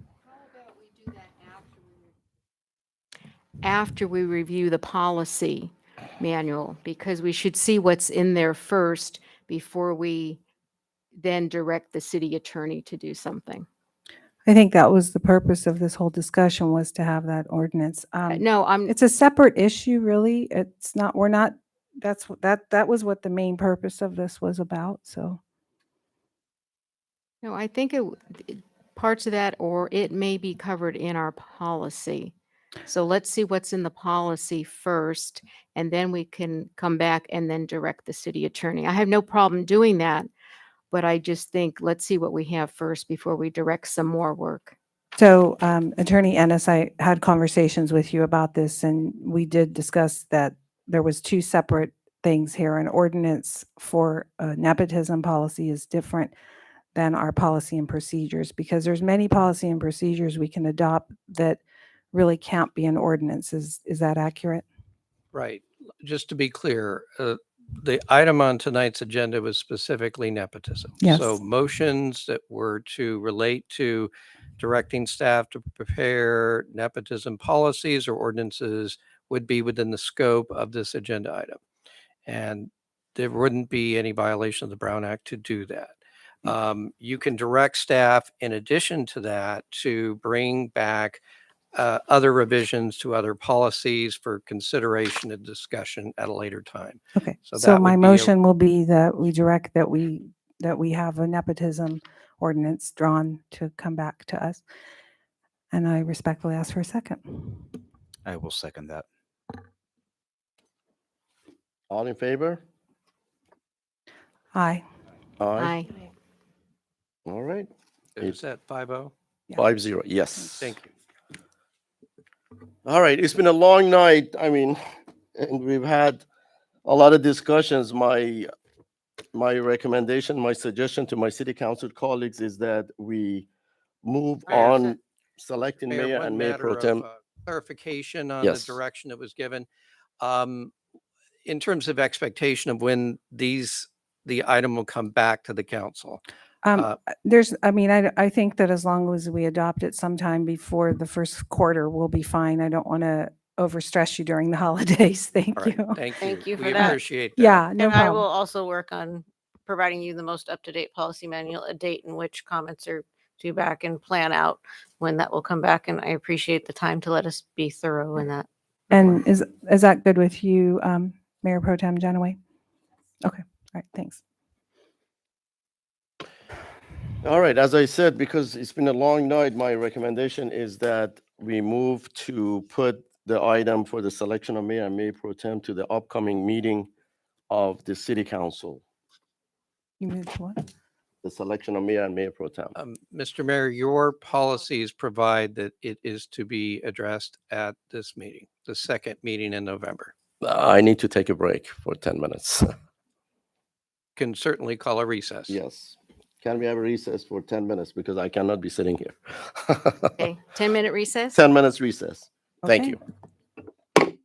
After we review the policy manual, because we should see what's in there first before we then direct the city attorney to do something. I think that was the purpose of this whole discussion, was to have that ordinance. No, It's a separate issue, really. It's not, we're not, that was what the main purpose of this was about, so. no, I think parts of that, or it may be covered in our policy. So let's see what's in the policy first, and then we can come back and then direct the city attorney. I have no problem doing that, but I just think, let's see what we have first before we direct some more work. So Attorney Ennis, I had conversations with you about this, and we did discuss that there was two separate things here. An ordinance for a nepotism policy is different than our policy and procedures, because there's many policy and procedures we can adopt that really can't be an ordinance. Is that accurate? Right. Just to be clear, the item on tonight's agenda was specifically nepotism. Yes. So motions that were to relate to directing staff to prepare nepotism policies or ordinances would be within the scope of this agenda item. And there wouldn't be any violation of the Brown Act to do that. You can direct staff in addition to that to bring back other revisions to other policies for consideration and discussion at a later time. Okay, So so that my would be a- motion will be that we direct that we have a nepotism ordinance drawn to come back to us. And I respectfully ask for a second. I will second that. All in favor? Aye. Aye. All right. Is that 5-0? 5-0, yes. Thank you. All right, it's been a long night. I mean, and we've had a lot of discussions. My recommendation, my suggestion to my city council colleagues is that we move Mayor, on selecting mayor one and mayor matter pro tem. of, clarification on Yes. the direction that was given. In terms of expectation of when the item will come back to the council. I think that as long as we adopt it sometime before the first quarter, we'll be fine. I don't want to overstress you during the holidays. Thank All right, you. thank you. Thank you for We that. appreciate that. Yeah, no And I will problem. also work on providing you the most up-to-date policy manual, a date in which comments are due back, and plan out when that will come back. And I appreciate the time to let us be thorough in that. And is that good with you, Mayor Pro Tem Genoway? Okay, all right, thanks. All right, as I said, because it's been a long night, my recommendation is that we move to put the item for the selection of mayor and mayor pro tem to the upcoming meeting of the city council, You moved to what? the selection of mayor and mayor pro tem. Mr. Mayor, your policies provide that it is to be addressed at this meeting, the second meeting in November. I need to take a break for 10 minutes. Can certainly call a recess. Yes. Can we have a recess for 10 minutes because I cannot be sitting here. Okay, 10-minute recess? 10 minutes recess. Thank Okay. you.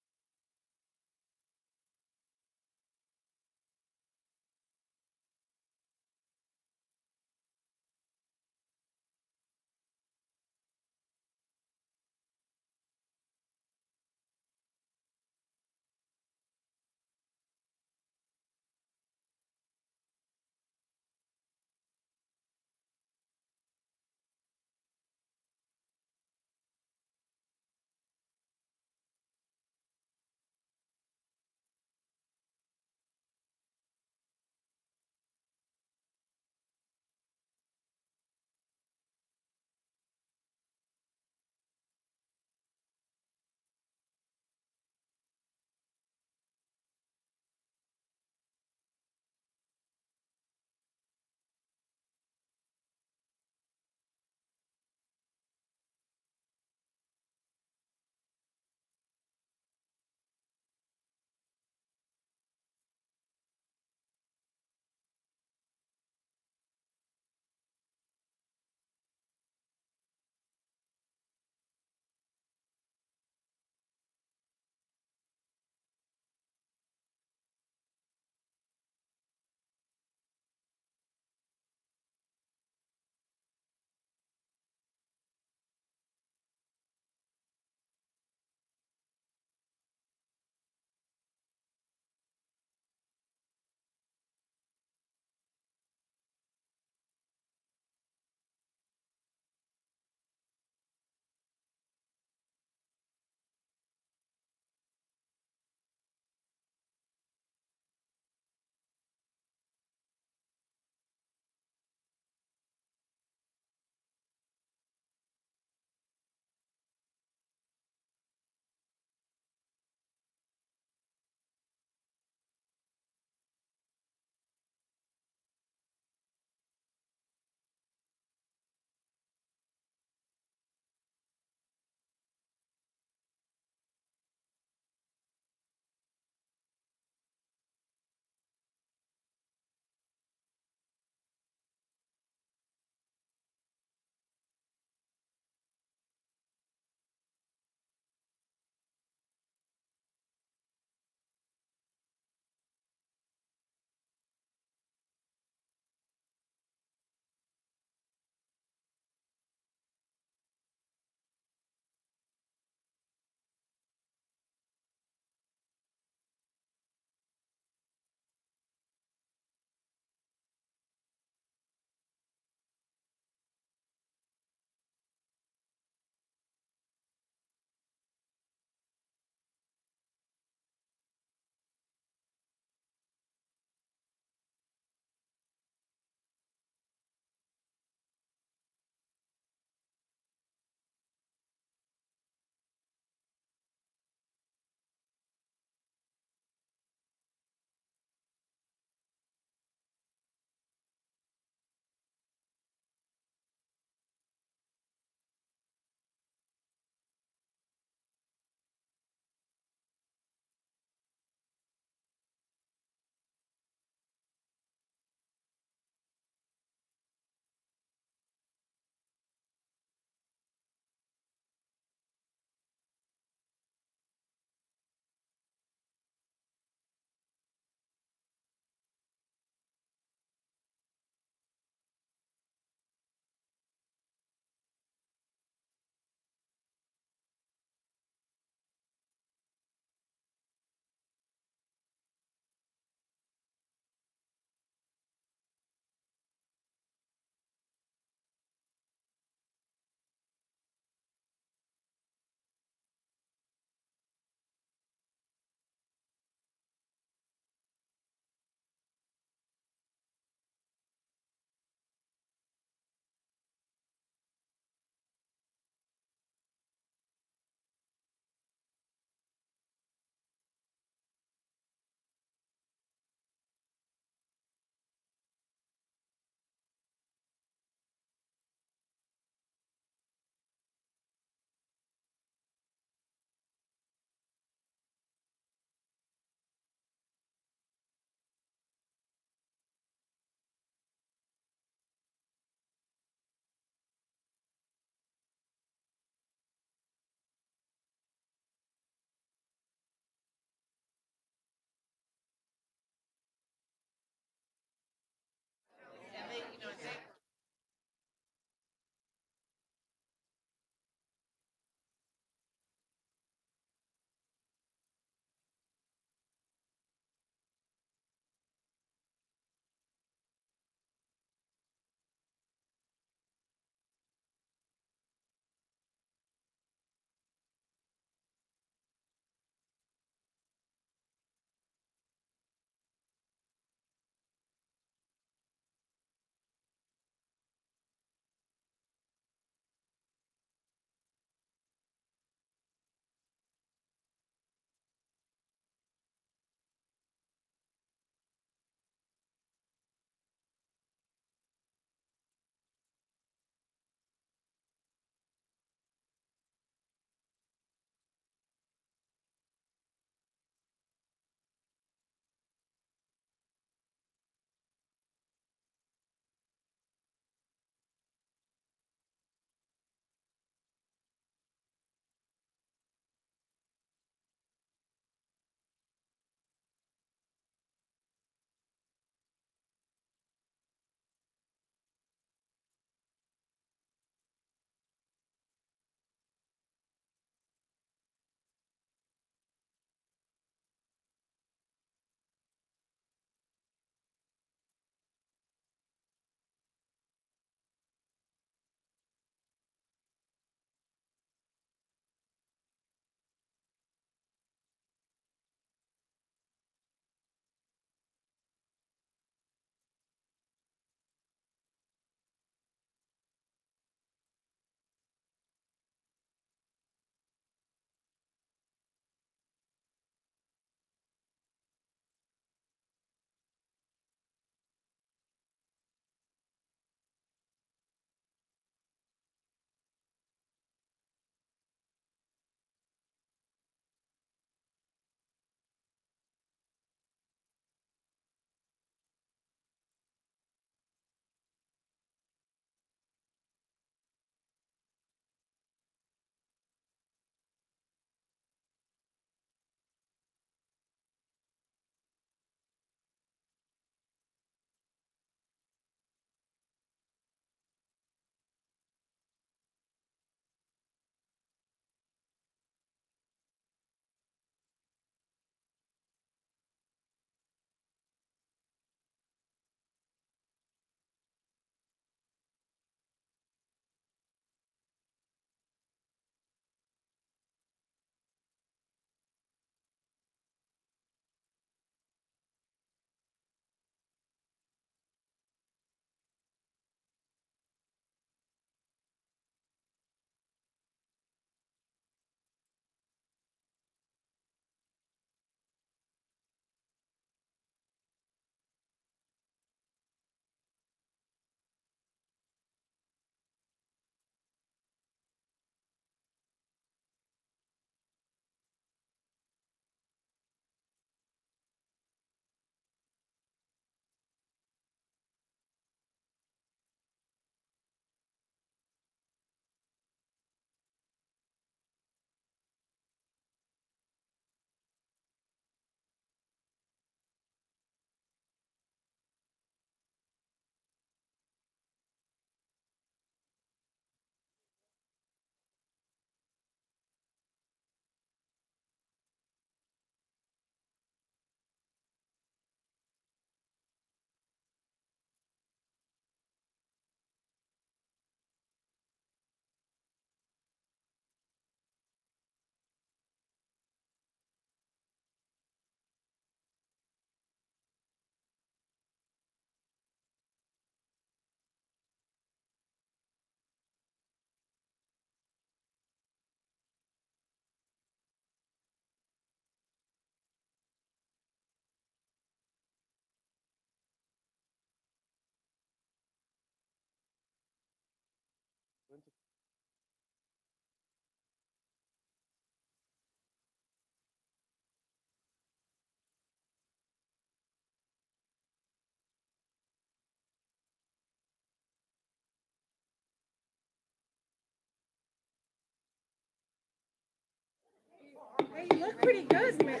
Hey, you look pretty good, man.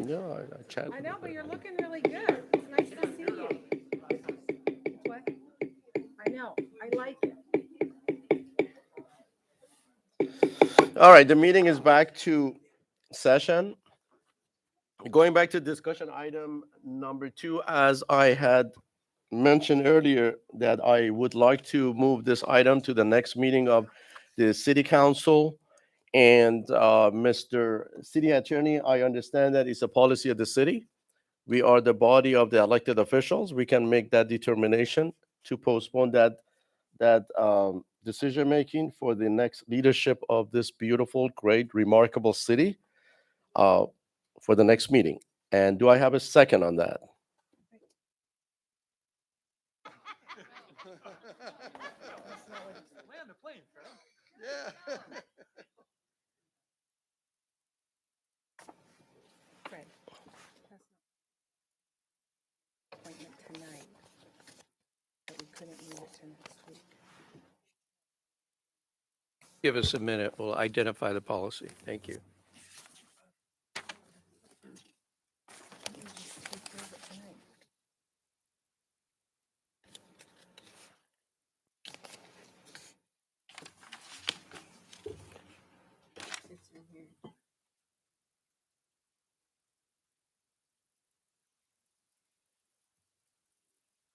Yeah, I chat. I know, but you're looking really good. It's nice to see you. What? I know, I like it. All right, the meeting is back to session. Going back to discussion item number 2, as I had mentioned earlier, that I would like to move this item to the next meeting of the city council. And Mr. City Attorney, I understand that it's a policy of the city. We are the body of the elected officials. We can make that determination to postpone that decision making for the next leadership of this beautiful, great, remarkable city for the next meeting. And do I have a second on that? Land the plane, Fred. Yeah. Fred, that's not appointment tonight, but we couldn't move it to next week. Give us a minute. We'll identify the policy. Thank you.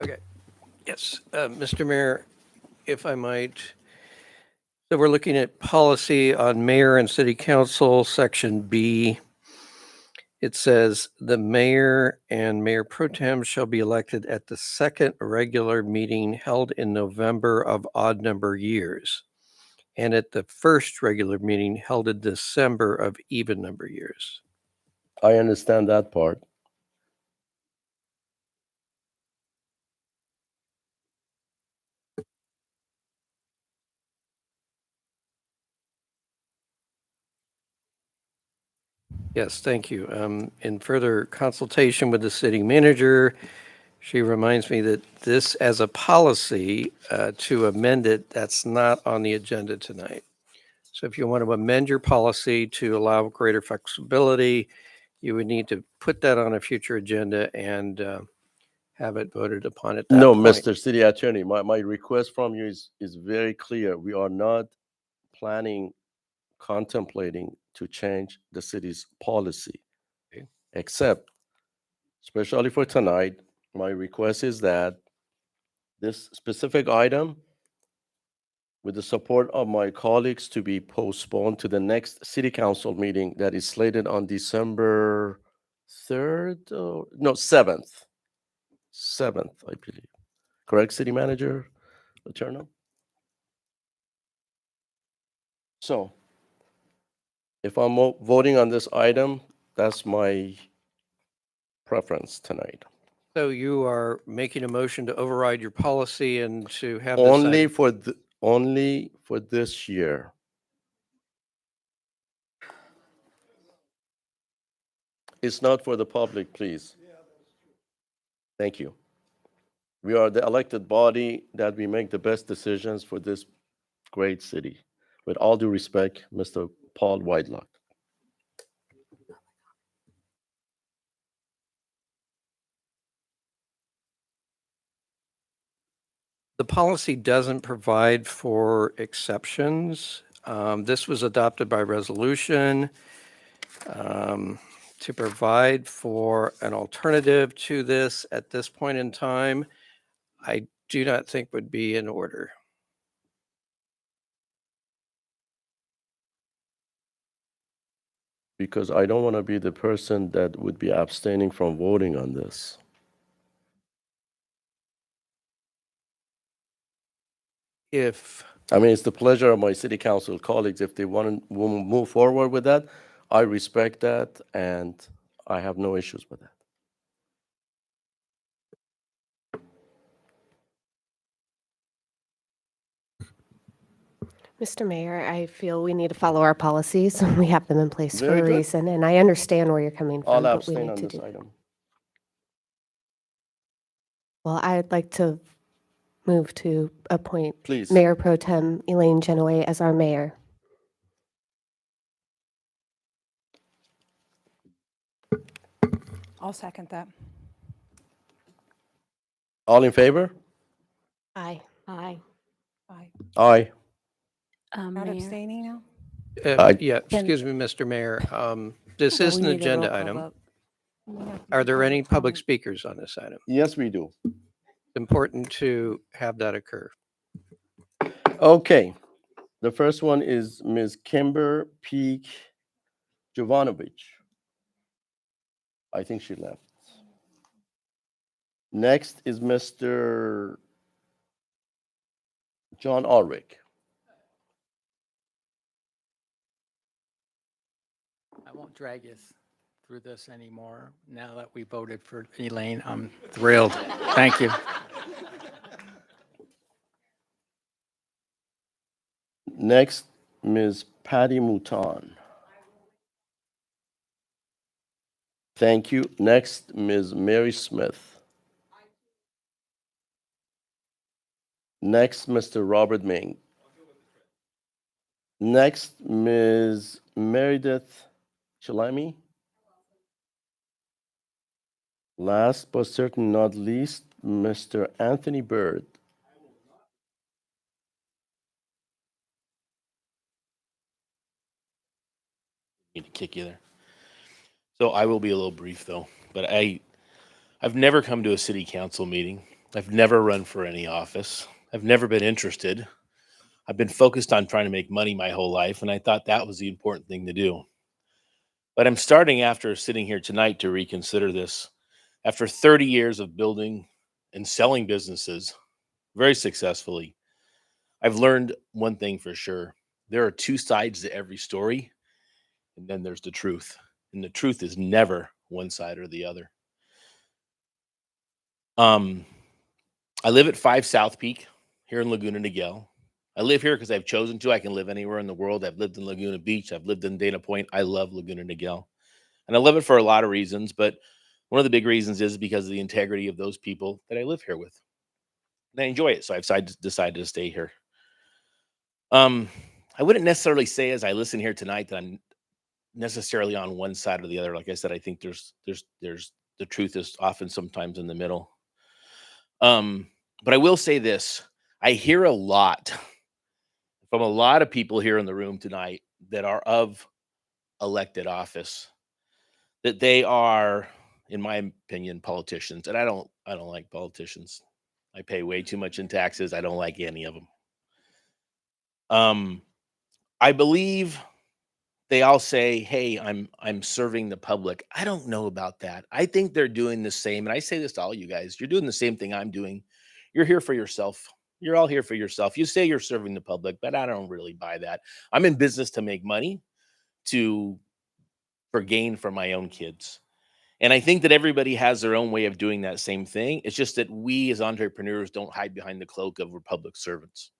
Okay. Yes, Mr. Mayor, if I might. So we're looking at policy on mayor and city council, section B. It says the mayor and mayor pro tem shall be elected at the second regular meeting held in November of odd number years, and at the first regular meeting held in December of even number years. I understand that part. Yes, thank you. In further consultation with the city manager, she reminds me that this, as a policy, to amend it, that's not on the agenda tonight. So if you want to amend your policy to allow greater flexibility, you would need to put that on a future agenda and have it voted upon at that No, point. Mr. City Attorney, my request from you is very clear. We are not planning, contemplating to change the city's policy. Okay. Except, especially for tonight, my request is that this specific item, with the support of my colleagues, to be postponed to the next city council meeting that is slated on December 3rd, or no, 7th. 7th, I believe. Correct, City Manager Letourneau? So, if I'm voting on this item, that's my preference tonight. So you are making a motion to override your policy and to have this Only item- only for this year. It's not for the public, please. Thank you. We are the elected body that we make the best decisions for this great city. With all due respect, Mr. Paul Whitelock. The policy doesn't provide for exceptions. This was adopted by resolution to provide for an alternative to this at this point in time. I do not think would be in order. Because I don't want to be the person that would be abstaining from voting on this. I mean, it's the pleasure of my city council colleagues. If they want to move forward with that, I respect that, and I have no issues with that. Mr. Mayor, I feel we need to follow our policies. We have them in place for Very a good. reason, and I understand where you're coming from, I'll but we abstain need on to this do. item. Well, I'd like to move to appoint Please. Mayor Pro Tem Elaine Genoway as our mayor. I'll second that. All in favor? Aye. Aye. Aye. Aye. Not Mayor. abstaining now? Yeah, excuse me, Mr. Mayor. This is an agenda item. Are there any public speakers on this item? Yes, we do. Important to have that occur. Okay. The first one is Ms. Kimber Peak Jovanovich. I think she left. Next is Mr. John Ulrich. I won't drag you through this anymore. Now that we voted for Elaine, I'm thrilled. Thank you. Next, Ms. Patty Mouton. Thank you. Next, Ms. Mary Smith. Next, Mr. Robert Ming. Next, Ms. Meredith Chalami. Last but certainly not least, Mr. Anthony Bird. Need to kick you there. So I will be a little brief though, but I've never come to a city council meeting. I've never run for any office. I've never been interested. I've been focused on trying to make money my whole life, and I thought that was the important thing to do. But I'm starting after sitting here tonight to reconsider this. After 30 years of building and selling businesses very successfully, I've learned one thing for sure. There are two sides to every story, and then there's the truth. And the truth is never one side or the other. I live at 5 South Peak here in Laguna Niguel. I live here because I've chosen to. I can live anywhere in the world. I've lived in Laguna Beach. I've lived in Dana Point. I love Laguna Niguel. And I love it for a lot of reasons, but one of the big reasons is because of the integrity of those people that I live here with. And I enjoy it, so I've decided to stay here. I wouldn't necessarily say as I listen here tonight that I'm necessarily on one side or the other. Like I said, I think there's the truth is often sometimes in the middle. But I will say this, I hear a lot from a lot of people here in the room tonight that are of elected office, that they are, in my opinion, politicians. And I don't like politicians. I pay way too much in taxes. I don't like any of them. I believe they all say, hey, I'm serving the public. I don't know about that. I think they're doing the same. And I say this to all you guys, you're doing the same thing I'm doing. You're here for yourself. You're all here for yourself. You say you're serving the public, but I don't really buy that. I'm in business to make money, for gain for my own kids. And I think that everybody has their own way of doing that same thing. It's just that we as entrepreneurs don't hide behind the cloak of we're public servants.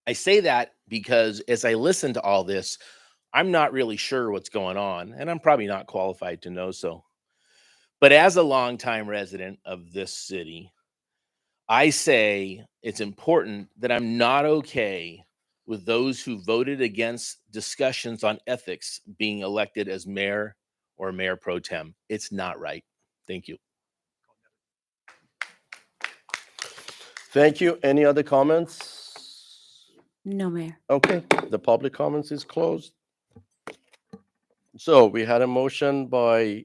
I say that because as I listen to all this, I'm not really sure what's going on, and I'm probably not qualified to know so. But as a longtime resident of this city, I say it's important that I'm not okay with those who voted against discussions on ethics being elected as mayor or mayor pro tem. It's not right. Thank you. Thank you. Any other comments? No, Mayor. Okay, the public comments is closed. So we had a motion by,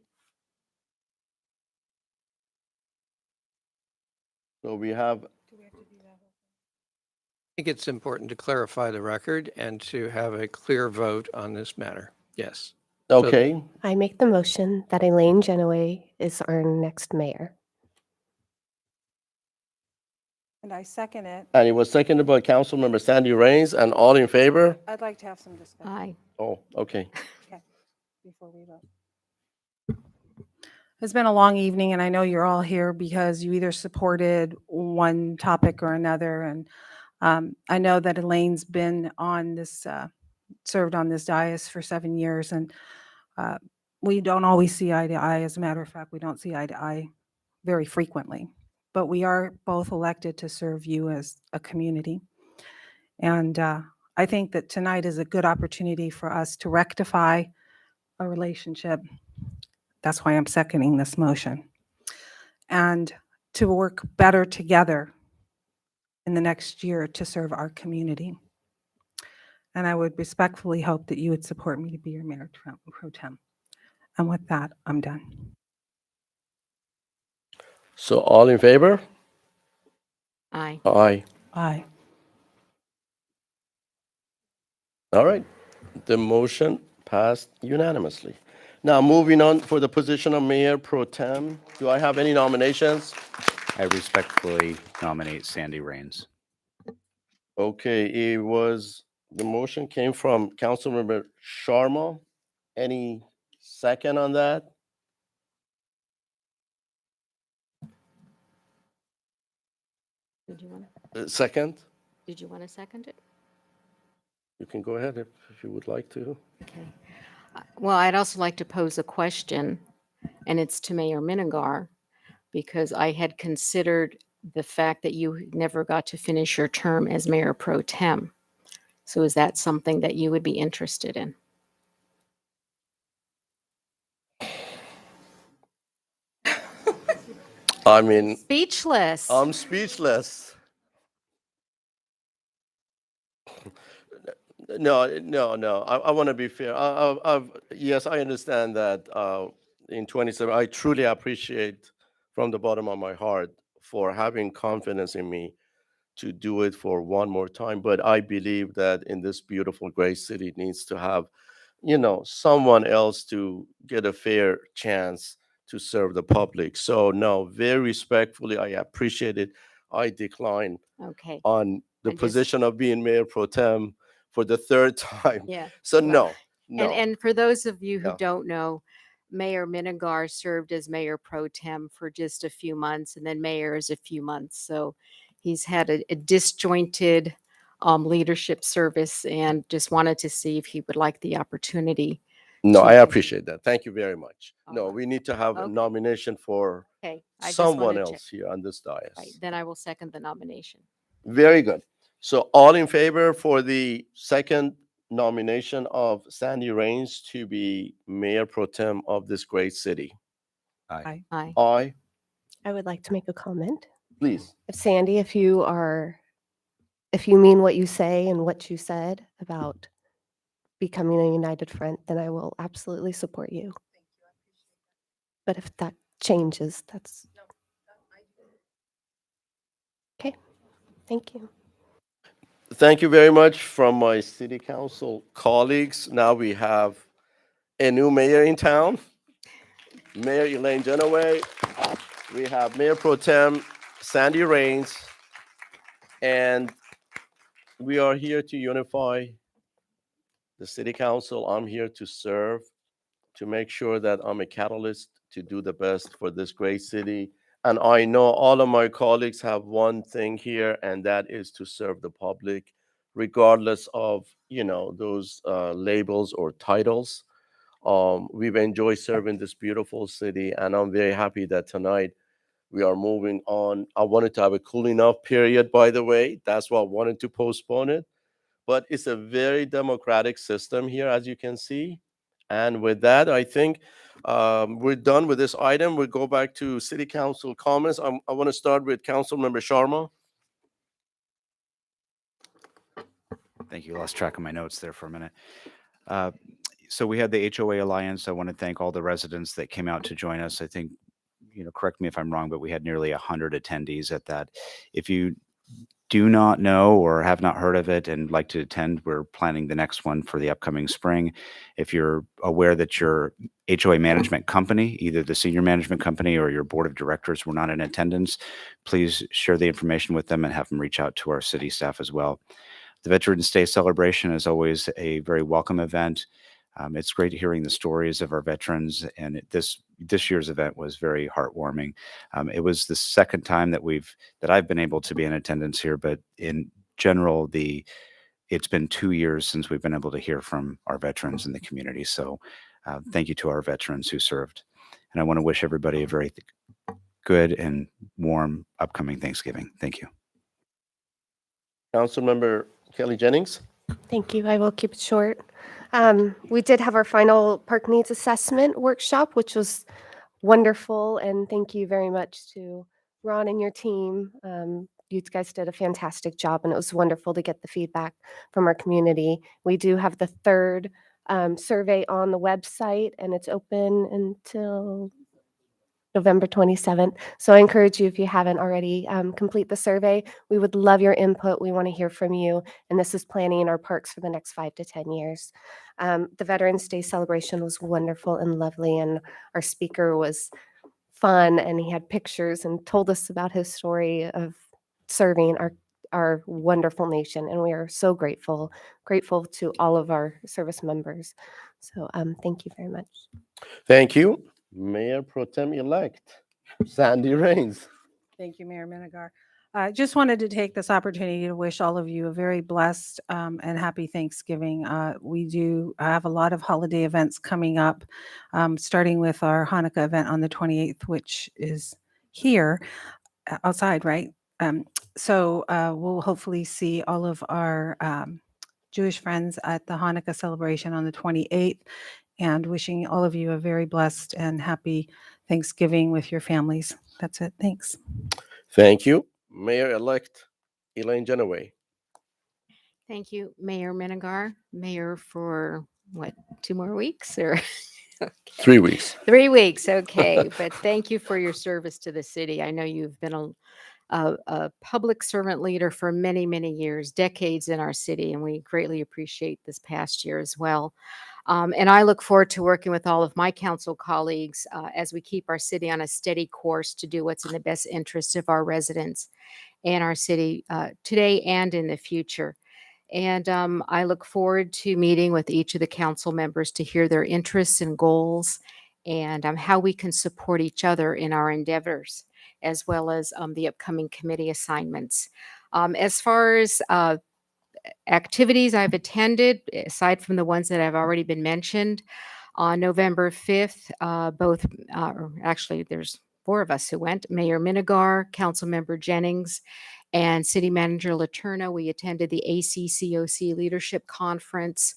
so we have, I think it's important to clarify the record and to have a clear vote on this matter. Yes. So- okay, I make the motion that Elaine Genoway is our next mayor. And I second it. and it was seconded by Councilmember Sandy Rains, and all in favor? I'd like to have some discussion. Aye. Oh, okay. Before we vote. It's been a long evening, and I know you're all here because you either supported one topic or another. And I know that Elaine's been on this, served on this dais for 7 years, and we don't always see eye to eye. As a matter of fact, we don't see eye to eye very frequently. But we are both elected to serve you as a community. And I think that tonight is a good opportunity for us to rectify a relationship That's why I'm seconding this motion. And to work better together in the next year to serve our community. And I would respectfully hope that you would support me to be your mayor pro tem. And with that, I'm done. So all in favor? Aye. Aye. Aye. All right. The motion passed unanimously. Now, moving on for the position of mayor pro tem. Do I have any nominations? I respectfully nominate Sandy Rains. Okay, the motion came from Councilmember Sharma. Any second on that? Did you want Second? to second it? You can go ahead if you would like to. Okay. Well, I'd also like to pose a question, and it's to Mayor Minigar, because I had considered the fact that you never got to finish your term as mayor pro tem. So is that something that you would be interested in? I mean, Speechless. I'm speechless. No. I want to be fair. Yes, I understand that in 27, I truly appreciate from the bottom of my heart for having confidence in me to do it for one more time. But I believe that in this beautiful, great city, it needs to have, someone else to get a fair chance to serve the public. So no, very respectfully, I appreciate it. I decline Okay. on the I just- position of being mayor pro tem for the third time. Yeah. So Well, no. And for those of you who Yeah. don't know, Mayor Minigar served as mayor pro tem for just a few months, and then mayor is a few months. So he's had a disjointed leadership service, and just wanted to see if he would like the opportunity. No, to I continue. appreciate that. Thank you very much. No, we need to have a Okay. nomination for Okay. I just someone wanted to- else here on this dais. Right, then I will second the nomination. Very good. So all in favor for the second nomination of Sandy Rains to be mayor pro tem of this great city? Aye. Aye. Aye, I would like to make a comment. please. Sandy, if you mean what you say and what you said about becoming a united front, then I will absolutely support you. But if that changes, that's okay. Thank you. Thank you very much from my city council colleagues. Now we have a new mayor in town, Mayor Elaine Dunaway. We have Mayor Pro Tem Sandy Rains. And we are here to unify the city council. I'm here to serve, to make sure that I'm a catalyst to do the best for this great city. And I know all of my colleagues have one thing here, and that is to serve the public, regardless of, those labels or titles. We've enjoyed serving this beautiful city, and I'm very happy that tonight we are moving on. I wanted to have a cooling off period, by the way. That's why I wanted to postpone it. But it's a very democratic system here, as you can see. And with that, I think we're done with this item. We'll go back to city council comments. I want to start with Councilmember Sharma. Thank you. Lost track of my notes there for a minute. So we had the HOA Alliance. I want to thank all the residents that came out to join us. I think, correct me if I'm wrong, but we had nearly 100 attendees at that. If you do not know or have not heard of it and like to attend, we're planning the next one for the upcoming spring. If you're aware that your HOA management company, either the senior management company or your board of directors were not in attendance, please share the information with them and have them reach out to our city staff as well. The Veterans Day celebration is always a very welcome event. It's great hearing the stories of our veterans, and this year's event was very heartwarming. It was the second time that I've been able to be in attendance here, but in general, it's been 2 years since we've been able to hear from our veterans in the community. So thank you to our veterans who served. And I want to wish everybody a very good and warm upcoming Thanksgiving. Thank you. Councilmember Kelly Jennings. Thank you. I will keep it short. We did have our final park needs assessment workshop, which was wonderful. And thank you very much to Ron and your team. You guys did a fantastic job, and it was wonderful to get the feedback from our community. We do have the third survey on the website, and it's open until November 27th. So I encourage you, if you haven't already, complete the survey. We would love your input. We want to hear from you. And this is planning our parks for the next 5 to 10 years. The Veterans Day celebration was wonderful and lovely. And our speaker was fun, and he had pictures and told us about his story of serving our wonderful nation. And we are so grateful to all of our service members. So thank you very much. Thank you. Mayor Pro Tem-elect Sandy Rains. Thank you, Mayor Minigar. I just wanted to take this opportunity to wish all of you a very blessed and happy Thanksgiving. We do have a lot of holiday events coming up, starting with our Hanukkah event on the 28th, which is here outside, right? So we'll hopefully see all of our Jewish friends at the Hanukkah celebration on the 28th, and wishing all of you a very blessed and happy Thanksgiving with your families. That's it. Thanks. Thank you. Mayor-elect Elaine Genoway. Thank you, Mayor Minigar. Mayor for what, 2 more weeks or? Okay. 3 weeks. 3 weeks, okay. But thank you for your service to the city. I know you've been a public servant leader for many, many years, decades in our city, and we greatly appreciate this past year as well. And I look forward to working with all of my council colleagues as we keep our city on a steady course to do what's in the best interest of our residents and our city today and in the future. And I look forward to meeting with each of the council members to hear their interests and goals, and how we can support each other in our endeavors, as well as the upcoming committee assignments. As far as activities I've attended, aside from the ones that have already been mentioned, on November 5th, actually there's 4 of us who went, Mayor Minigar, Councilmember Jennings, and City Manager Letourneau. We attended the ACCOC Leadership Conference.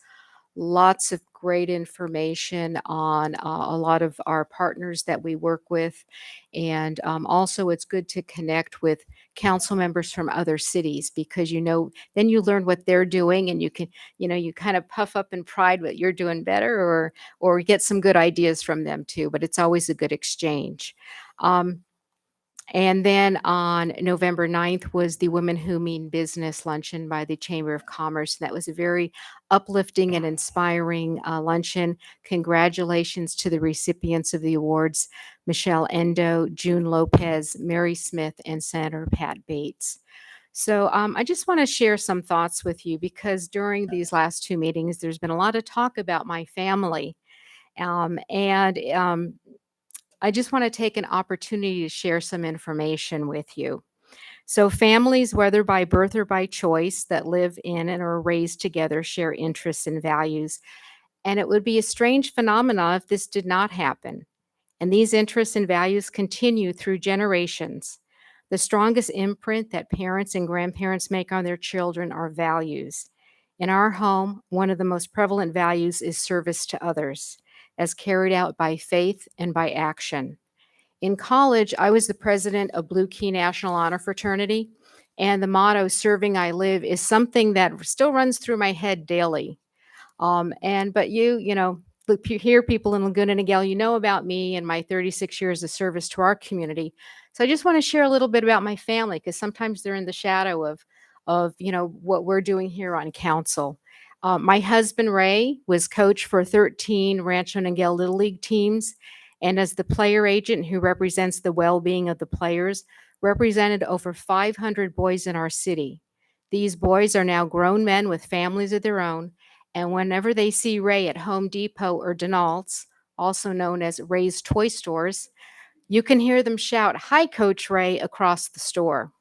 Lots of great information on a lot of our partners that we work with. And also it's good to connect with council members from other cities, because, then you learn what they're doing, and you can, you kind of puff up in pride what you're doing better, or get some good ideas from them too. But it's always a good exchange. And then on November 9th was the Women Who Mean Business luncheon by the Chamber of Commerce. That was a very uplifting and inspiring luncheon. Congratulations to the recipients of the awards, Michelle Endo, June Lopez, Mary Smith, and Senator Pat Bates. So I just want to share some thoughts with you, because during these last 2 meetings, there's been a lot of talk about my family. I just want to take an opportunity to share some information with you. So families, whether by birth or by choice, that live in and are raised together share interests and values. And it would be a strange phenomenon if this did not happen. And these interests and values continue through generations. The strongest imprint that parents and grandparents make on their children are values. In our home, one of the most prevalent values is service to others, as carried out by faith and by action. In college, I was the president of Blue Key National Honor Fraternity, and the motto, "Serving I Live," is something that still runs through my head daily. But you hear people in Laguna Niguel, about me and my 36 years of service to our community. So I just want to share a little bit about my family, because sometimes they're in the shadow of what we're doing here on council. My husband, Ray, was coach for 13 Rancho Niguel Little League teams, and as the player agent who represents the well-being of the players, represented over 500 boys in our city. These boys are now grown men with families of their own, and whenever they see Ray at Home Depot or Denalt's, also known as Ray's Toy Stores, you can hear them shout, "Hi, Coach Ray," across the store.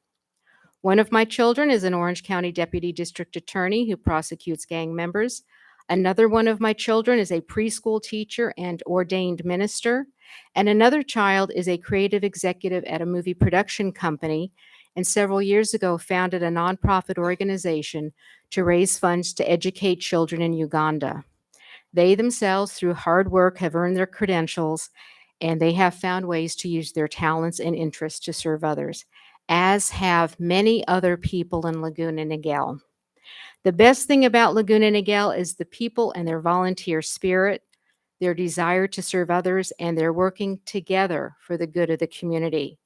One of my children is an Orange County Deputy District Attorney who prosecutes gang members. Another one of my children is a preschool teacher and ordained minister. And another child is a creative executive at a movie production company, and several years ago founded a nonprofit organization to raise funds to educate children in Uganda. They themselves, through hard work, have earned their credentials, and they have found ways to use their talents and interests to serve others, as have many other people in Laguna Niguel. The best thing about Laguna Niguel is the people and their volunteer spirit, their desire to serve others, and their working together for the good of the community.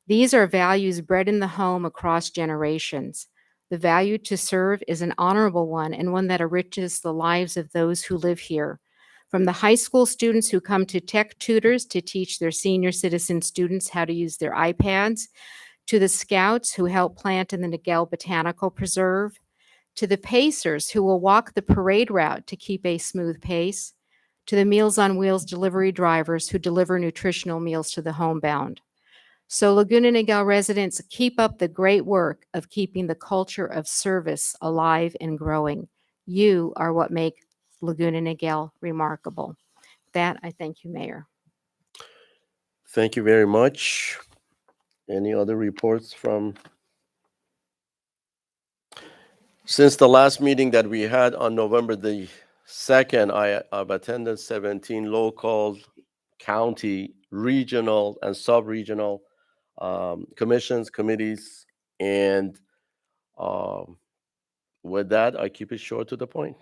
These are values bred in the home across generations. The value to serve is an honorable one and one that enriches the lives of those who live here. From the high school students who come to tech tutors to teach their senior citizen students how to use their iPads, to the scouts who help plant in the Niguel Botanical Preserve, to the pacers who will walk the parade route to keep a smooth pace, to the Meals on Wheels delivery drivers who deliver nutritional meals to the homebound. So Laguna Niguel residents, keep up the great work of keeping the culture of service alive and growing. You are what make Laguna Niguel remarkable. That, I thank you, Mayor. Thank you very much. Any other reports from? Since the last meeting that we had on November the 2nd, I've attended 17 local, county, regional, and sub-regional commissions, committees, and with that, I keep it short to the point.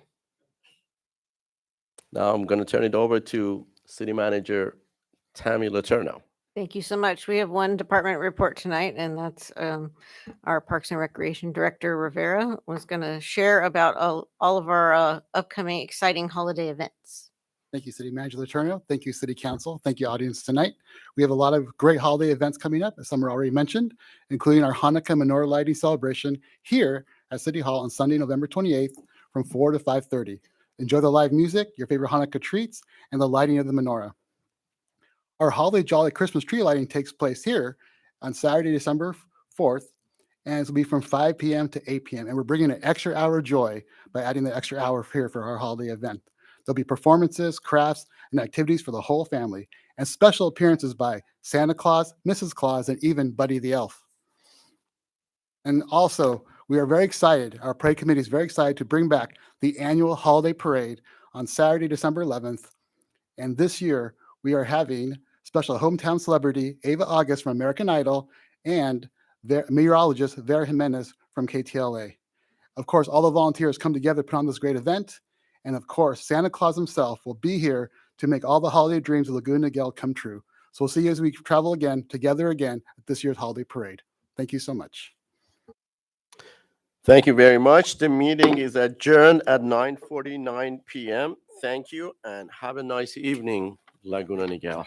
Now I'm going to turn it over to City Manager Tammy Letourneau. Thank you so much. We have one department report tonight, and that's our Parks and Recreation Director Rivera was going to share about all of our upcoming exciting holiday events. Thank you, City Manager Letourneau. Thank you, City Council. Thank you, audience tonight. We have a lot of great holiday events coming up, as some are already mentioned, including our Hanukkah menorah lighting celebration here at City Hall on Sunday, November 28th from 4 to 5:30. Enjoy the live music, your favorite Hanukkah treats, and the lighting of the menorah. Our Holiday Jolly Christmas tree lighting takes place here on Saturday, December 4th, and it'll be from 5 p.m. to 8 p.m. And we're bringing an extra hour of joy by adding the extra hour here for our holiday event. There'll be performances, crafts, and activities for the whole family, and special appearances by Santa Claus, Mrs. Claus, and even Buddy the Elf. And also, we are very excited, our parade committee is very excited to bring back the annual holiday parade on Saturday, December 11th. And this year, we are having special hometown celebrity Ava August from American Idol and their meteorologist Vera Jimenez from KTLA. Of course, all the volunteers come together to put on this great event. And of course, Santa Claus himself will be here to make all the holiday dreams of Laguna Niguel come true. So we'll see you as we travel again, together again, at this year's holiday parade. Thank you so much. Thank you very much. The meeting is adjourned at 9:49 p.m. Thank you and have a nice evening, Laguna Niguel.